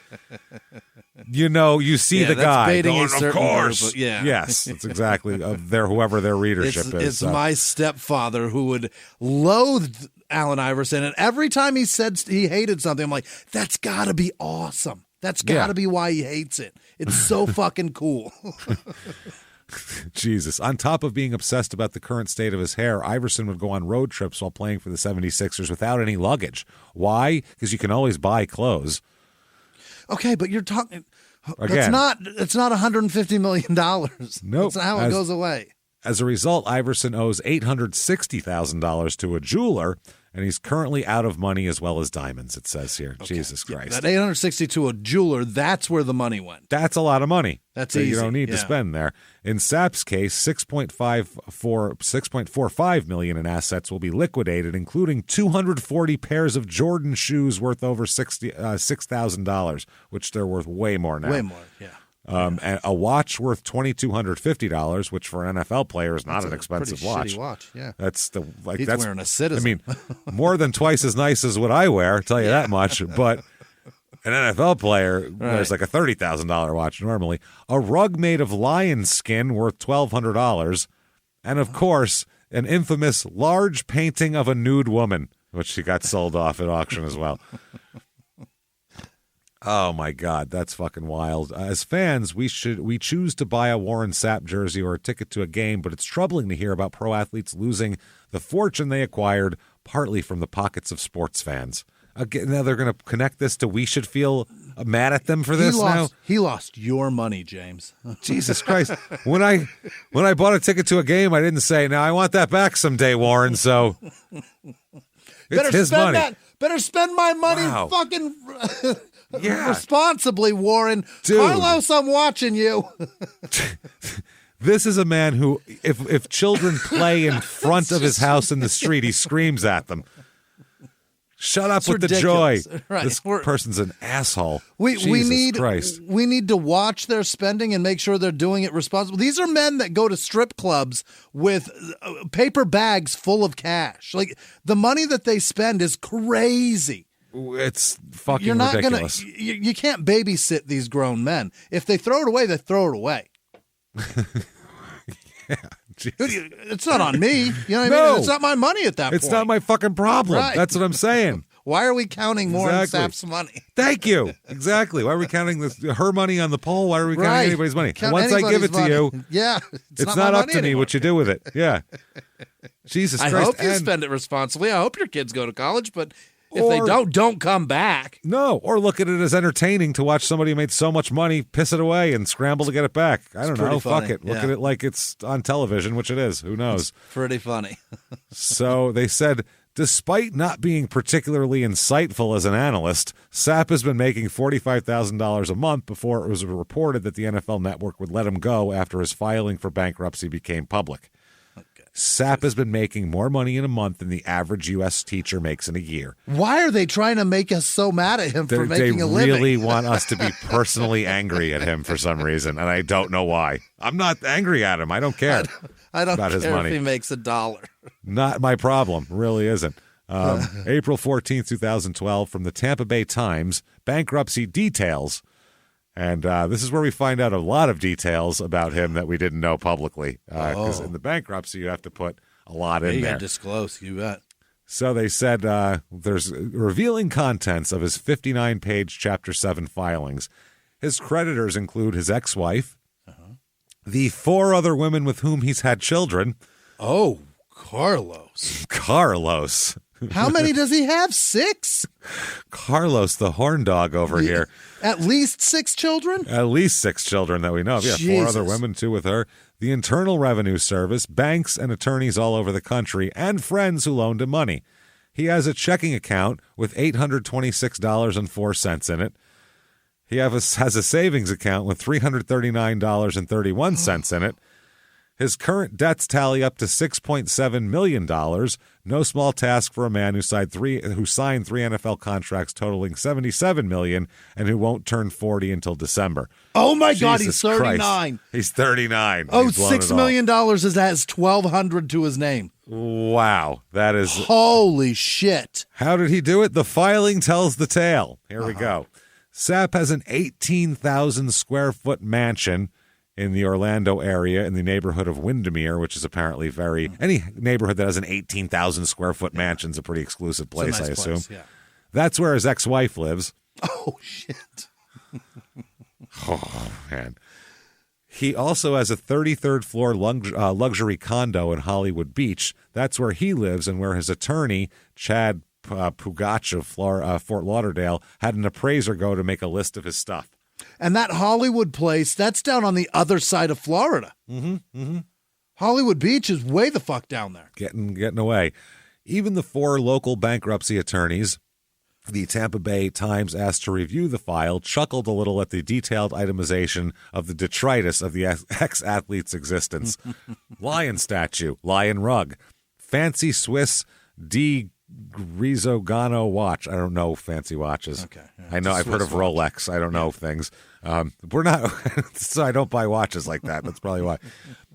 you see the guy going, of course. Group, yeah. Yes, that's exactly whoever their readership is. It's my stepfather who would loathe Allen Iverson, and every time he said he hated something, I'm like, that's got to be awesome. That's got to be why he hates it. It's so fucking cool. Jesus. On top of being obsessed about the current state of his hair, Iverson would go on road trips while playing for the 76ers without any luggage. Why? Because you can always buy clothes. Okay, but you're talking... Again, it's not $150 million. Nope. That's not how it goes away. As a result, Iverson owes $860,000 to a jeweler, and he's currently out of money as well as diamonds, it says here. Okay. Jesus Christ. That $860 to a jeweler, that's where the money went. That's a lot of money. That's that easy. You don't need to spend there. In Sapp's case, $6.45 million in assets will be liquidated, including 240 pairs of Jordan shoes worth over $6,000, which they're worth way more now. Way more, yeah. And a watch worth $2,250, which for an NFL player is not an expensive watch. Shitty watch, yeah. That's He's wearing a Citizen. I mean, more than twice as nice as what I wear. I'll tell you that much. But an NFL player wears like a $30,000 watch normally. A rug made of lion skin worth $1,200, and of course, an infamous large painting of a nude woman, which she got sold off at auction as well. Oh my God, that's fucking wild. As fans, we choose to buy a Warren Sapp jersey or a ticket to a game, but it's troubling to hear about pro athletes losing the fortune they acquired partly from the pockets of sports fans. Again, now they're going to connect this to we should feel mad at them for this now. He lost your money, James. Jesus Christ. When I bought a ticket to a game, I didn't say, now I want that back someday, Warren, so it's his money. Better spend my money fucking... responsibly, Warren. Dude. Carlos, I'm watching you. This is a man who, if children play in front of his house in the street, he screams at them. Shut up with ridiculous. The joy. Right. This person's an asshole. We need Christ. We need to watch their spending and make sure they're doing it responsibly. These are men that go to strip clubs with paper bags full of cash. Like, the money that they spend is crazy. It's fucking ridiculous. You can't babysit these grown men. If they throw it away, they throw it away. It's not on me. You know what I mean? It's not my money at that point. It's not my fucking problem. Right. That's what I'm saying. Why are we counting more in Sapp's money? Thank you. Exactly. Why are we counting her money on the poll? Why are we counting anybody's money? Once I give it to you, it's not up to me what you do with it. Yeah. Jesus Christ. I hope you spend it responsibly. I hope your kids go to college, but... If they don't come back. No, or look at it as entertaining to watch somebody who made so much money piss it away and scramble to get it back. I don't know. Fuck it. Look at it like it's on television, which it is. Who knows? It's pretty funny. So they said, despite not being particularly insightful as an analyst, Sapp has been making $45,000 a month before it was reported that the NFL Network would let him go after his filing for bankruptcy became public. Sapp has been making more money in a month than the average U.S. teacher makes in a year. Why are they trying to make us so mad at him for making a living? They really want us to be personally angry at him for some reason, and I don't know why. I'm not angry at him. I don't care. I don't about care his money. If he makes $1. Not my problem. Really isn't. April 14th, 2012, from the Tampa Bay Times, bankruptcy details. And this is where we find out a lot of details about him that we didn't know publicly. Because in the bankruptcy, you have to put a lot in there. You got to disclose, you bet. So they said there's revealing contents of his 59-page Chapter 7 filings. His creditors include his ex-wife, the 4 other women with whom he's had children. Oh, Carlos. Carlos. How many does he have? 6? Carlos, the horn dog over here. At least 6 children? At least 6 children that we know of. Yeah, Jesus. 4 other women, 2 with her. The Internal Revenue Service, banks and attorneys all over the country, and friends who loaned him money. He has a checking account with $826.04 in it. He has a savings account with $339.31 in it. His current debts tally up to $6.7 million. No small task for a man who signed 3 NFL contracts totaling $77 million and who won't turn 40 until December. Oh my God, he's 39. Christ. He's 39. Oh, $6 million has $1,200 to his name. Wow, that is holy shit. How did he do it? The filing tells the tale. Here we go. Sapp has an 18,000 square foot mansion in the Orlando area in the neighborhood of Windermere, which is apparently any neighborhood that has an 18,000 square foot mansion is a pretty exclusive place, I assume. Yeah. That's where his ex-wife lives. Oh, shit. Oh, man. He also has a 33rd floor luxury condo in Hollywood Beach. That's where he lives and where his attorney, Chad Pugach of Fort Lauderdale, had an appraiser go to make a list of his stuff. And that Hollywood place, that's down on the other side of Florida. Hollywood Beach is way the fuck down there. Getting away. Even the 4 local bankruptcy attorneys the Tampa Bay Times asked to review the file chuckled a little at the detailed itemization of the detritus of the ex-athlete's existence. Lion statue, lion rug, fancy Swiss Grizzogano watch. I don't know fancy watches. Okay, yeah, I know I've heard of Rolex. I don't know things. We're not, so I don't buy watches like that. That's probably why.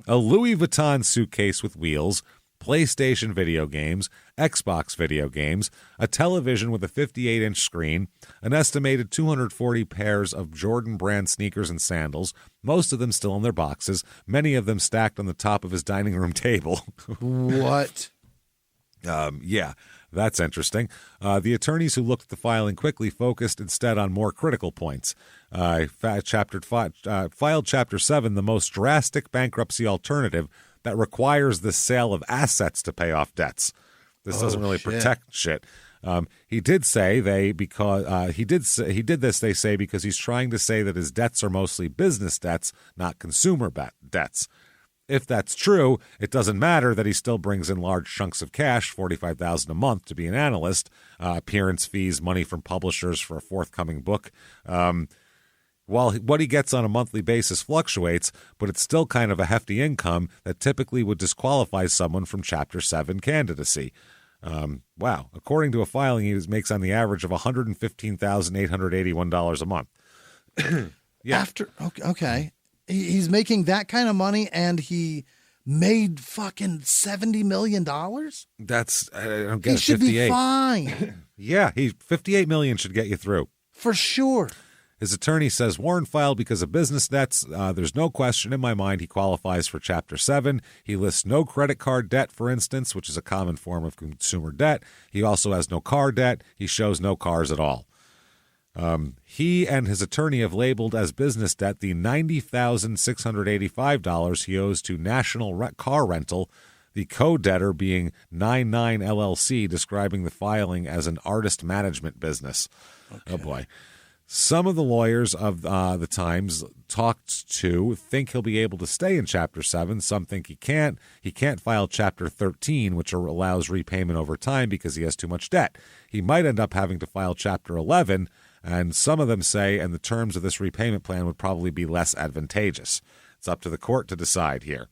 A Louis Vuitton suitcase with wheels, PlayStation video games, Xbox video games, a television with a 58-inch screen, an estimated 240 pairs of Jordan brand sneakers and sandals, most of them still in their boxes, many of them stacked on the top of his dining room table. What? Yeah, that's interesting. The attorneys who looked at the filing quickly focused instead on more critical points. Filed Chapter 7, the most drastic bankruptcy alternative that requires the sale of assets to pay off debts. This doesn't really protect shit. He did say because they say because he's trying to say that his debts are mostly business debts, not consumer debts. If that's true, it doesn't matter that he still brings in large chunks of cash, $45,000 a month to be an analyst, appearance fees, money from publishers for a forthcoming book. While what he gets on a monthly basis fluctuates, but it's still kind of a hefty income that typically would disqualify someone from Chapter 7 candidacy. Wow. According to a filing, he makes on the average of $115,881 a month. Yeah. Okay. He's making that kind of money and he made fucking $70 million? That's, I don't get it. He should 58. be fine. Yeah, $58 million should get you through. For sure. His attorney says Warren filed because of business debts. There's no question in my mind he qualifies for Chapter 7. He lists no credit card debt, for instance, which is a common form of consumer debt. He also has no car debt. He shows no cars at all. He and his attorney have labeled as business debt the $90,685 he owes to National Car Rental, the co-debtor being 99 LLC, describing the filing as an artist management business. Okay. Oh, boy. Some of the lawyers of the Times talked to think he'll be able to stay in Chapter 7. Some think he can't. He can't file Chapter 13, which allows repayment over time because he has too much debt. He might end up having to file Chapter 11, and some of them say, and the terms of this repayment plan would probably be less advantageous. It's up to the court to decide here.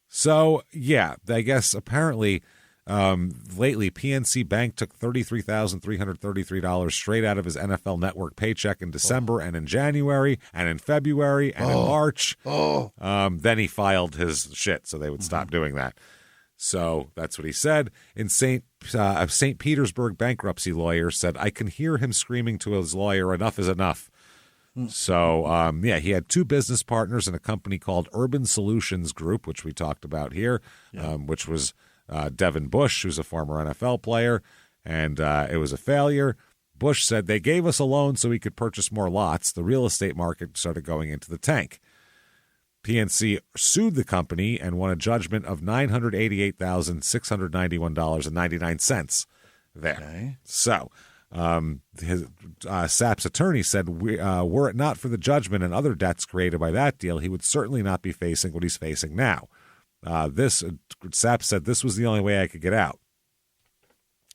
So, yeah, I guess apparently lately PNC Bank took $33,333 straight out of his NFL Network paycheck in December and in January and in February and in March. Then he filed his shit, so they would stop doing that. So that's what he said. In St. Petersburg bankruptcy lawyer said, I can hear him screaming to his lawyer, enough is enough. So, yeah, he had 2 business partners in a company called Urban Solutions Group, which we talked about here, which was Devin Bush, who's a former NFL player, and it was a failure. Bush said they gave us a loan so we could purchase more lots. The real estate market started going into the tank. PNC sued the company and won a judgment of $988,691.99 there. Okay. So Sapp's attorney said, were it not for the judgment and other debts created by that deal, he would certainly not be facing what he's facing now. Sapp said this was the only way I could get out.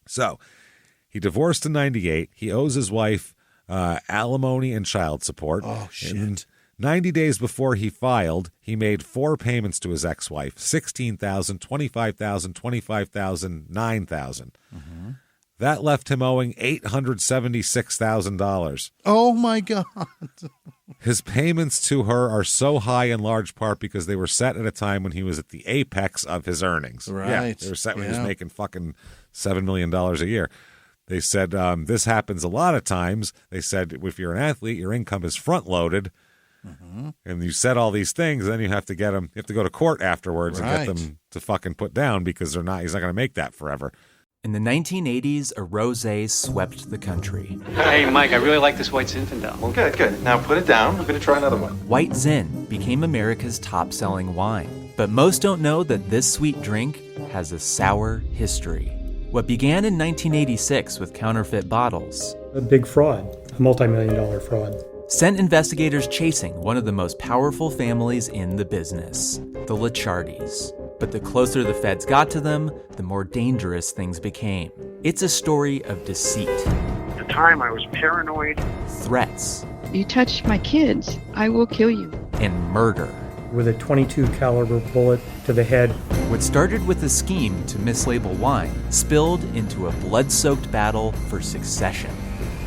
So he divorced in 98. He owes his wife alimony and child support. Oh, shit. And 90 days before he filed, he made 4 payments to his ex-wife, $16,000, $25,000, $25,000, $9,000. Mm-hmm. That left him owing $876,000. Oh, my God. His payments to her are so high in large part because they were set at a time when he was at the apex of his earnings. Right. Yeah, they were set when he was making fucking $7 million a year. They said this happens a lot of times. They said if you're an athlete, your income is front-loaded, and you said all these things, then you have to get them. You have to go to court afterwards and get them to fucking put down because he's not going to make that forever. In the 1980s, a rosé swept the country. Hey, Mike, I really like this white Zinfandel. Well, good. Now put it down. We're going to try another one. White Zin became America's top-selling wine. But most don't know that this sweet drink has a sour history. What began in 1986 with counterfeit bottles. A big fraud, a multi-million-dollar fraud. Sent investigators chasing one of the most powerful families in the business, the Licciardis. But the closer the feds got to them, the more dangerous things became. It's a story of deceit. At the time, I was paranoid. Threats. You touch my kids, I will kill you. And murder. With a .22 caliber bullet to the head. What started with a scheme to mislabel wine spilled into a blood-soaked battle for succession.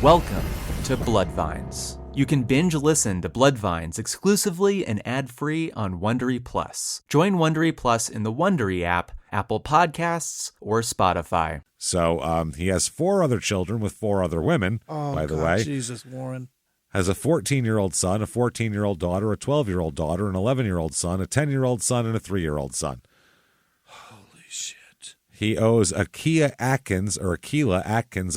Welcome to Bloodvines. You can binge listen to Bloodvines exclusively and ad-free on Wondery Plus. Join Wondery Plus in the Wondery app, Apple Podcasts, or Spotify. So he has 4 other children with 4 other women, by the way. Jesus, Warren. Has a 14-year-old son, a 14-year-old daughter, a 12-year-old daughter, an 11-year-old son, a 10-year-old son, and a 3-year-old son. Holy shit. He owes Aquila Atkins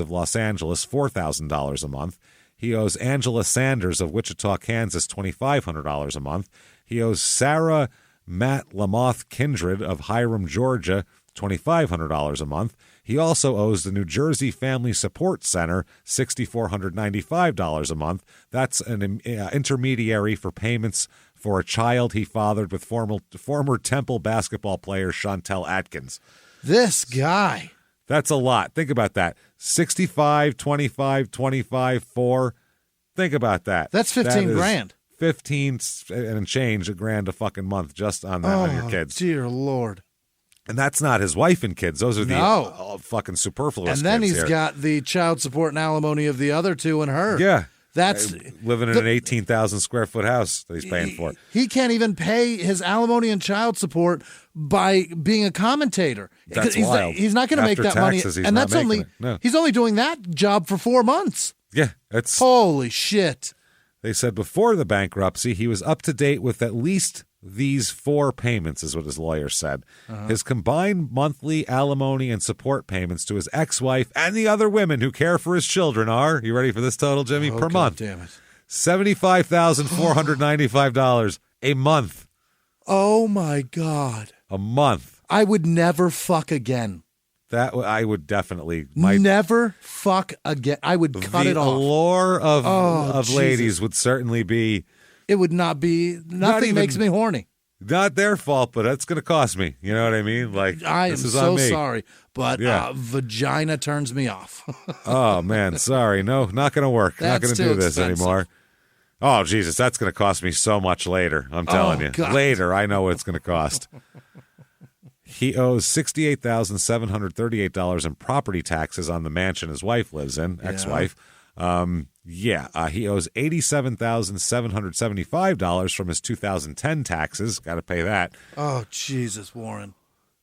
of Los Angeles $4,000 a month. He owes Angela Sanders of Wichita, Kansas $2,500 a month. He owes Sarah Matt Lamoth Kindred of Hiram, Georgia $2,500 a month. He also owes the New Jersey Family Support Center $6,495 a month. That's an intermediary for payments for a child he fathered with former Temple basketball player Chantel Atkins. This guy. That's a lot. Think about that. 65, 25, 25, 4. Think about that. That's 15 grand. 15 and change, $1,000 a fucking month just on that on your kids. Dear Lord. And that's not his wife and kids. Those are the fucking superfluous And then kids he's here. got the child support and alimony of the other 2 and her. Yeah. That's living in an 18,000 square foot house that he's paying for. He can't even pay his alimony and child support by being a commentator. That's wild. He's not going to make that taxes, money. And that's only he's only doing that job for 4 months. Yeah, it's holy shit. They said before the bankruptcy, he was up to date with at least these 4 payments, is what his lawyer said. His combined monthly alimony and support payments to his ex-wife and the other women who care for his children are, you ready for this total, Jimmy, per month? Damn it. $75,495 a month. Oh, my God. A month. I would never fuck again. That I would definitely never fuck again. I would cut it off. The allure of ladies would certainly be. It would not be. Nothing makes me horny. Not their fault, but it's going to cost me. You know what I mean? Like I am this is so on me. sorry, but vagina turns me off. Oh man, sorry. No, not going to work. Not going to do this anymore. Oh Jesus, that's going to cost me so much later. I'm telling you. God. Later, I know what it's going to cost. He owes $68,738 in property taxes on the mansion his wife lives in, ex-wife. He owes $87,775 from his 2010 taxes. Got to pay that. Oh, Jesus, Warren.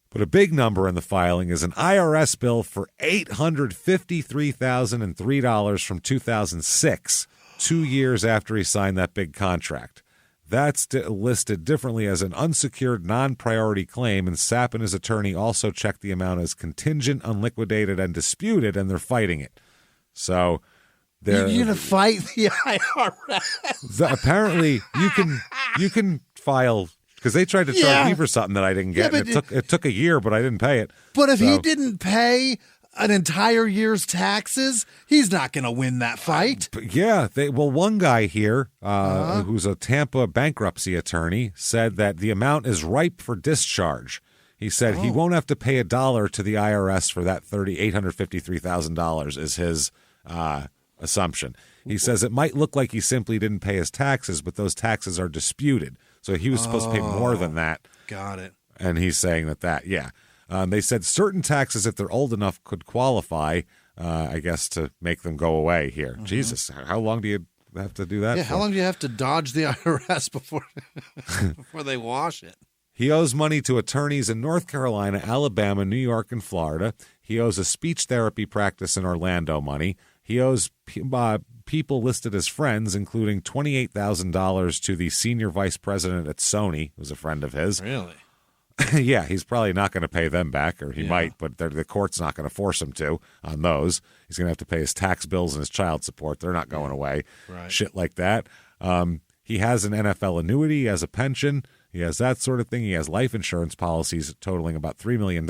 But a big number in the filing is an IRS bill for $853,003 from 2006, 2 years after he signed that big contract. That's listed differently as an unsecured, non-priority claim, and Sapp and his attorney also checked the amount as contingent, unliquidated, and disputed, and they're fighting it. So they're going to fight the IRS. Apparently, you can file because they tried to charge me for something that I didn't get. And it took a year, but I didn't pay it. But if he didn't pay an entire year's taxes, he's not going to win that fight. One guy here, who's a Tampa bankruptcy attorney, said that the amount is ripe for discharge. He said he won't have to pay $1 to the IRS for that $853,000 is his assumption. He says it might look like he simply didn't pay his taxes, but those taxes are disputed. So he was supposed to pay more than that. Got it. And he's saying that. They said certain taxes, if they're old enough, could qualify, I guess, to make them go away here. Mm-hmm. Jesus, how long do you have to do that for? How long do you have to dodge the IRS before they wash it? He owes money to attorneys in North Carolina, Alabama, New York, and Florida. He owes a speech therapy practice in Orlando money. He owes people listed as friends, including $28,000 to the senior vice president at Sony, who's a friend of his. Really? Yeah, he's probably not going to pay them back, or he might, but the court's not going to force him to on those. He's going to have to pay his tax bills and his child support. They're not going away. Right. Shit like that. He has an NFL annuity. He has a pension. He has that sort of thing. He has life insurance policies totaling about $3 million.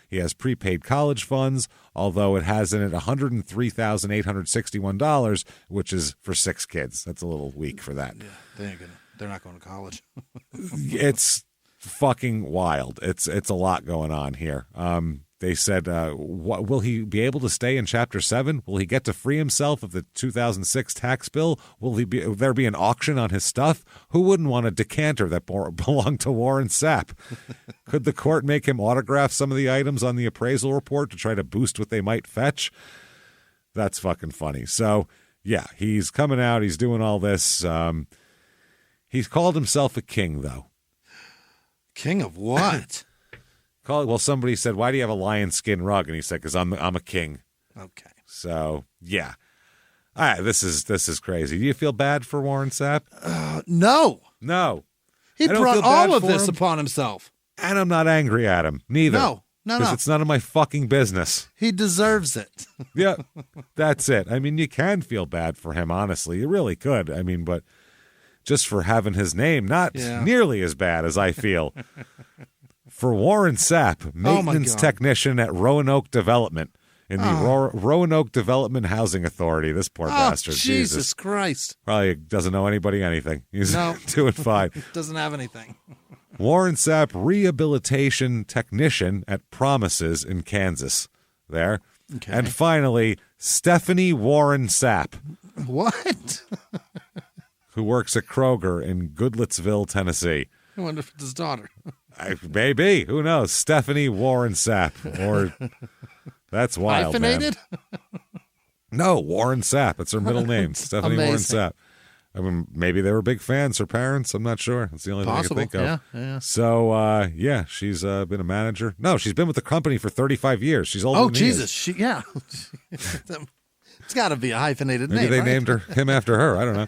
He has prepaid college funds, although it has in it $103,861, which is for 6 kids. That's a little weak for that. Yeah, they're not going to college. It's fucking wild. It's a lot going on here. They said, will he be able to stay in Chapter 7? Will he get to free himself of the 2006 tax bill? Will there be an auction on his stuff? Who wouldn't want a decanter that belonged to Warren Sapp? Could the court make him autograph some of the items on the appraisal report to try to boost what they might fetch? That's fucking funny. So, yeah, he's coming out. He's doing all this. He's called himself a king, though. King of what? Well, somebody said, why do you have a lion skin rug? And he said, because I'm a king. Okay. So, yeah. All right, this is crazy. Do you feel bad for Warren Sapp? No. No. He brought all of this upon himself. And I'm not angry at him, neither. No. Because it's none of my fucking business. He deserves it. Yeah, that's it. I mean, you can feel bad for him, honestly. You really could. I mean, but just for having his name, not nearly as bad as I feel. For Warren Sapp, maintenance technician at Roanoke Development in the Roanoke Development Housing Authority. This poor bastard. Jesus Christ. Probably doesn't know anybody anything. He's doing fine. Doesn't have anything. Warren Sapp, rehabilitation technician at Promises in Kansas. There. Okay. And finally, Stephanie Warren Sapp. What? Who works at Kroger in Goodlettsville, Tennessee. I wonder if it's his daughter. Maybe. Who knows? Stephanie Warren Sapp. Or that's wild, hyphenated? Man. No, Warren Sapp. It's her middle name. Stephanie Warren Sapp. I mean, maybe they were big fans, her parents. I'm not sure. That's the only thing I can think of. Yeah. So, she's been a manager. No, she's been with the company for 35 years. She's older than me. Jesus. It's got to be a hyphenated name. Maybe they right? named him after her. I don't know.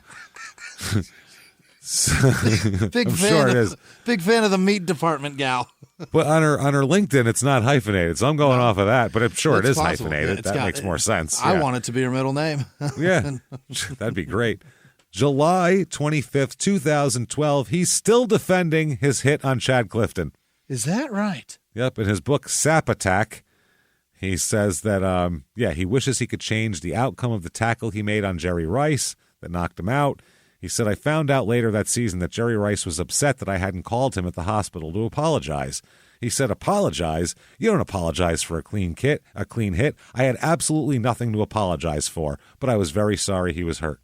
Big I'm fan sure it is. Big fan of the meat department gal. But on her LinkedIn, it's not hyphenated, so I'm going off of that. But I'm sure it is possible. hyphenated. That makes more sense. I want it to be her middle name. Yeah, that'd be great. July 25th, 2012, he's still defending his hit on Chad Clifton. Is that right? Yep, in his book, Sapp Attack, he says that, he wishes he could change the outcome of the tackle he made on Jerry Rice that knocked him out. He said, I found out later that season that Jerry Rice was upset that I hadn't called him at the hospital to apologize. He said, apologize? You don't apologize for a clean hit. I had absolutely nothing to apologize for, but I was very sorry he was hurt.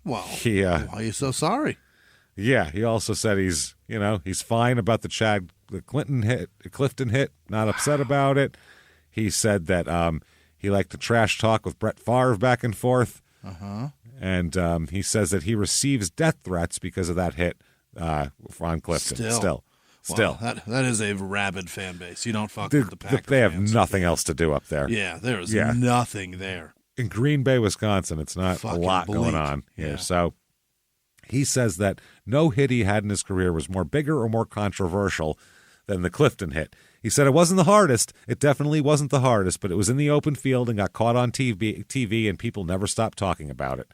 Well, why are you so sorry? Yeah, he also said he's fine about the Clifton hit, not upset about it. He said that he liked to trash talk with Brett Favre back and forth. Uh-huh. And he says that he receives death threats because of that hit on Clifton. Still. Well, that is a rabid fan base. You don't fuck with the Packers. They have nothing else to do up there. Yeah, there is nothing there. In Green Bay, Wisconsin, it's not a lot going on here. Yeah. So he says that no hit he had in his career was more bigger or more controversial than the Clifton hit. He said it wasn't the hardest. It definitely wasn't the hardest, but it was in the open field and got caught on TV and people never stopped talking about it.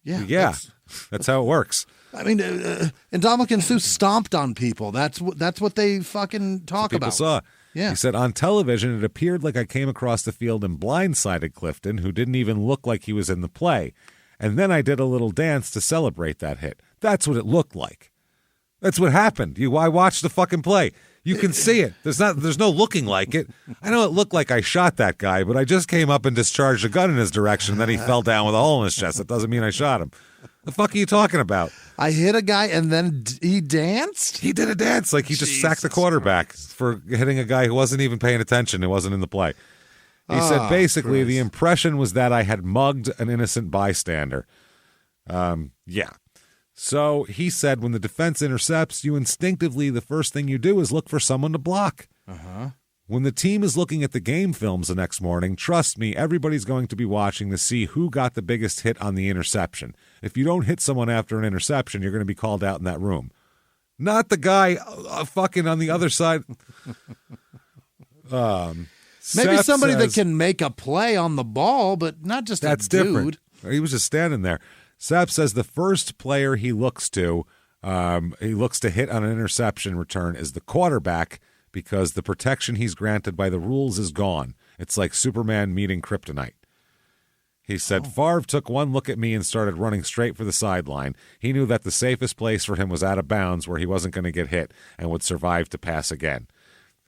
Yeah. That's how it works. I mean, and Dominican Sue stomped on people. That's what they fucking talk People about. saw. Yeah. He said, on television, it appeared like I came across the field and blindsided Clifton, who didn't even look like he was in the play. And then I did a little dance to celebrate that hit. That's what it looked like. That's what happened. I watched the fucking play. You can see it. There's no looking like it. I know it looked like I shot that guy, but I just came up and discharged a gun in his direction, and then he fell down with a hole in his chest. That doesn't mean I shot him. The fuck are you talking about? I hit a guy and then he danced? He did a dance. Like he just sacked the quarterback for hitting a guy who wasn't even paying attention. It wasn't in the play. He said basically the impression was that I had mugged an innocent bystander. So he said when the defense intercepts, you instinctively, the first thing you do is look for someone to block. Uh-huh. When the team is looking at the game films the next morning, trust me, everybody's going to be watching to see who got the biggest hit on the interception. If you don't hit someone after an interception, you're going to be called out in that room. Not the guy fucking on the other side. Maybe Sapp somebody that says, can make a play on the ball, but not just that's a dude. different. He was just standing there. Sapp says the first player he looks to hit on an interception return is the quarterback, because the protection he's granted by the rules is gone. It's like Superman meeting kryptonite. He said, Favre took one look at me and started running straight for the sideline. He knew that the safest place for him was out of bounds where he wasn't going to get hit and would survive to pass again.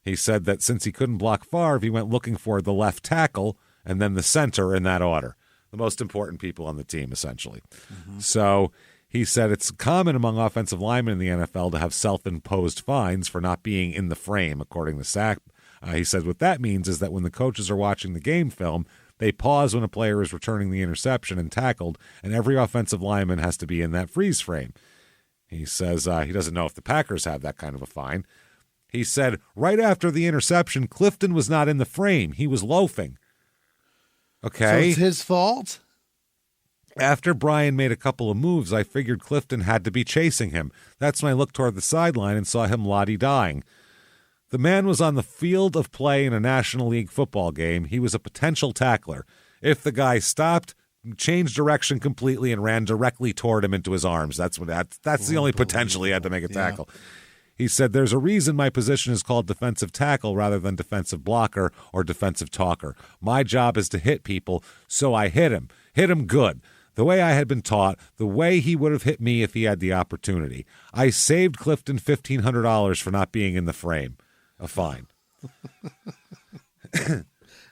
He said that since he couldn't block Favre, he went looking for the left tackle and then the center in that order. The most important people on the team, essentially. Mm-hmm. So he said it's common among offensive linemen in the NFL to have self-imposed fines for not being in the frame, according to Sapp. He said what that means is that when the coaches are watching the game film, they pause when a player is returning the interception and tackled, and every offensive lineman has to be in that freeze frame. He says he doesn't know if the Packers have that kind of a fine. He said right after the interception, Clifton was not in the frame. He was loafing. Okay. So it's his fault? After Brian made a couple of moves, I figured Clifton had to be chasing him. That's when I looked toward the sideline and saw him lottie-dying. The man was on the field of play in a National League football game. He was a potential tackler. If the guy stopped, changed direction completely, and ran directly toward him into his arms, that's the only potential he had to make a tackle. Yeah. He said, there's a reason my position is called defensive tackle rather than defensive blocker or defensive talker. My job is to hit people, so I hit him. Hit him good. The way I had been taught, the way he would have hit me if he had the opportunity. I saved Clifton $1,500 for not being in the frame. A fine.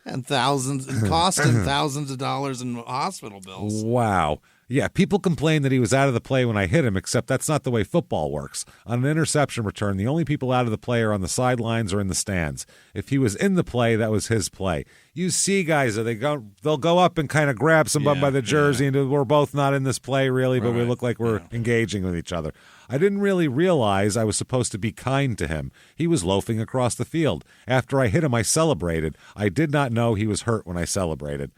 And costing thousands of dollars in hospital bills. Wow. Yeah, people complain that he was out of the play when I hit him, except that's not the way football works. On an interception return, the only people out of the play are on the sidelines or in the stands. If he was in the play, that was his play. You see guys, they'll go up and kind of grab somebody by the jersey, and we're both not in this play, really, but we look like we're engaging with each other. I didn't really realize I was supposed to be kind to him. He was loafing across the field. After I hit him, I celebrated. I did not know he was hurt when I celebrated.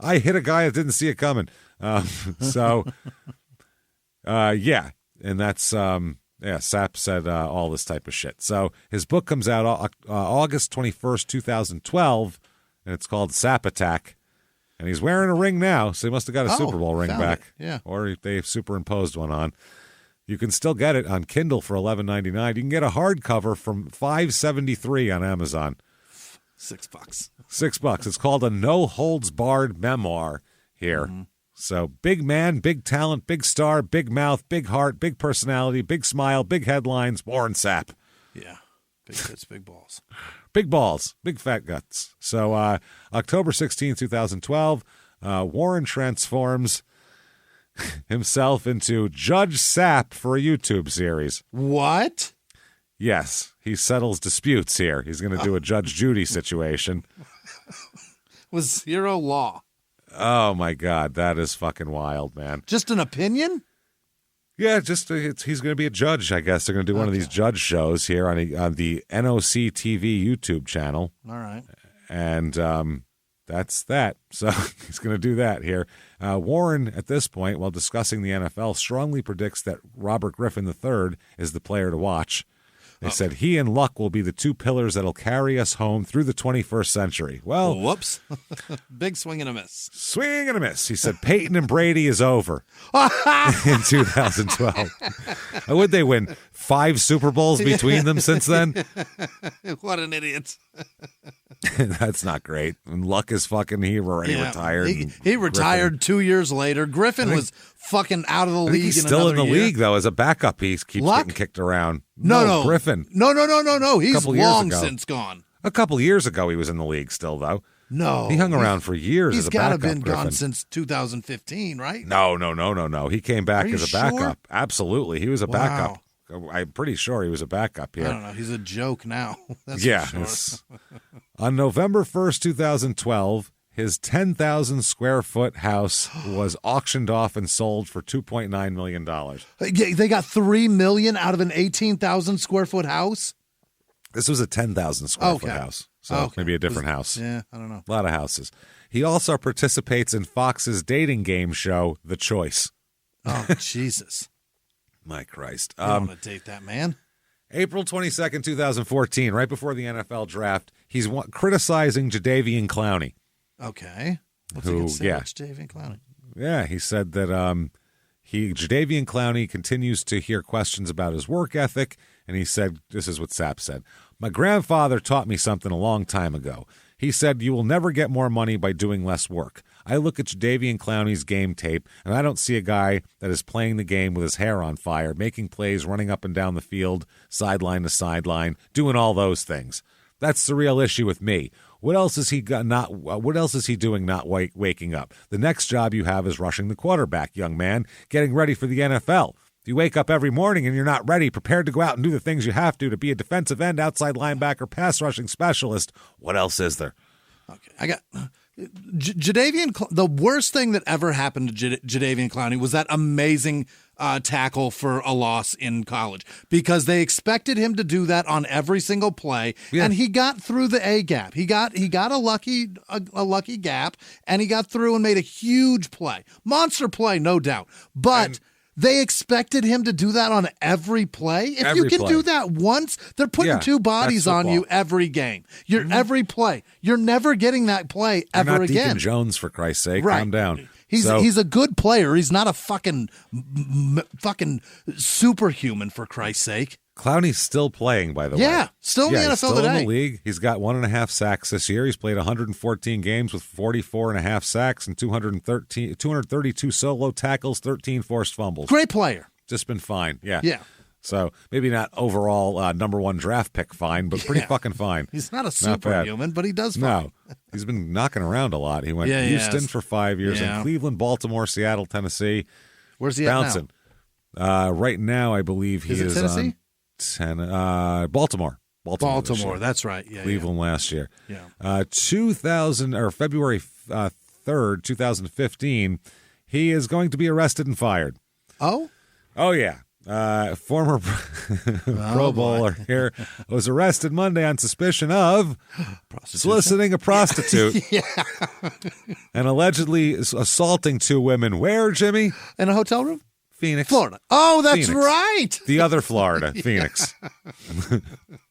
I hit a guy that didn't see it coming. Yeah, and that's Sapp said all this type of shit. So his book comes out August 21st, 2012, and it's called Sapp Attack. And he's wearing a ring now, so he must have got a Super Bowl ring back. Yeah. Or they superimposed one on. You can still get it on Kindle for $11.99. You can get a hardcover from $5.73 on Amazon. $6. $6. It's called a No Holds Barred memoir here. Mm-hmm. So big man, big talent, big star, big mouth, big heart, big personality, big smile, big headlines, Warren Sapp. Yeah. Big tits, big balls. Big balls, big fat guts. So October 16, 2012, Warren transforms himself into Judge Sapp for a YouTube series. What? Yes, he settles disputes here. He's going to do a Judge Judy situation. With zero law. Oh, my God. That is fucking wild, man. Just an opinion? Yeah, he's going to be a judge, I guess. They're going to do one of these judge shows here on the NOC TV YouTube channel. All right. And that's that. So he's going to do that here. Warren, at this point, while discussing the NFL, strongly predicts that Robert Griffin III is the player to watch. They said he and Luck will be the two pillars that'll carry us home through the 21st century. Well, whoops. Big swing and a miss. Swing and a miss. He said Peyton and Brady is over in 2012. Would they win 5 Super Bowls between them since then? What an idiot. That's not great. And Luck is fucking, he already retired. He retired 2 years later. Griffin was fucking out of the league. He's still in the league, though, as a backup. He keeps getting kicked around. No. Griffin. No. He's long since gone. A couple of years ago, he was in the league still, though. No. He hung around for years as a backup. He's got to have been Griffin. gone since 2015, right? No. He came back as a backup. Sure? Absolutely. He was a backup. I'm pretty sure he was a backup here. I don't know. He's a joke now. That's for sure. On November 1st, 2012, his 10,000 square foot house was auctioned off and sold for $2.9 million. They got $3 million out of an 18,000 square foot house? This was a 10,000 square foot house, so maybe a different house. Yeah, I don't know. A lot of houses. He also participates in Fox's dating game show, The Choice. Oh, Jesus. My Christ. I don't want to date that man. April 22nd, 2014, right before the NFL draft, he's criticizing Jadeveon Clowney. Okay. What's he going to say about Jadeveon Clowney? Yeah, he said that Jadeveon Clowney continues to hear questions about his work ethic, and he said, this is what Sapp said, "My grandfather taught me something a long time ago. He said, you will never get more money by doing less work. I look at Jadeveon Clowney's game tape, and I don't see a guy that is playing the game with his hair on fire, making plays, running up and down the field, sideline to sideline, doing all those things. That's the real issue with me. What else is he doing not waking up? The next job you have is rushing the quarterback, young man, getting ready for the NFL. If you wake up every morning and you're not ready, prepared to go out and do the things you have to be a defensive end, outside linebacker, pass rushing specialist, what else is there?" Okay, I got Jadeveon. The worst thing that ever happened to Jadeveon Clowney was that amazing tackle for a loss in college, because they expected him to do that on every single play, and he got through the A gap. He got a lucky gap, and he got through and made a huge play, monster play, no doubt. But they expected him to do that on every play. If you can do that once, they're putting two bodies on you every game. Every play. You're never getting that play ever not again. Deacon Jones, for Christ's sake. Right. Calm down. He's a good player. He's not a fucking superhuman, for Christ's sake. Clowney's still playing, by the way. Yeah, still in the NFL still today. In the league. He's got 1.5 sacks this year. He's played 114 games with 44.5 sacks and 232 solo tackles, 13 forced fumbles. Great player. Just been fine. Yeah. Yeah. So maybe not overall number one draft pick fine, but pretty fucking fine. He's not a superhuman, but he does fine. No. He's been knocking around a lot. He went Houston for 5 years, and Cleveland, Baltimore, Seattle, Tennessee. Where's he bouncing at now? Right now, I believe he is Tennessee? Baltimore. Baltimore, that's right. Yeah, Cleveland last year. Yeah. February 3rd, 2015, he is going to be arrested and fired. Oh? Oh, yeah. Former Pro Bowler here was arrested Monday on suspicion of soliciting a prostitute and allegedly assaulting 2 women. Where, Jimmy? In a hotel room? Phoenix. Florida. Oh, that's Phoenix. right. The other Florida. Phoenix.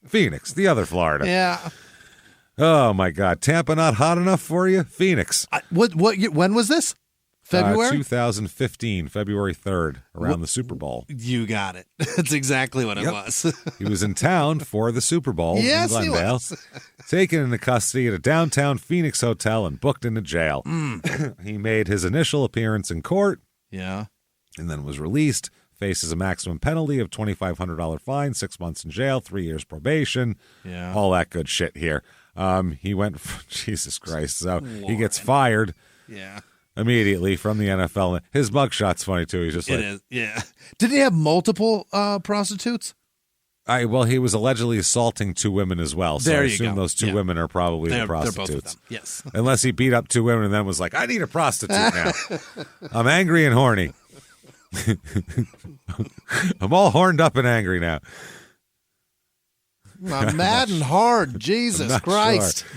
Phoenix, the other Florida. Yeah. Oh, my God. Tampa not hot enough for you? Phoenix. When was this? February? 2015, February 3rd, around the Super Bowl. You got it. That's exactly what it was. He was in town for the Super Bowl in Glendale. He was. Taken into custody at a downtown Phoenix hotel and booked into jail. He made his initial appearance in court. Yeah. And then was released. Faces a maximum penalty of $2,500 fine, 6 months in jail, 3 years probation. Yeah. All that good shit here. He went, Jesus Christ. So he gets fired. Yeah. Immediately from the NFL. His mugshot's funny, too. He's just It is, yeah. Did he have multiple prostitutes? Well, he was allegedly assaulting 2 women as well. So I assume those 2 women are probably the prostitutes. They're both of them. Yes. Unless he beat up 2 women and then was like, I need a prostitute now. I'm angry and horny. I'm all horned up and angry now. I'm mad and hard. Jesus Christ. Sure.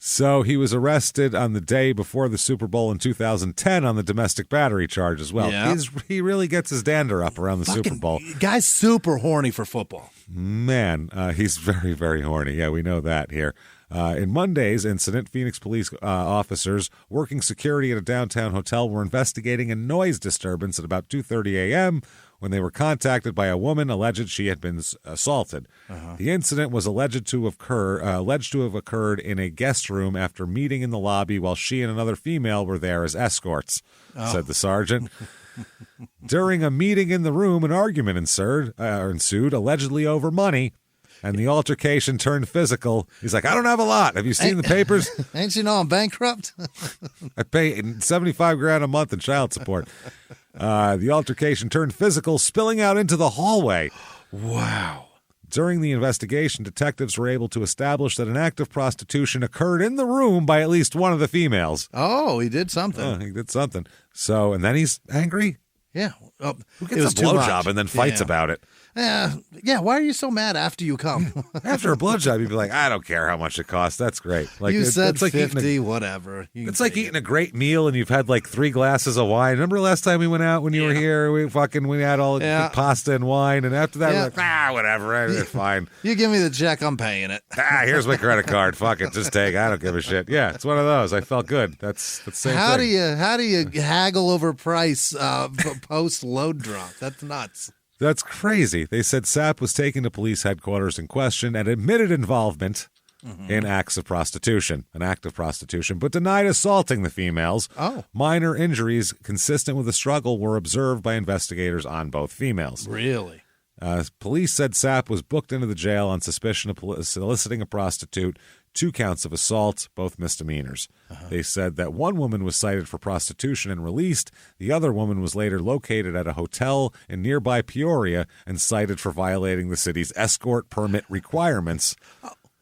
So he was arrested on the day before the Super Bowl in 2010 on the domestic battery charge as well. Yeah. He really gets his dander up around the Super Bowl. Guy's super horny for football. Man, he's very, very horny. Yeah, we know that here. In Monday's incident, Phoenix police officers working security at a downtown hotel were investigating a noise disturbance at about 2:30 a.m. when they were contacted by a woman alleged she had been assaulted. The incident was alleged to have occurred in a guest room after meeting in the lobby while she and another female were there as escorts, said the sergeant. During a meeting in the room, an argument ensued, allegedly over money, and the altercation turned physical. He's like, I don't have a lot. Have you seen the papers? Ain't you know I'm bankrupt? I pay $75,000 a month in child support. The altercation turned physical, spilling out into the hallway. Wow. During the investigation, detectives were able to establish that an act of prostitution occurred in the room by at least one of the females. Oh, he did something. He did something. So, and then he's angry? Yeah. Oh, who gets a blowjob and then fights about it? Yeah, why are you so mad after you come? After a blowjob, you'd be like, I don't care how much it costs. That's great. Like you said it's like 50, whatever. It's like eating a great meal and you've had like 3 glasses of wine. Remember last time we went out when you were here? We had all the pasta and wine, and after that, we're like, whatever, it's fine. You give me the check, I'm paying it. Here's my credit card. Fuck it, just take. I don't give a shit. Yeah, it's one of those. I felt good. That's the same thing. How do you haggle over price post load drop? That's nuts. That's crazy. They said Sapp was taken to police headquarters in question and admitted involvement in an act of prostitution, but denied assaulting the females. Oh. Minor injuries consistent with the struggle were observed by investigators on both females. Really? Police said Sapp was booked into the jail on suspicion of soliciting a prostitute, 2 counts of assault, both misdemeanors. They said that one woman was cited for prostitution and released. The other woman was later located at a hotel in nearby Peoria and cited for violating the city's escort permit requirements.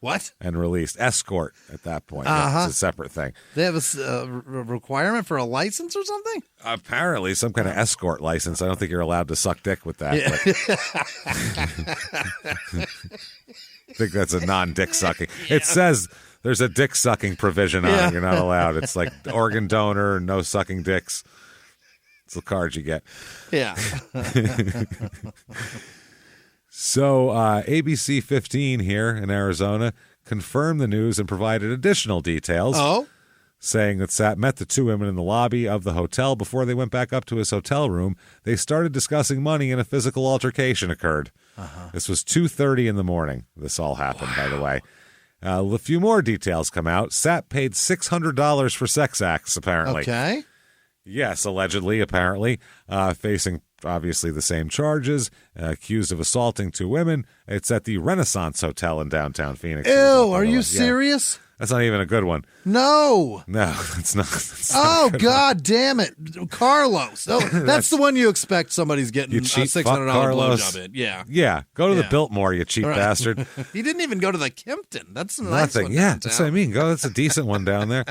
What? And released. Escort at that point. It's a separate thing. They have a requirement for a license or something? Apparently, some kind of escort license. I don't think you're allowed to suck dick with that. Yeah. I think that's a non-dick sucking. It says there's a dick sucking provision on it. You're not allowed. It's like organ donor, no sucking dicks. It's the card you get. Yeah. So ABC 15 here in Arizona confirmed the news and provided additional details. Oh? Saying that Sapp met the 2 women in the lobby of the hotel before they went back up to his hotel room. They started discussing money and a physical altercation occurred. This was 2:30 in the morning. This all happened, by the way. A few more details come out. Sapp paid $600 for sex acts, apparently. Okay. Yes, allegedly, apparently. Facing, obviously, the same charges. Accused of assaulting 2 women. It's at the Renaissance Hotel in downtown Phoenix. Ew, are you serious? That's not even a good one. No. No, it's not. God damn it. Carlos. Oh, that's the one you expect somebody's getting a $600 blowjob in. Yeah. Yeah. Go to the Biltmore, you cheap bastard. He didn't even go to the Kimpton. That's a nice Nothing. one. Yeah, that's what I mean. That's a decent one down there.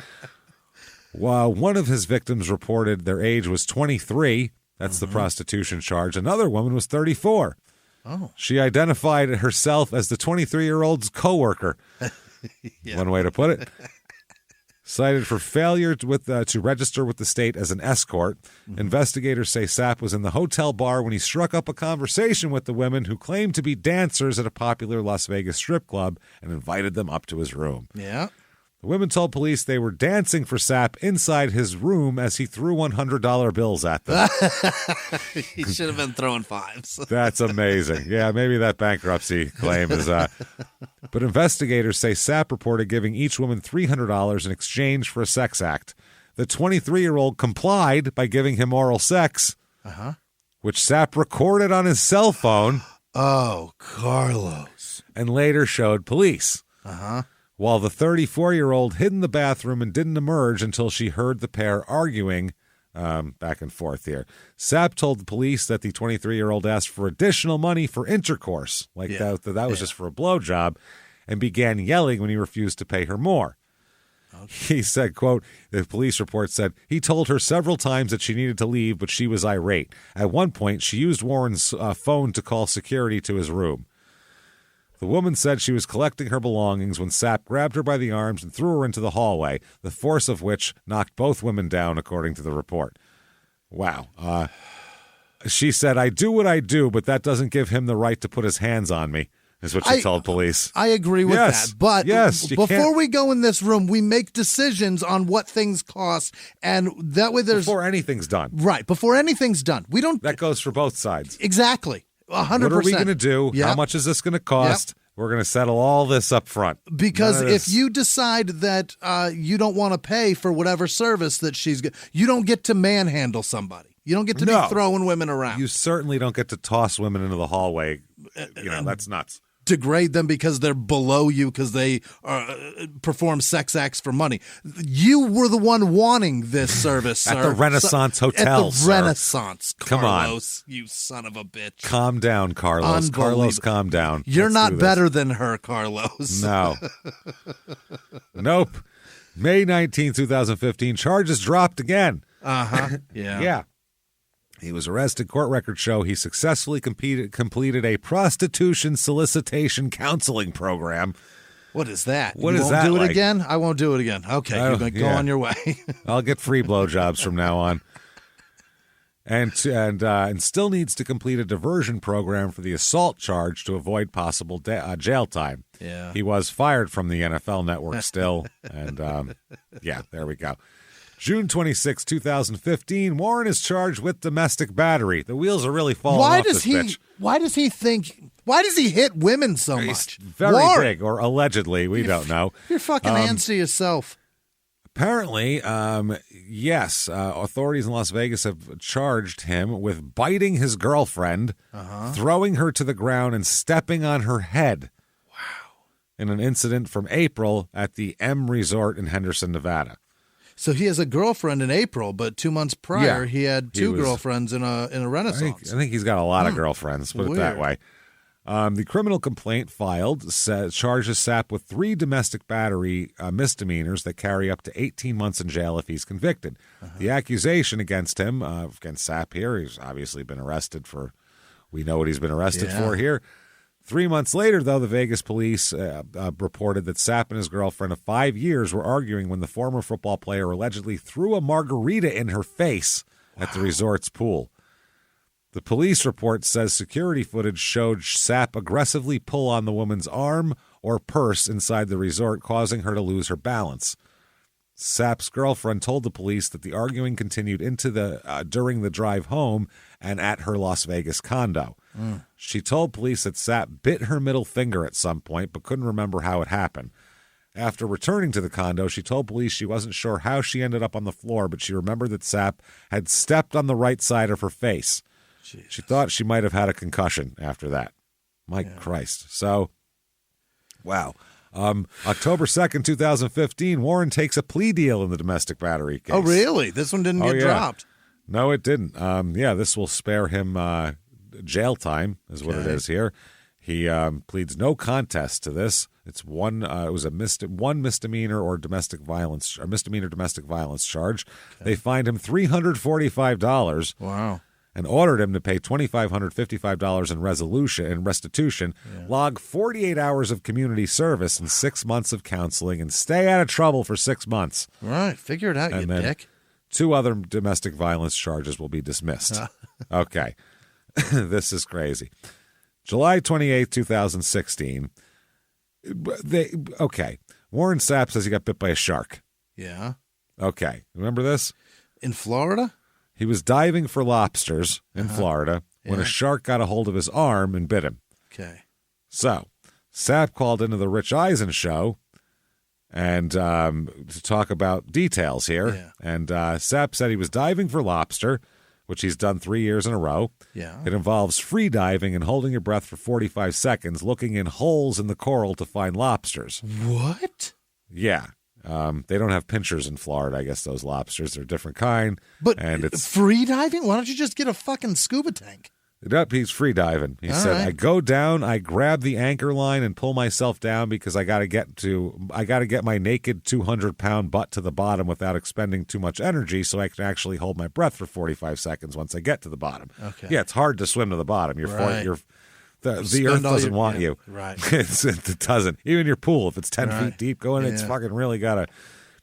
While one of his victims reported their age was 23, that's the prostitution charge. Another woman was 34. Oh. She identified herself as the 23-year-old's coworker. One way to put it. Cited for failure to register with the state as an escort. Investigators say Sapp was in the hotel bar when he struck up a conversation with the women who claimed to be dancers at a popular Las Vegas strip club and invited them up to his room. Yeah. The women told police they were dancing for Sapp inside his room as he threw $100 bills at them. He should have been throwing 5s. That's amazing. Yeah, maybe that bankruptcy claim is... But investigators say Sapp reported giving each woman $300 in exchange for a sex act. The 23-year-old complied by giving him oral sex, which Sapp recorded on his cell phone. Oh, Carlos. And later showed police. Uh-huh. While the 34-year-old hid in the bathroom and didn't emerge until she heard the pair arguing back and forth here. Sapp told the police that the 23-year-old asked for additional money for intercourse, that was just for a blowjob, and began yelling when he refused to pay her more. Okay. He said, quote, the police report said, he told her several times that she needed to leave, but she was irate. At one point, she used Warren's phone to call security to his room. The woman said she was collecting her belongings when Sapp grabbed her by the arms and threw her into the hallway, the force of which knocked both women down, according to the report. Wow. She said, I do what I do, but that doesn't give him the right to put his hands on me, is what she told police. I agree with that. But before we go in this room, we make decisions on what things cost, and that way there's... Before anything's done. Right, before anything's done. We don't... That goes for both sides. Exactly. 100%. What are we going to do? Yep. How much is this going to cost? Yep. We're going to settle all this up front. Because if you decide that you don't want to pay for whatever service that you don't get to manhandle somebody. You don't get to be throwing women around. You certainly don't get to toss women into the hallway. That's nuts. Degrade them because they're below you because they perform sex acts for money. You were the one wanting this service, at the Renaissance Hotel. At the Renaissance, Carlos, you son of a bitch. Calm down, Carlos. Carlos, calm down. You're not better than her, Carlos. No. Nope. May 19, 2015, charges dropped again. Uh-huh. Yeah. Yeah. He was arrested. Court records show he successfully completed a prostitution solicitation counseling program. What is that? What you is won't that do it like? again? I won't do it again. Okay, you're going to go on your way. I'll get free blowjobs from now on. And still needs to complete a diversion program for the assault charge to avoid possible jail time. Yeah. He was fired from the NFL Network still. And, yeah, there we go. June 26, 2015, Warren is charged with domestic battery. The wheels are really falling off this bitch. Why does he hit women so much? He's very Warren, big, or allegedly. We don't know. You're fucking hands to yourself. Apparently, yes, authorities in Las Vegas have charged him with biting his girlfriend, throwing her to the ground, and stepping on her head. Wow. In an incident from April at the M Resort in Henderson, Nevada. So he has a girlfriend in April, but 2 months prior he had two girlfriends in a Renaissance. I think he's got a lot of girlfriends, put it that way. The criminal complaint filed charges Sapp with 3 domestic battery misdemeanors that carry up to 18 months in jail if he's convicted. The accusation against him, against Sapp here, he's obviously been arrested for, we know what he's been arrested for here. 3 months later, though, the Vegas police reported that Sapp and his girlfriend of 5 years were arguing when the former football player allegedly threw a margarita in her face at the resort's pool. The police report says security footage showed Sapp aggressively pull on the woman's arm or purse inside the resort, causing her to lose her balance. Sapp's girlfriend told the police that the arguing continued into during the drive home and at her Las Vegas condo. She told police that Sapp bit her middle finger at some point, but couldn't remember how it happened. After returning to the condo, she told police she wasn't sure how she ended up on the floor, but she remembered that Sapp had stepped on the right side of her face. Jesus. She thought she might have had a concussion after that. My Christ. So, wow. October 2nd, 2015, Warren takes a plea deal in the domestic battery case. Oh, really? This one didn't get dropped? No, it didn't. This will spare him jail time, is what it is here. He pleads no contest to this. It's one misdemeanor or domestic violence, or misdemeanor domestic violence charge. Okay. They fined him $345. Wow. And ordered him to pay $2,555 in restitution, log 48 hours of community service and 6 months of counseling, and stay out of trouble for 6 months. All right, figure it out, and you then dick. 2 other domestic violence charges will be dismissed. Okay. This is crazy. July 28, 2016. Warren Sapp says he got bit by a shark. Yeah. Okay. Remember this? In Florida? He was diving for lobsters in Florida when a shark got a hold of his arm and bit him. Okay. So, Sapp called into the Rich Eisen show and to talk about details here. Yeah. And Sapp said he was diving for lobster, which he's done 3 years in a row. Yeah. It involves free diving and holding your breath for 45 seconds, looking in holes in the coral to find lobsters. What? Yeah. They don't have pinchers in Florida, I guess, those lobsters. They're a different kind. And it's free diving? Why don't you just get a fucking scuba tank? He's free diving. He said, right. I go down, I grab the anchor line and pull myself down because I got to get my naked 200-pound butt to the bottom without expending too much energy so I can actually hold my breath for 45 seconds once I get to the bottom. Okay. Yeah, it's hard to swim to the bottom. The earth doesn't want you. Right. It doesn't. Even your pool, if it's 10 feet deep going, it's fucking really got to.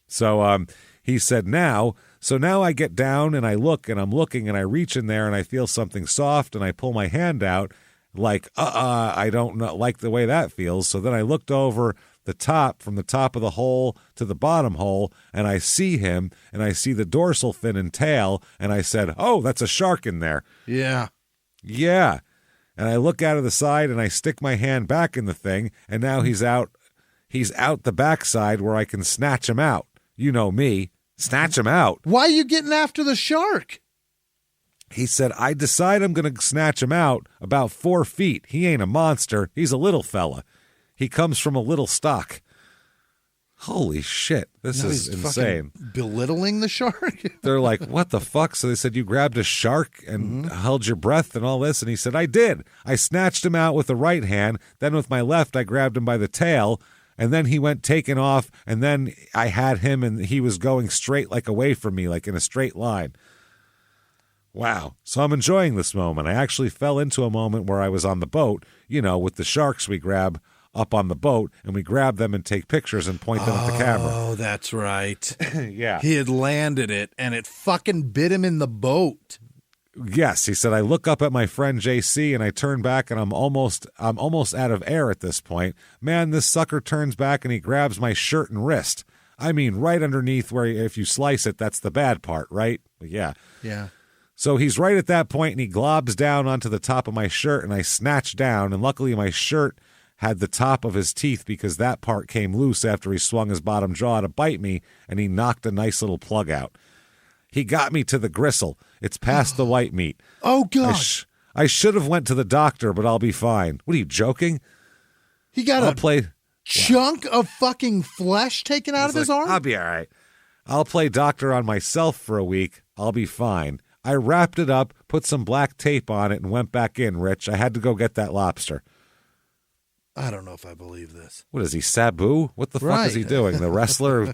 So he said now I get down and I look and I'm looking and I reach in there and I feel something soft and I pull my hand out like, I don't like the way that feels. So then I looked over the top, from the top of the hole to the bottom hole, and I see him and I see the dorsal fin and tail. And I said, oh, that's a shark in there. Yeah. Yeah. And I look out of the side and I stick my hand back in the thing, and now he's out the backside where I can snatch him out. You know me. Snatch him out. Why are you getting after the shark? He said, I decide I'm going to snatch him out about 4 feet. He ain't a monster. He's a little fella. He comes from a little stock. Holy shit. This is insane. Belittling the shark? They're like, what the fuck? So they said, you grabbed a shark and held your breath and all this? And he said, I did. I snatched him out with the right hand. Then with my left, I grabbed him by the tail. And then he went taking off. And then I had him and he was going straight, like away from me, like in a straight line. Wow. So I'm enjoying this moment. I actually fell into a moment where I was on the boat, with the sharks we grab up on the boat, and we grab them and take pictures and point them at the camera. Oh, that's right. Yeah. He had landed it, and it fucking bit him in the boat. Yes, he said, I look up at my friend JC and I turn back and I'm almost out of air at this point. Man, this sucker turns back and he grabs my shirt and wrist. I mean, right underneath where if you slice it, that's the bad part, right? Yeah. Yeah. So he's right at that point and he globs down onto the top of my shirt and I snatch down, and luckily my shirt had the top of his teeth because that part came loose after he swung his bottom jaw to bite me, and he knocked a nice little plug out. He got me to the gristle. It's past the white meat. Oh, God. I should have went to the doctor, but I'll be fine. What are you, joking? He got chunk of fucking flesh taken out of his arm? I'll be all right. I'll play doctor on myself for a week. I'll be fine. I wrapped it up, put some black tape on it, and went back in, Rich. I had to go get that lobster. I don't know if I believe this. What is he, Sabu? What the fuck is he doing? The wrestler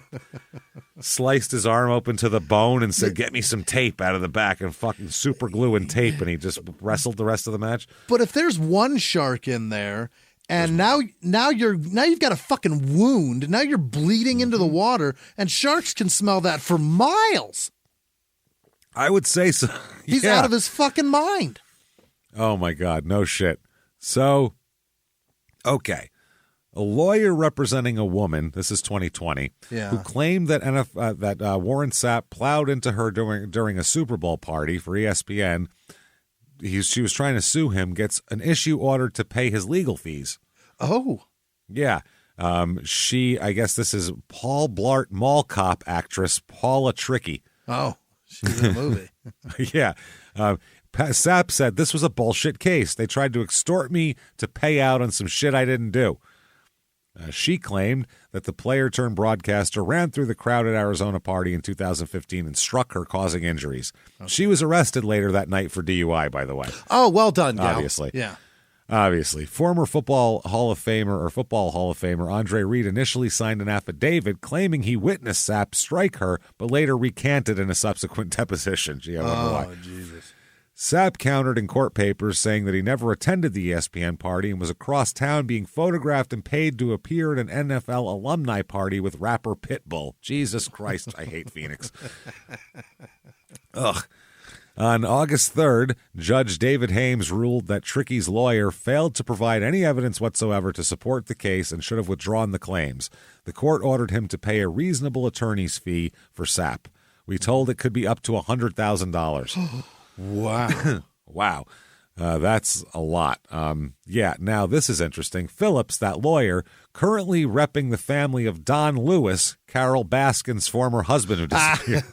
sliced his arm open to the bone and said, get me some tape out of the back, and fucking super glue and tape, and he just wrestled the rest of the match? But if there's one shark in there, and now you've got a fucking wound, now you're bleeding into the water, and sharks can smell that for miles. I would say so. He's out of his fucking mind. Oh, my God. No shit. So... okay, a lawyer representing a woman, this is 2020, who claimed that Warren Sapp plowed into her during a Super Bowl party for ESPN. She was trying to sue him, gets an issue order to pay his legal fees. Oh. Yeah. I guess this is Paul Blart Mall Cop actress Paula Tricky. Oh, she's in a movie. Yeah. Sapp said this was a bullshit case. They tried to extort me to pay out on some shit I didn't do. She claimed that the player-turned-broadcaster ran through the crowded Arizona party in 2015 and struck her, causing injuries. Okay. She was arrested later that night for DUI, by the way. Oh, well done, gal. Obviously. Yeah. Obviously. Former football Hall of Famer Andre Reed initially signed an affidavit claiming he witnessed Sapp strike her, but later recanted in a subsequent deposition. Gee, I wonder why. Oh, Jesus. Sapp countered in court papers, saying that he never attended the ESPN party and was across town being photographed and paid to appear at an NFL alumni party with rapper Pitbull. Jesus Christ, I hate Phoenix. Ugh. On August 3rd, Judge David Hames ruled that Tricky's lawyer failed to provide any evidence whatsoever to support the case and should have withdrawn the claims. The court ordered him to pay a reasonable attorney's fee for Sapp. We told it could be up to $100,000. Wow. Wow. That's a lot. Yeah, now this is interesting. Phillips, that lawyer, currently repping the family of Don Lewis, Carol Baskin's former husband who disappeared,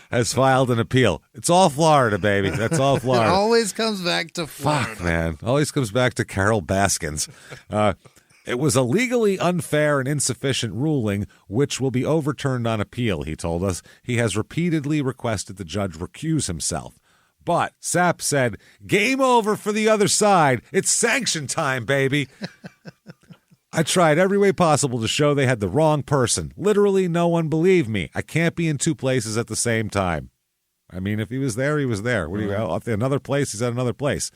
has filed an appeal. It's all Florida, baby. That's all Florida. It always comes back to Florida. Fuck, man. Always comes back to Carol Baskins. It was a legally unfair and insufficient ruling, which will be overturned on appeal, he told us. He has repeatedly requested the judge recuse himself. But Sapp said, game over for the other side. It's sanction time, baby. I tried every way possible to show they had the wrong person. Literally, no one believed me. I can't be in two places at the same time. I mean, if he was there, he was there. What do you at another place? He's at another place.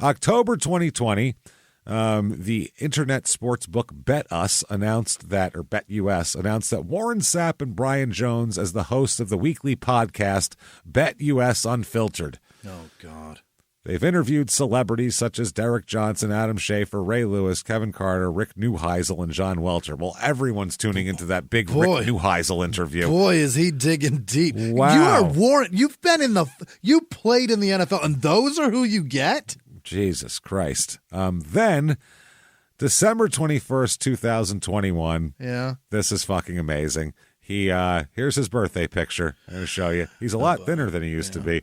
October 2020. The internet sports book BetUS announced that Warren Sapp and Brian Jones as the hosts of the weekly podcast BetUS Unfiltered. Oh, God. They've interviewed celebrities such as Derek Johnson, Adam Schafer, Ray Lewis, Kevin Carter, Rick Neuheisel, and John Welcher. Well, everyone's tuning into that big Rick Neuheisel interview. Boy, is he digging deep. Wow. You are Warren. You played in the NFL, and those are who you get? Jesus Christ. Then, December 21st, 2021. Yeah. This is fucking amazing. Here's his birthday picture. I'm going to show you. He's a lot thinner than he used to be.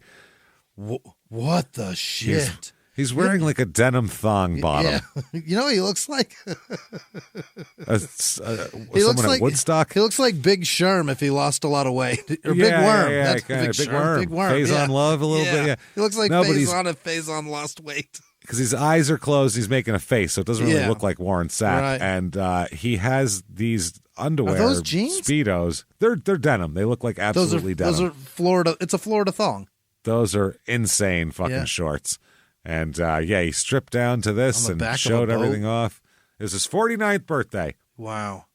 What the shit? He's wearing like a denim thong bottom. Yeah. You know what he looks like? He looks like Woodstock. He looks like Big Sherm if he lost a lot of weight. Or Big Worm. Yeah, That's Big Worm. Big Worm. Faison Love a little bit. Yeah. He looks like Faison if Faison lost weight. Because his eyes are closed, he's making a face, so it doesn't really look like Warren Sapp. Right. And he has these underwear, are those jeans? Speedos. They're denim. They look like absolutely denim. Those are Florida. It's a Florida thong. Those are insane fucking shorts. And, he stripped down to this and showed everything off. It was his 49th birthday. Wow.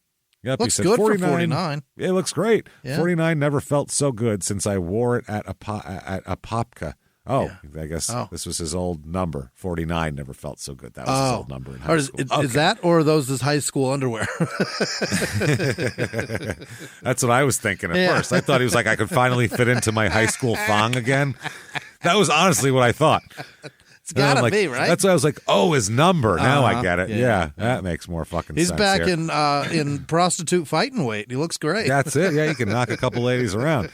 Yep, looks he said good 49. for 49. It looks great. Yeah. 49 never felt so good since I wore it at Apopka. Oh, I guess this was his old number. 49 never felt so good. That was his old number in high school. Is that, or are those his high school underwear? That's what I was thinking at first. I thought he was like, I could finally fit into my high school thong again. That was honestly what I thought. It's got to be, right? That's why I was like, his number. Now I get it. Yeah, that makes more fucking sense. He's back in prostitute fighting weight. He looks great. That's it. Yeah, you can knock a couple ladies around.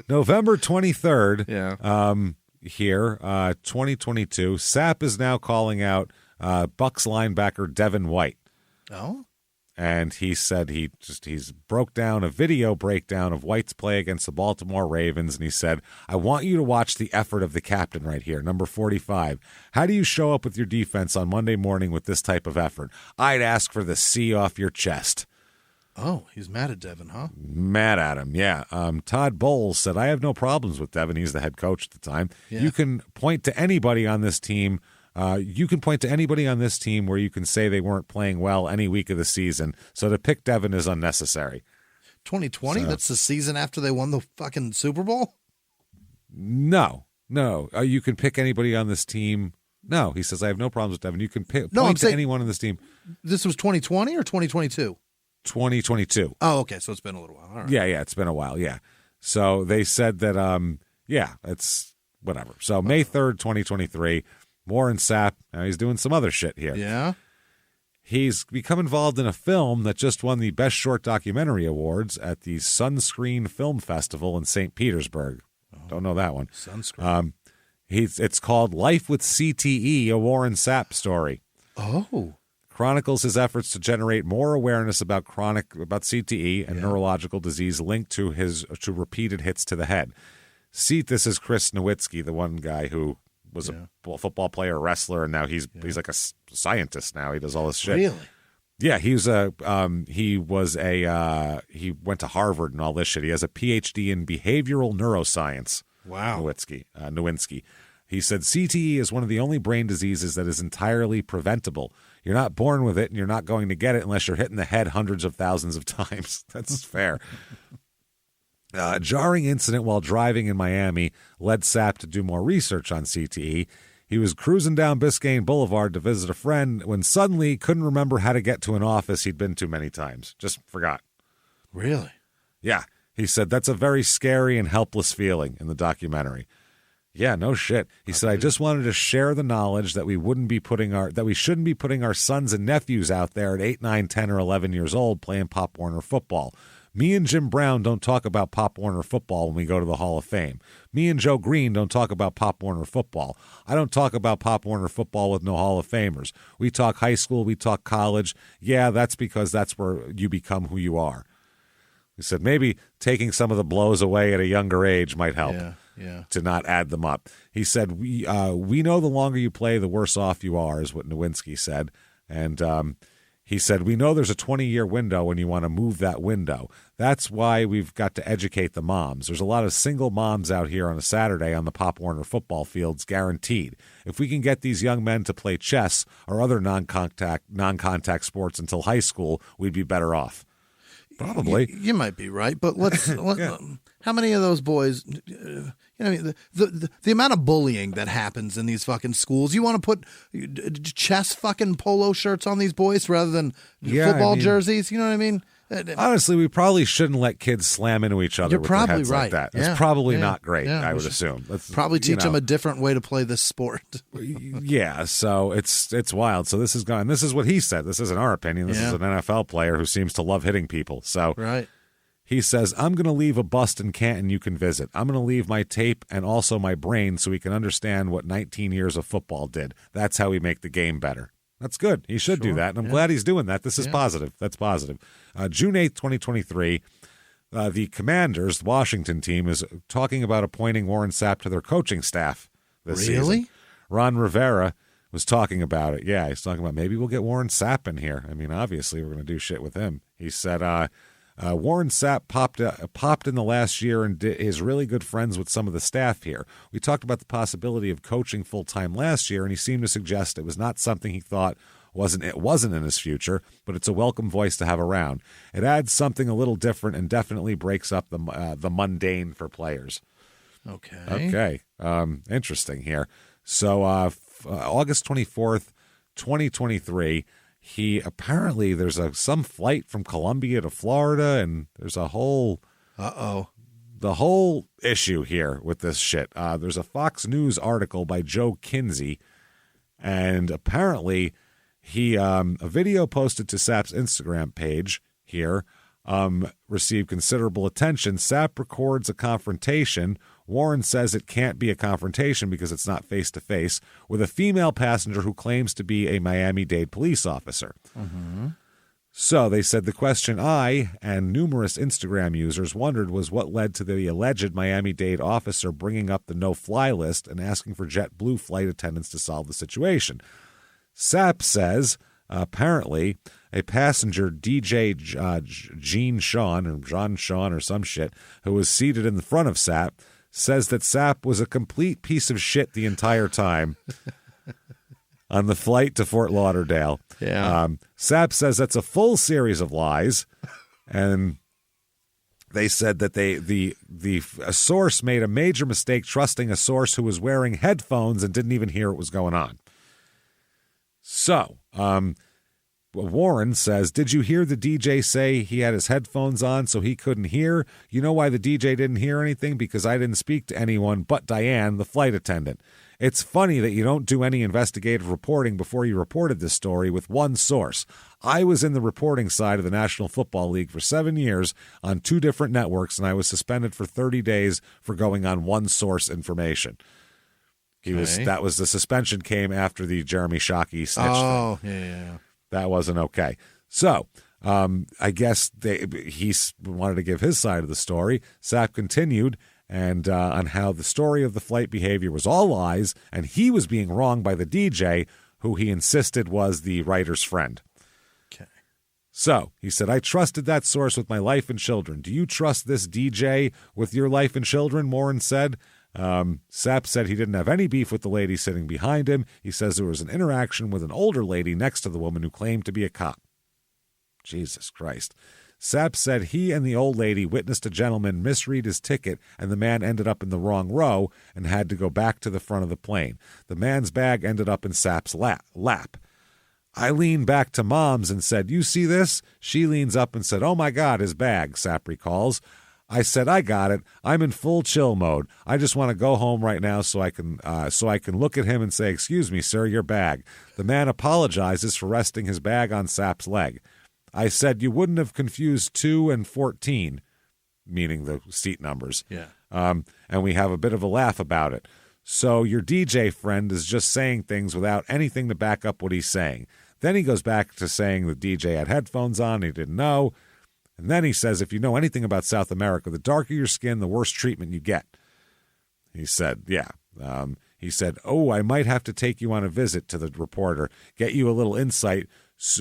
November 23rd, here, 2022, Sapp is now calling out Bucks linebacker Devin White. Oh? And he said he's broke down a video breakdown of White's play against the Baltimore Ravens, and he said, I want you to watch the effort of the captain right here, number 45. How do you show up with your defense on Monday morning with this type of effort? I'd ask for the C off your chest. Oh, he's mad at Devin, huh? Mad at him, yeah. Todd Bowles said, I have no problems with Devin. He's the head coach at the time. Yeah. You can point to anybody on this team. Where you can say they weren't playing well any week of the season. So to pick Devin is unnecessary. 2020? That's the season after they won the fucking Super Bowl? No. You can pick anybody on this team. No, he says, I have no problems with Devin. You can point to anyone on this team. This was 2020 or 2022? 2022. Oh, okay. So it's been a little while. All right. Yeah, it's been a while. Yeah. So they said that, it's whatever. So May 3rd, 2023, Warren Sapp, now he's doing some other shit here. Yeah. He's become involved in a film that just won the Best Short Documentary Awards at the Sunscreen Film Festival in St. Petersburg. Don't know that one. Sunscreen. It's called Life with CTE, a Warren Sapp story. Oh. Chronicles his efforts to generate more awareness about CTE and neurological disease linked to to repeated hits to the head. This is Chris Nowitzki, the one guy who was a football player, wrestler, and now he's like a scientist now. He does all this shit. Really? Yeah, he went to Harvard and all this shit. He has a PhD in behavioral neuroscience. Wow. Nowinski. He said CTE is one of the only brain diseases that is entirely preventable. You're not born with it, and you're not going to get it unless you're hit in the head hundreds of thousands of times. That's fair. A jarring incident while driving in Miami led Sapp to do more research on CTE. He was cruising down Biscayne Boulevard to visit a friend when suddenly couldn't remember how to get to an office he'd been to many times. Just forgot. Really? Yeah. He said that's a very scary and helpless feeling in the documentary. Yeah, no shit. He said, I just wanted to share the knowledge that we shouldn't be putting our sons and nephews out there at 8, 9, 10, or 11 years old playing Pop Warner football. Me and Jim Brown don't talk about Pop Warner football when we go to the Hall of Fame. Me and Joe Green don't talk about Pop Warner football. I don't talk about Pop Warner football with no Hall of Famers. We talk high school, we talk college. Yeah, that's because that's where you become who you are. He said maybe taking some of the blows away at a younger age might help. Yeah. To not add them up. He said, we know the longer you play, the worse off you are, is what Nowinski said. And he said, we know there's a 20-year window when you want to move that window. That's why we've got to educate the moms. There's a lot of single moms out here on a Saturday on the Pop Warner football fields, guaranteed. If we can get these young men to play chess or other non-contact sports until high school, we'd be better off. Probably. You might be right, but how many of those boys, the amount of bullying that happens in these fucking schools, you want to put chess fucking polo shirts on these boys rather than football jerseys? You know what I mean? Honestly, we probably shouldn't let kids slam into each other You're with probably their heads right. like that. Yeah. It's probably Yeah. not great, Yeah. I would assume. Let's probably teach them a different way to play this sport. Yeah, so it's wild. So this is gone. This is what he said. This isn't our opinion. This is an NFL player who seems to love hitting people. So right. He says, I'm going to leave a bust in Canton you can visit. I'm going to leave my tape and also my brain so we can understand what 19 years of football did. That's how we make the game better. That's good. He should do that, and I'm glad he's doing that. This is positive. That's positive. June 8th, 2023, the Commanders, the Washington team, is talking about appointing Warren Sapp to their coaching staff this season. Ron Rivera was talking about it. Yeah, he's talking about maybe we'll get Warren Sapp in here. I mean, obviously, we're going to do shit with him. He said, Warren Sapp popped in the last year and is really good friends with some of the staff here. We talked about the possibility of coaching full-time last year, and he seemed to suggest it was not something he thought wasn't in his future, but it's a welcome voice to have around. It adds something a little different and definitely breaks up the mundane for players. Okay. Interesting here. So August 24th, 2023, there's some flight from Colombia to Florida, and there's a whole the whole issue here with this shit. There's a Fox News article by Joe Kinsey, and apparently a video posted to Sapp's Instagram page here received considerable attention. Sapp records a confrontation. Warren says it can't be a confrontation because it's not face-to-face with a female passenger who claims to be a Miami-Dade police officer. Mm-hmm. So they said the question I and numerous Instagram users wondered was what led to the alleged Miami-Dade officer bringing up the no-fly list and asking for JetBlue flight attendants to solve the situation. Sapp says apparently a passenger, DJ John Sean or some shit, who was seated in the front of Sapp, says that Sapp was a complete piece of shit the entire time on the flight to Fort Lauderdale. Yeah. Sapp says that's a full series of lies, and they said that a source made a major mistake trusting a source who was wearing headphones and didn't even hear what was going on. So, Warren says, did you hear the DJ say he had his headphones on so he couldn't hear? You know why the DJ didn't hear anything? Because I didn't speak to anyone but Diane, the flight attendant. It's funny that you don't do any investigative reporting before you reported this story with one source. I was in the reporting side of the National Football League for 7 years on 2 different networks, and I was suspended for 30 days for going on one source information. That was the suspension came after the Jeremy Shockey snitch thing. Yeah. That wasn't okay. So I guess he wanted to give his side of the story. Sapp continued and on how the story of the flight behavior was all lies, and he was being wronged by the DJ, who he insisted was the writer's friend. Okay. So he said, I trusted that source with my life and children. Do you trust this DJ with your life and children? Warren said. Sapp said he didn't have any beef with the lady sitting behind him. He says there was an interaction with an older lady next to the woman who claimed to be a cop. Jesus Christ. Sapp said he and the old lady witnessed a gentleman misread his ticket, and the man ended up in the wrong row and had to go back to the front of the plane. The man's bag ended up in Sapp's lap. I leaned back to Mom's and said, you see this? She leans up and said, oh my God, his bag, Sapp recalls. I said, I got it. I'm in full chill mode. I just want to go home right now so I can look at him and say, excuse me, sir, your bag. The man apologizes for resting his bag on Sapp's leg. I said, you wouldn't have confused 2 and 14, meaning the seat numbers. Yeah. And we have a bit of a laugh about it. So your DJ friend is just saying things without anything to back up what he's saying. Then he goes back to saying the DJ had headphones on, he didn't know. And then he says, if you know anything about South America, the darker your skin, the worse treatment you get. He said, yeah. He said, oh, I might have to take you on a visit to the reporter, get you a little insight,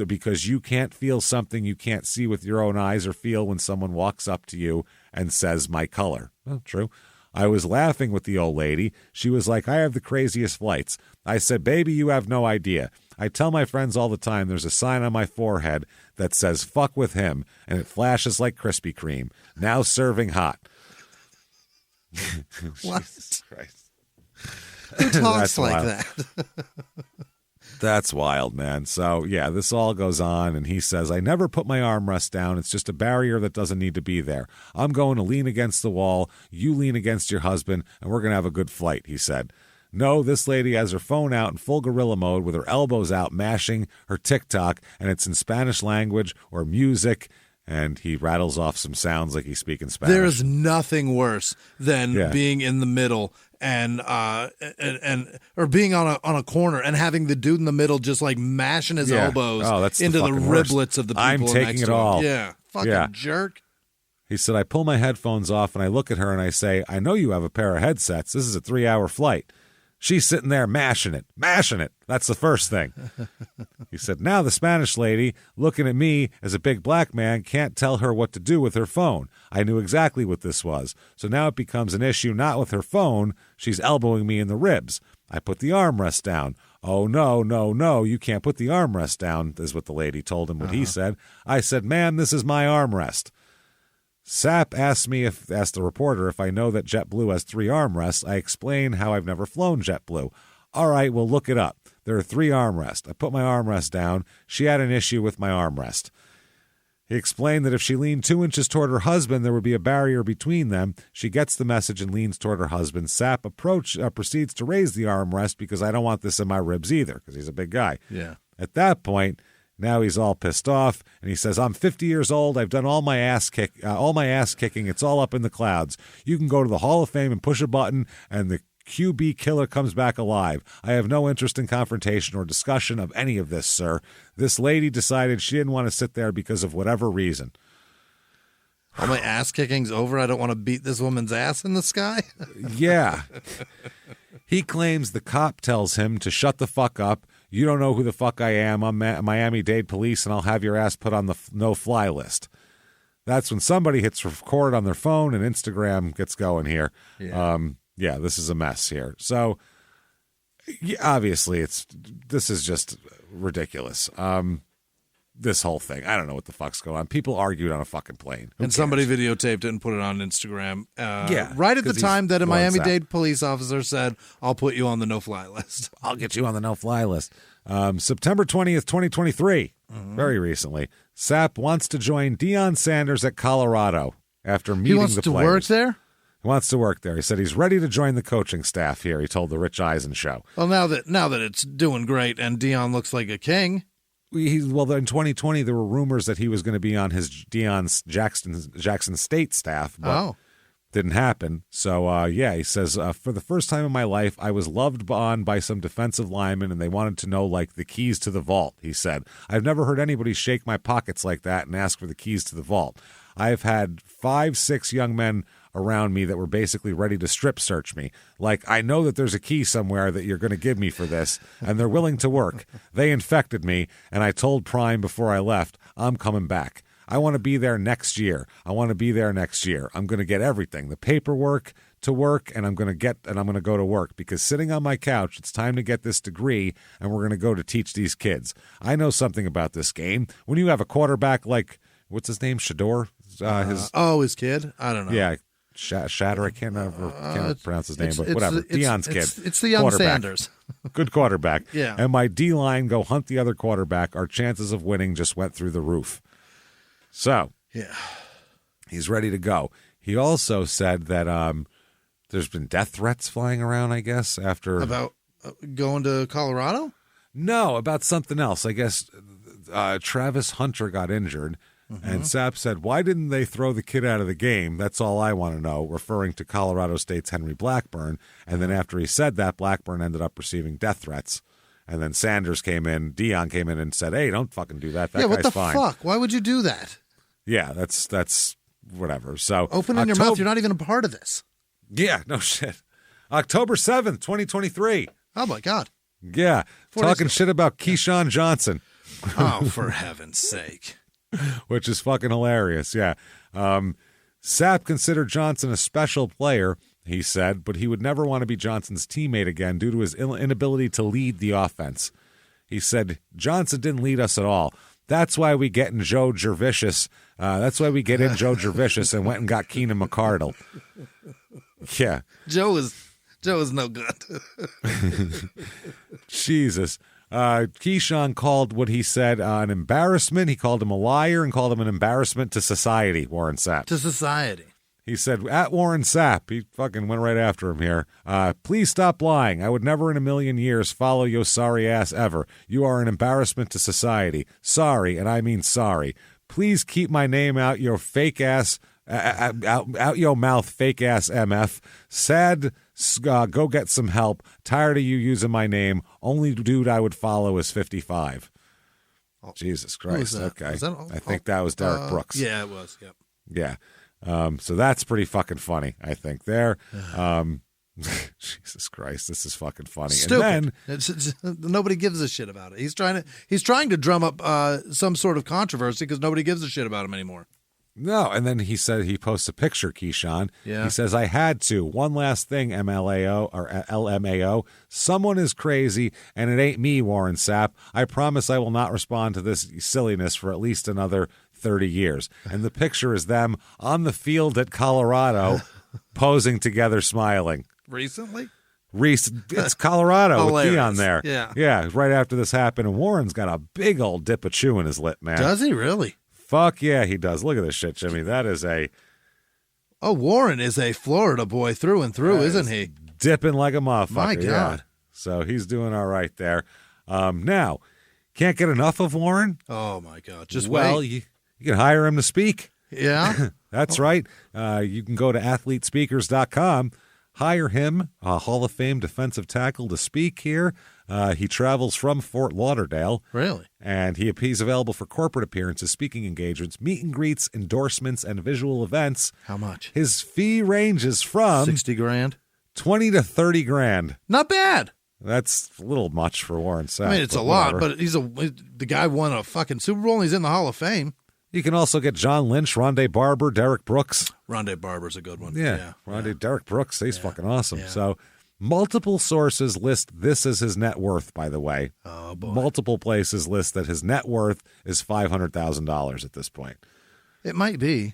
because you can't feel something you can't see with your own eyes or feel when someone walks up to you and says, my color. Well, true. I was laughing with the old lady. She was like, I have the craziest flights. I said, baby, you have no idea. I tell my friends all the time there's a sign on my forehead that says, fuck with him, and it flashes like Krispy Kreme. Now serving hot. What? Jesus Christ. Who talks like that? That's wild, man. So, yeah, this all goes on, and he says, I never put my armrest down. It's just a barrier that doesn't need to be there. I'm going to lean against the wall. You lean against your husband, and we're going to have a good flight, he said. No, this lady has her phone out in full gorilla mode with her elbows out mashing her TikTok, and it's in Spanish language or music, and he rattles off some sounds like he's speaking Spanish. There's nothing worse than being in the middle and or being on a corner and having the dude in the middle just like mashing his elbows into the riblets of the people I'm taking next it to him. all. Yeah, fucking jerk. He said, I pull my headphones off and I look at her and I say, I know you have a pair of headsets. This is a 3-hour flight. She's sitting there mashing it. That's the first thing. He said, now the Spanish lady, looking at me as a big black man, can't tell her what to do with her phone. I knew exactly what this was. So now it becomes an issue not with her phone. She's elbowing me in the ribs. I put the armrest down. Oh, no, you can't put the armrest down, is what the lady told him what he said. I said, ma'am, this is my armrest. Sapp asked the reporter if I know that JetBlue has 3 armrests. I explained how I've never flown JetBlue. All right, well, look it up. There are 3 armrests. I put my armrest down. She had an issue with my armrest. He explained that if she leaned 2 inches toward her husband, there would be a barrier between them. She gets the message and leans toward her husband. Sapp proceeds to raise the armrest because I don't want this in my ribs either, because he's a big guy. Yeah. At that point, now he's all pissed off, and he says, I'm 50 years old. I've done all my ass kicking. It's all up in the clouds. You can go to the Hall of Fame and push a button, and the QB killer comes back alive. I have no interest in confrontation or discussion of any of this, sir. This lady decided she didn't want to sit there because of whatever reason. All my ass kicking's over. I don't want to beat this woman's ass in the sky. Yeah. He claims the cop tells him to shut the fuck up. You don't know who the fuck I am. I'm Miami-Dade police, and I'll have your ass put on the no-fly list. That's when somebody hits record on their phone and Instagram gets going here. Yeah. This is a mess here. So, obviously, this is just ridiculous. This whole thing. I don't know what the fuck's going on. People argued on a fucking plane. Who and cares? Somebody videotaped it and put it on Instagram. Yeah. Right at the time that a Miami-Dade Sapp. police officer said, I'll put you on the no-fly list. I'll get you on the no-fly list. September 20th, 2023, very recently, Sapp wants to join Deion Sanders at Colorado after meeting the players. He wants to work there? He wants to work there. He said he's ready to join the coaching staff here, he told the Rich Eisen show. Well, now that it's doing great and Deion looks like a king. Well, in 2020, there were rumors that he was going to be on his Deion's Jackson State staff, but didn't happen. So, he says, for the first time in my life, I was loved on by some defensive linemen, and they wanted to know, like, the keys to the vault, he said. I've never heard anybody shake my pockets like that and ask for the keys to the vault. I've had 5-6 young men around me that were basically ready to strip search me. Like, I know that there's a key somewhere that you're going to give me for this, and they're willing to work. They infected me, and I told Prime before I left, I'm coming back. I want to be there next year. I'm going to get everything, the paperwork to work, and I'm going to go to work because sitting on my couch, it's time to get this degree, and we're going to go to teach these kids. I know something about this game. When you have a quarterback like, what's his name, Shador? His kid? I don't know. Yeah. Shatter, I can't pronounce his name, but whatever. Deion's kid. It's the young Sanders. Good quarterback. Yeah. And my D-line go hunt the other quarterback. Our chances of winning just went through the roof. So, he's ready to go. He also said that there's been death threats flying around, I guess, after... About going to Colorado? No, about something else. I guess Travis Hunter got injured. And Sapp said, why didn't they throw the kid out of the game? That's all I want to know, referring to Colorado State's Henry Blackburn. And then after he said that, Blackburn ended up receiving death threats. And then Deion came in and said, hey, don't fucking do that. That what guy's the fine. fuck? Why would you do that? Yeah, that's whatever. So opening your mouth, you're not even a part of this. Yeah, no shit. October 7th, 2023. Oh, my God. Yeah, talking shit about Keyshawn Johnson. Oh, for heaven's sake. Which is fucking hilarious, yeah. Sapp considered Johnson a special player, he said, but he would never want to be Johnson's teammate again due to his inability to lead the offense. He said, Johnson didn't lead us at all. That's why we get in Joe Jervicius. And went and got Keenan McCardle. Yeah. Joe is no good. Jesus. Keyshawn called what he said an embarrassment. He called him a liar and called him an embarrassment to society, Warren Sapp. To society. He said, at Warren Sapp, he fucking went right after him here. Please stop lying. I would never in a million years follow your sorry ass ever. You are an embarrassment to society. Sorry, and I mean sorry. Please keep my name out your fake ass, out your mouth, fake ass MF. Sad, go get some help. Tired of you using my name. Only dude I would follow is 55. Oh, Jesus Christ. Okay. I think that was Derek Brooks. Yeah, it was. Yep. Yeah. So that's pretty fucking funny, I think, there. Jesus Christ, this is fucking funny. Stupid. And then nobody gives a shit about it. He's trying to drum up some sort of controversy because nobody gives a shit about him anymore. No, and then he said he posts a picture, Keyshawn. Yeah. He says, I had to. One last thing, MLAO or LMAO. Someone is crazy, and it ain't me, Warren Sapp. I promise I will not respond to this silliness for at least another 30 years. And the picture is them on the field at Colorado posing together smiling. Recently? It's Colorado with Dion there. Yeah, right after this happened. And Warren's got a big old dip of chew in his lip, man. Does he really? Fuck yeah, he does. Look at this shit, Jimmy. That is a... Oh, Warren is a Florida boy through and through, isn't he? Dipping like a motherfucker. My God. Yeah. So he's doing all right there. Now, can't get enough of Warren? Oh, my God. You can hire him to speak. Yeah? That's right. You can go to athletespeakers.com, hire him, a Hall of Fame defensive tackle, to speak here. He travels from Fort Lauderdale. Really? And he's available for corporate appearances, speaking engagements, meet and greets, endorsements, and visual events. How much? His fee ranges from $60,000, $20 to $30,000. Not bad. That's a little much for Warren Sapp. I mean, it's a lot, but the guy won a fucking Super Bowl and he's in the Hall of Fame. You can also get John Lynch, Rondé Barber, Derek Brooks. Rondé Barber's a good one. Derek Brooks, he's fucking awesome. Yeah. So multiple sources list this as his net worth, by the way. Oh, boy. Multiple places list that his net worth is $500,000 at this point. It might be.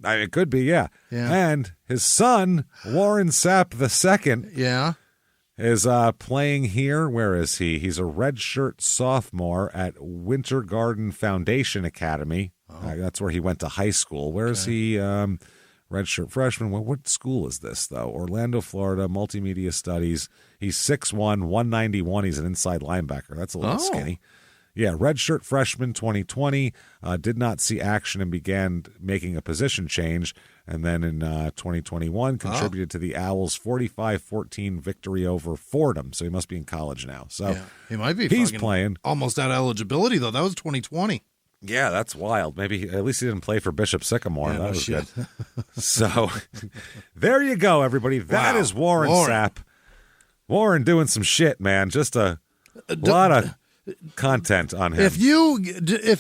I mean, it could be, yeah. And his son, Warren Sapp II, is playing here. Where is he? He's a redshirt sophomore at Winter Garden Foundation Academy. That's where he went to high school. Where is he? Redshirt freshman. What school is this, though? Orlando, Florida, Multimedia Studies. He's 6'1", 191. He's an inside linebacker. That's a little skinny. Yeah, redshirt freshman 2020, did not see action and began making a position change. And then in 2021, contributed to the Owls' 45-14 victory over Fordham. So he must be in college now. So he might be. He's playing. Almost out of eligibility, though. That was 2020. Yeah, that's wild. Maybe at least he didn't play for Bishop Sycamore. Yeah, that was shit. good. So there you go, everybody. That is Warren Sapp. Warren doing some shit, man. Just a lot of content on him. If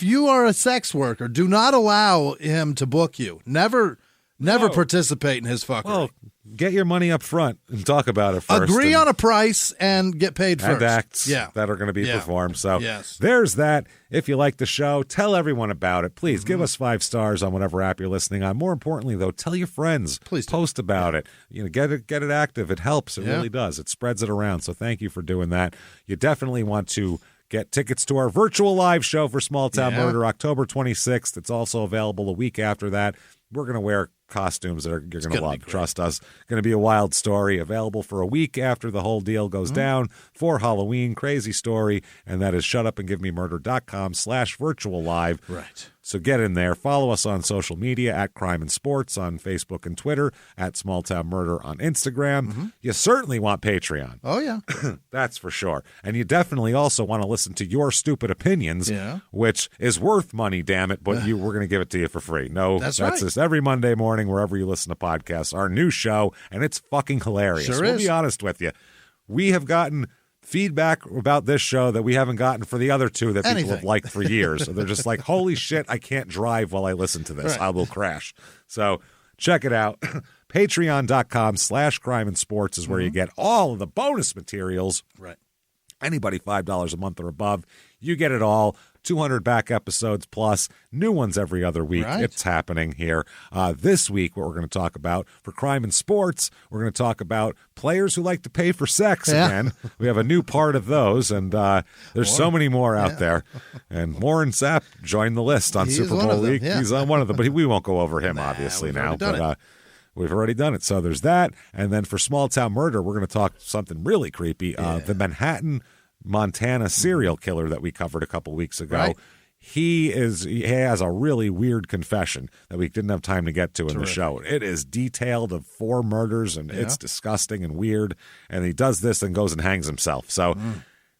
you are a sex worker, do not allow him to book you. Never participate in his fuckery. Well, get your money up front and talk about it first. Agree on a price and get paid first. And acts that are going to be performed. So yes. There's that. If you like the show, tell everyone about it. Please give us 5 stars on whatever app you're listening on. More importantly, though, tell your friends. Please post about it. Get it active. It helps. It really does. It spreads it around. So thank you for doing that. You definitely want to get tickets to our virtual live show for Small Town Murder, October 26th. It's also available a week after that. We're going to wear costumes that you're going to love. Trust us. Going to be a wild story. Available for a week after the whole deal goes down for Halloween. Crazy story. And that is shutupandgivememurder.com/virtual live. Right. So get in there. Follow us on social media at Crime and Sports on Facebook and Twitter, at Small Town Murder on Instagram. You certainly want Patreon. Oh, yeah. That's for sure. And you definitely also want to listen to your stupid opinions, which is worth money, damn it, but we're going to give it to you for free. No, that's right. Just every Monday morning, wherever you listen to podcasts, our new show, and it's fucking hilarious. We'll be honest with you. We have gotten feedback about this show that we haven't gotten for the other two that people have liked for years. So they're just like, holy shit, I can't drive while I listen to this. I will crash. So check it out. Patreon.com/crimeandsports is where you get all of the bonus materials. Right. Anybody $5 a month or above, you get it all. 200 back episodes plus, new ones every other week. Right. It's happening here. This week, what we're going to talk about for Crime and Sports, we're going to talk about players who like to pay for sex again. We have a new part of those, and there's so many more out there. And Warren Sapp joined the list on Super Bowl week. He's on one of them, but we won't go over him, obviously, now. But we've already done it. So there's that. And then for Small Town Murder, we're going to talk something really creepy. The Manhattan, Montana serial killer that we covered a couple weeks ago. Right. He has a really weird confession that we didn't have time to get to in the show. It is detailed of 4 murders, and it's disgusting and weird. And he does this and goes and hangs himself. So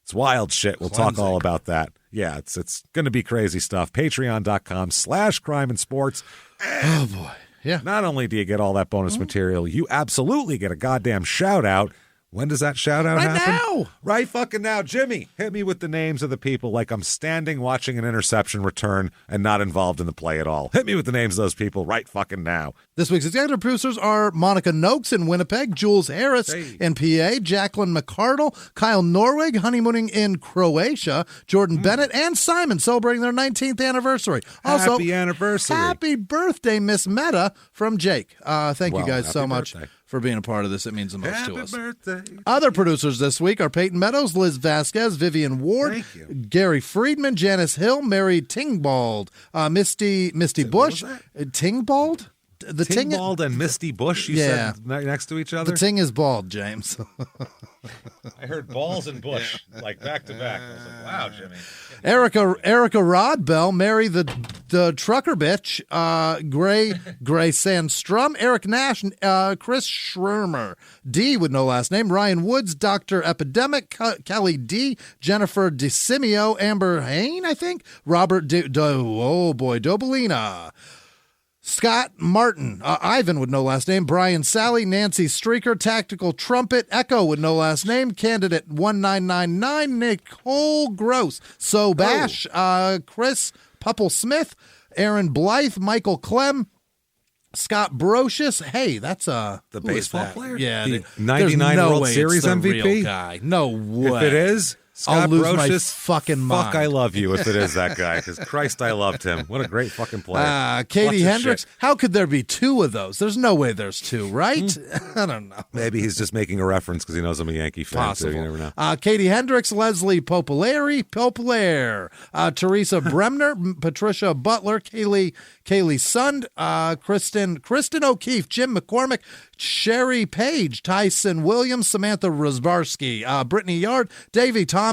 it's wild shit. We'll talk all about that. Yeah, it's going to be crazy stuff. Patreon.com/crimeandsports. Oh, boy. Yeah. Not only do you get all that bonus material, you absolutely get a goddamn shout-out. When does that shout-out happen? Now. Right fucking now. Jimmy, hit me with the names of the people like I'm standing watching an interception return and not involved in the play at all. Hit me with the names of those people right fucking now. This week's executive producers are Monica Noakes in Winnipeg, Jules Harris in PA, Jacqueline McCardle, Kyle Norwig, honeymooning in Croatia, Jordan Bennett, and Simon celebrating their 19th anniversary. Also, Happy anniversary. Happy birthday, Miss Meta, from Jake. Thank you guys so much for being a part of this. It means the most to us. Birthday. Other producers this week are Peyton Meadows, Liz Vasquez, Vivian Ward, Gary Friedman, Janice Hill, Mary Tingbald, Misty Bush. Tingbald? The Tingbald and Misty Bush, you said next to each other? The ting is bald, James. I heard balls and Bush, like back to back. I was like, wow, Jimmy. Erica Rodbell, Mary the trucker bitch, Gray Sandstrom, Eric Nash, Chris Schirmer, D with no last name, Ryan Woods, Dr. Epidemic, Kelly D, Jennifer DeSimio, Amber Hain, I think, Robert Dobolina, Scott Martin, Ivan with no last name, Brian Sally, Nancy Streaker, Tactical Trumpet, Echo with no last name, Candidate 1999, Nicole Gross, So Bash, Chris Pupple Smith, Aaron Blythe, Michael Clem, Scott Brocious. Hey, that's the baseball player? Yeah. The 99 World Series MVP? Real guy. No way. If it is, Scott I'll lose Brocious, my fucking mind. Fuck, I love you if it is that guy, because Christ, I loved him. What a great fucking player. Katie Hendricks. How could there be two of those? There's no way there's two, right? I don't know. Maybe he's just making a reference because he knows I'm a Yankee fan. Possible. So you never know. Katie Hendricks, Leslie Popolare, Teresa Bremner, Patricia Butler, Kaylee Sund, Kristen O'Keefe, Jim McCormick, Sherry Page, Tyson Williams, Samantha Rosbarsky, Brittany Yard, Davey Thomas,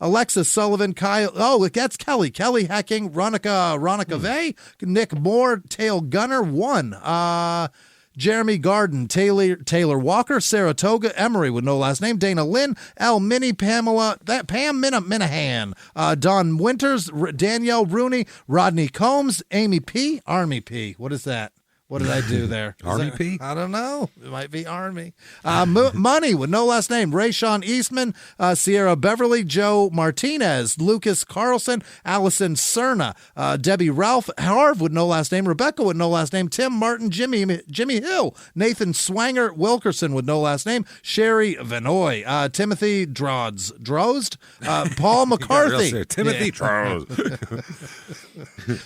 Alexis Sullivan, Kyle. Oh, that's Kelly Hecking, Ronica Vey, Nick Moore, Tail Gunner, 1. Jeremy Garden, Taylor Walker, Saratoga, Emery with no last name, Dana Lynn, Al Minnie, Pam Minahan, Don Winters, Danielle Rooney, Rodney Combs, Amy P, Army P. What is that? What did I do there? Army P? I don't know. It might be Army. Money with no last name. Rayshawn Eastman, Sierra Beverly, Joe Martinez, Lucas Carlson, Allison Cerna, Debbie Ralph, Harv with no last name, Rebecca with no last name, Tim Martin, Jimmy Hill, Nathan Swanger, Wilkerson with no last name, Sherry Vanoy, Timothy Drozd, Paul McCarthy. Timothy Drozd.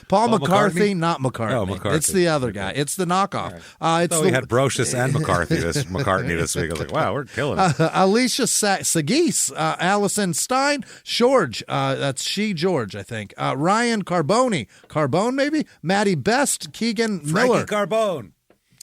Paul McCarthy, not McCartney. Oh, McCarthy. It's the other guy. It's the knockoff. Right. We had Brocious and McCartney this week. I was like, wow, we're killing it. Alicia Sagis, Allison Stein, George, that's George, I think. Ryan Carbone maybe? Maddie Best, Keegan Miller. Frankie Carbone.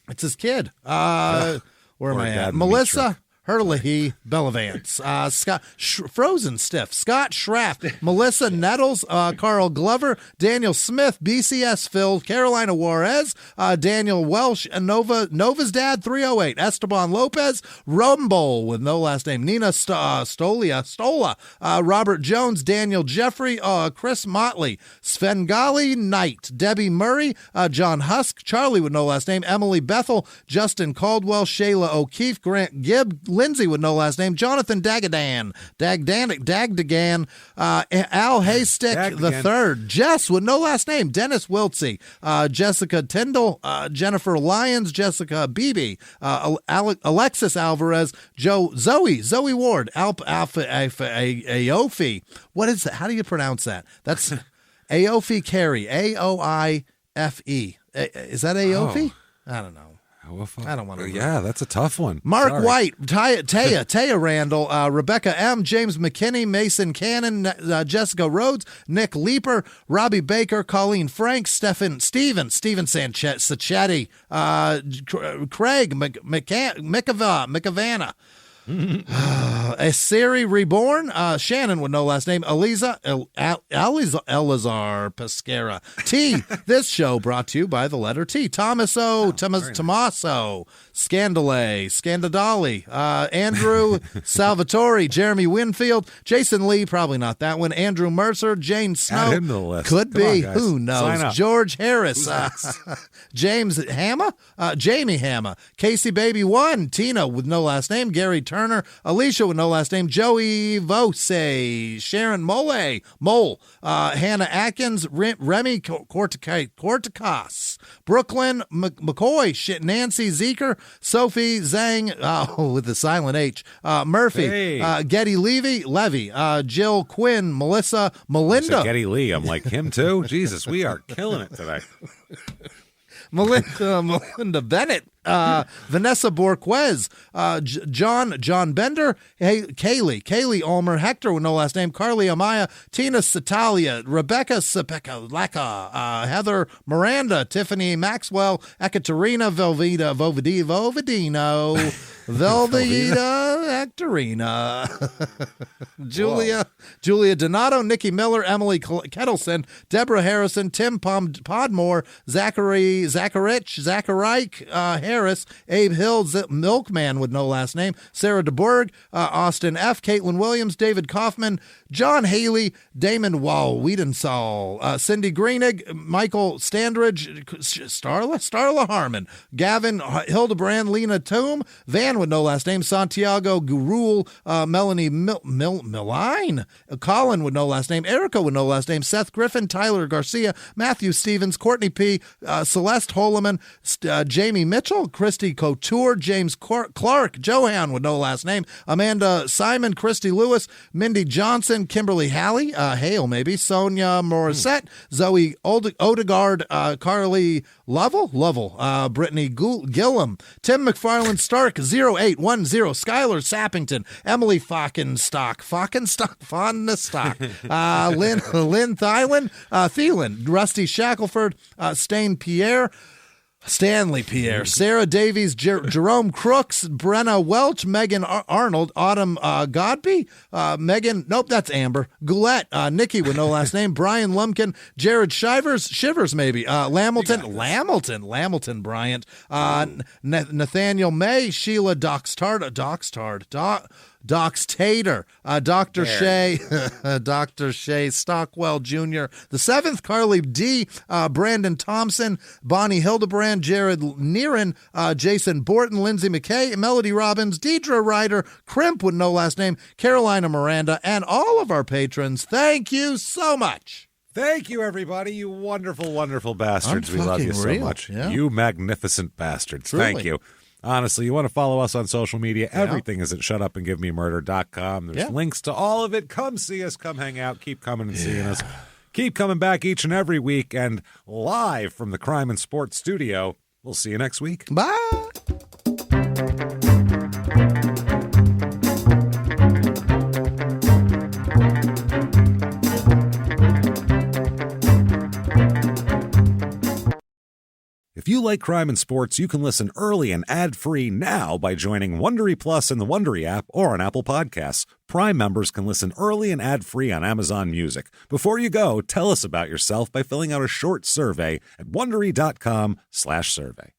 It's his kid. Where am I at? Melissa Herlihy Bellavance, Scott Frozen Stiff, Scott Schraft, Melissa Nettles, Carl Glover, Daniel Smith, BCS Phil, Carolina Juarez, Daniel Welsh, Nova's Dad 308, Esteban Lopez, Rumble with no last name, Nina Stola, Robert Jones, Daniel Jeffrey, Chris Motley, Svengali Knight, Debbie Murray, John Husk, Charlie with no last name, Emily Bethel, Justin Caldwell, Shayla O'Keefe, Grant Gibb, Lindsay with no last name, Jonathan Dagdagan, Al Haystick III, Jess with no last name, Dennis Wiltsey, Jessica Tyndall, Jennifer Lyons, Jessica Beebe, Alexis Alvarez, Zoe Ward, Aofi. What is that? How do you pronounce that? That's Aofi Carey, Aoife. Is that Aofi? I don't know. I don't want to. Yeah, that's a tough one. Mark White, Taya Randall, Rebecca M., James McKinney, Mason Cannon, Jessica Rhodes, Nick Leeper, Robbie Baker, Colleen Frank, Steven Sacchetti, Craig McAvanna, A Siri Reborn, Shannon with no last name, Elazar Pescara. T, this show brought to you by the letter T. Tommaso, Scandale, Andrew Salvatore, Jeremy Winfield, Jason Lee, probably not that one, Andrew Mercer, Jane Snow, add him to the list. Could Come be, on, guys. who knows, George Harris, James Hammer, Jamie Hammer, Casey Baby 1, Tina with no last name, Gary Turner, Alicia with no last name, Joey Vose, Sharon Mole, Hannah Atkins, Remy Corticas, Brooklyn McCoy, Nancy Zeker, Sophie Zhang, with the silent H, Murphy, Getty Levy, Jill Quinn, Melissa, Melinda. Getty Lee, I'm like him too. Jesus, we are killing it today. Melinda Bennett, Vanessa Borquez, John Bender, Kaylee Ulmer, Hector with no last name, Carly Amaya, Tina Satalia, Rebecca Sepeka Laka, Heather Miranda, Tiffany Maxwell, Ekaterina Vovedino, Velveeta Actorina, Julia Donato, Nikki Miller, Emily Kettleson, Deborah Harrison, Tim Podmore, Zachary Harris, Abe Hill, Milkman with no last name, Sarah DeBerg, Austin F., Caitlin Williams, David Kaufman, John Haley, Damon Wiedensall, Cindy Greenig, Michael Standridge, Starla Harmon, Gavin Hildebrand, Lena Toom, Van with no last name, Santiago Gurul, Melanie Milline, Colin with no last name, Erica with no last name, Seth Griffin, Tyler Garcia, Matthew Stevens, Courtney P., Celeste Holloman, Jamie Mitchell, Christy Couture, James Clark, Johan with no last name, Amanda Simon, Christy Lewis, Mindy Johnson, Kimberly Halley, Hale maybe, Sonia Morissette, Zoe Odegaard, Carly Lovell, Brittany Gillum, Tim McFarland Stark, 0810, Skylar Sappington, Emily Falkenstock, Lynn Thielen, Rusty Shackelford, Stanley Pierre, Sarah Davies, Jerome Crooks, Brenna Welch, Megan Arnold, Autumn Godby, Megan, nope, that's Amber, Goulet, Nikki with no last name, Brian Lumpkin, Jared Shivers maybe, Lamilton Bryant, Nathaniel May, Sheila Dox Tater, Dr. Shea, Dr. Shea Stockwell Jr., the 7th, Carly D., Brandon Thompson, Bonnie Hildebrand, Jared Neeran, Jason Borton, Lindsay McKay, Melody Robbins, Deidre Ryder, Crimp with no last name, Carolina Miranda, and all of our patrons. Thank you so much. Thank you, everybody. You wonderful, wonderful bastards. We love you so much. Yeah. You magnificent bastards. Truly. Thank you. Honestly, you want to follow us on social media. Yeah. Everything is at shutupandgivememurder.com. There's links to all of it. Come see us. Come hang out. Keep coming and seeing us. Keep coming back each and every week. And live from the Crime and Sports studio, we'll see you next week. Bye. If you like Crime and Sports, you can listen early and ad-free now by joining Wondery Plus in the Wondery app or on Apple Podcasts. Prime members can listen early and ad-free on Amazon Music. Before you go, tell us about yourself by filling out a short survey at Wondery.com/survey.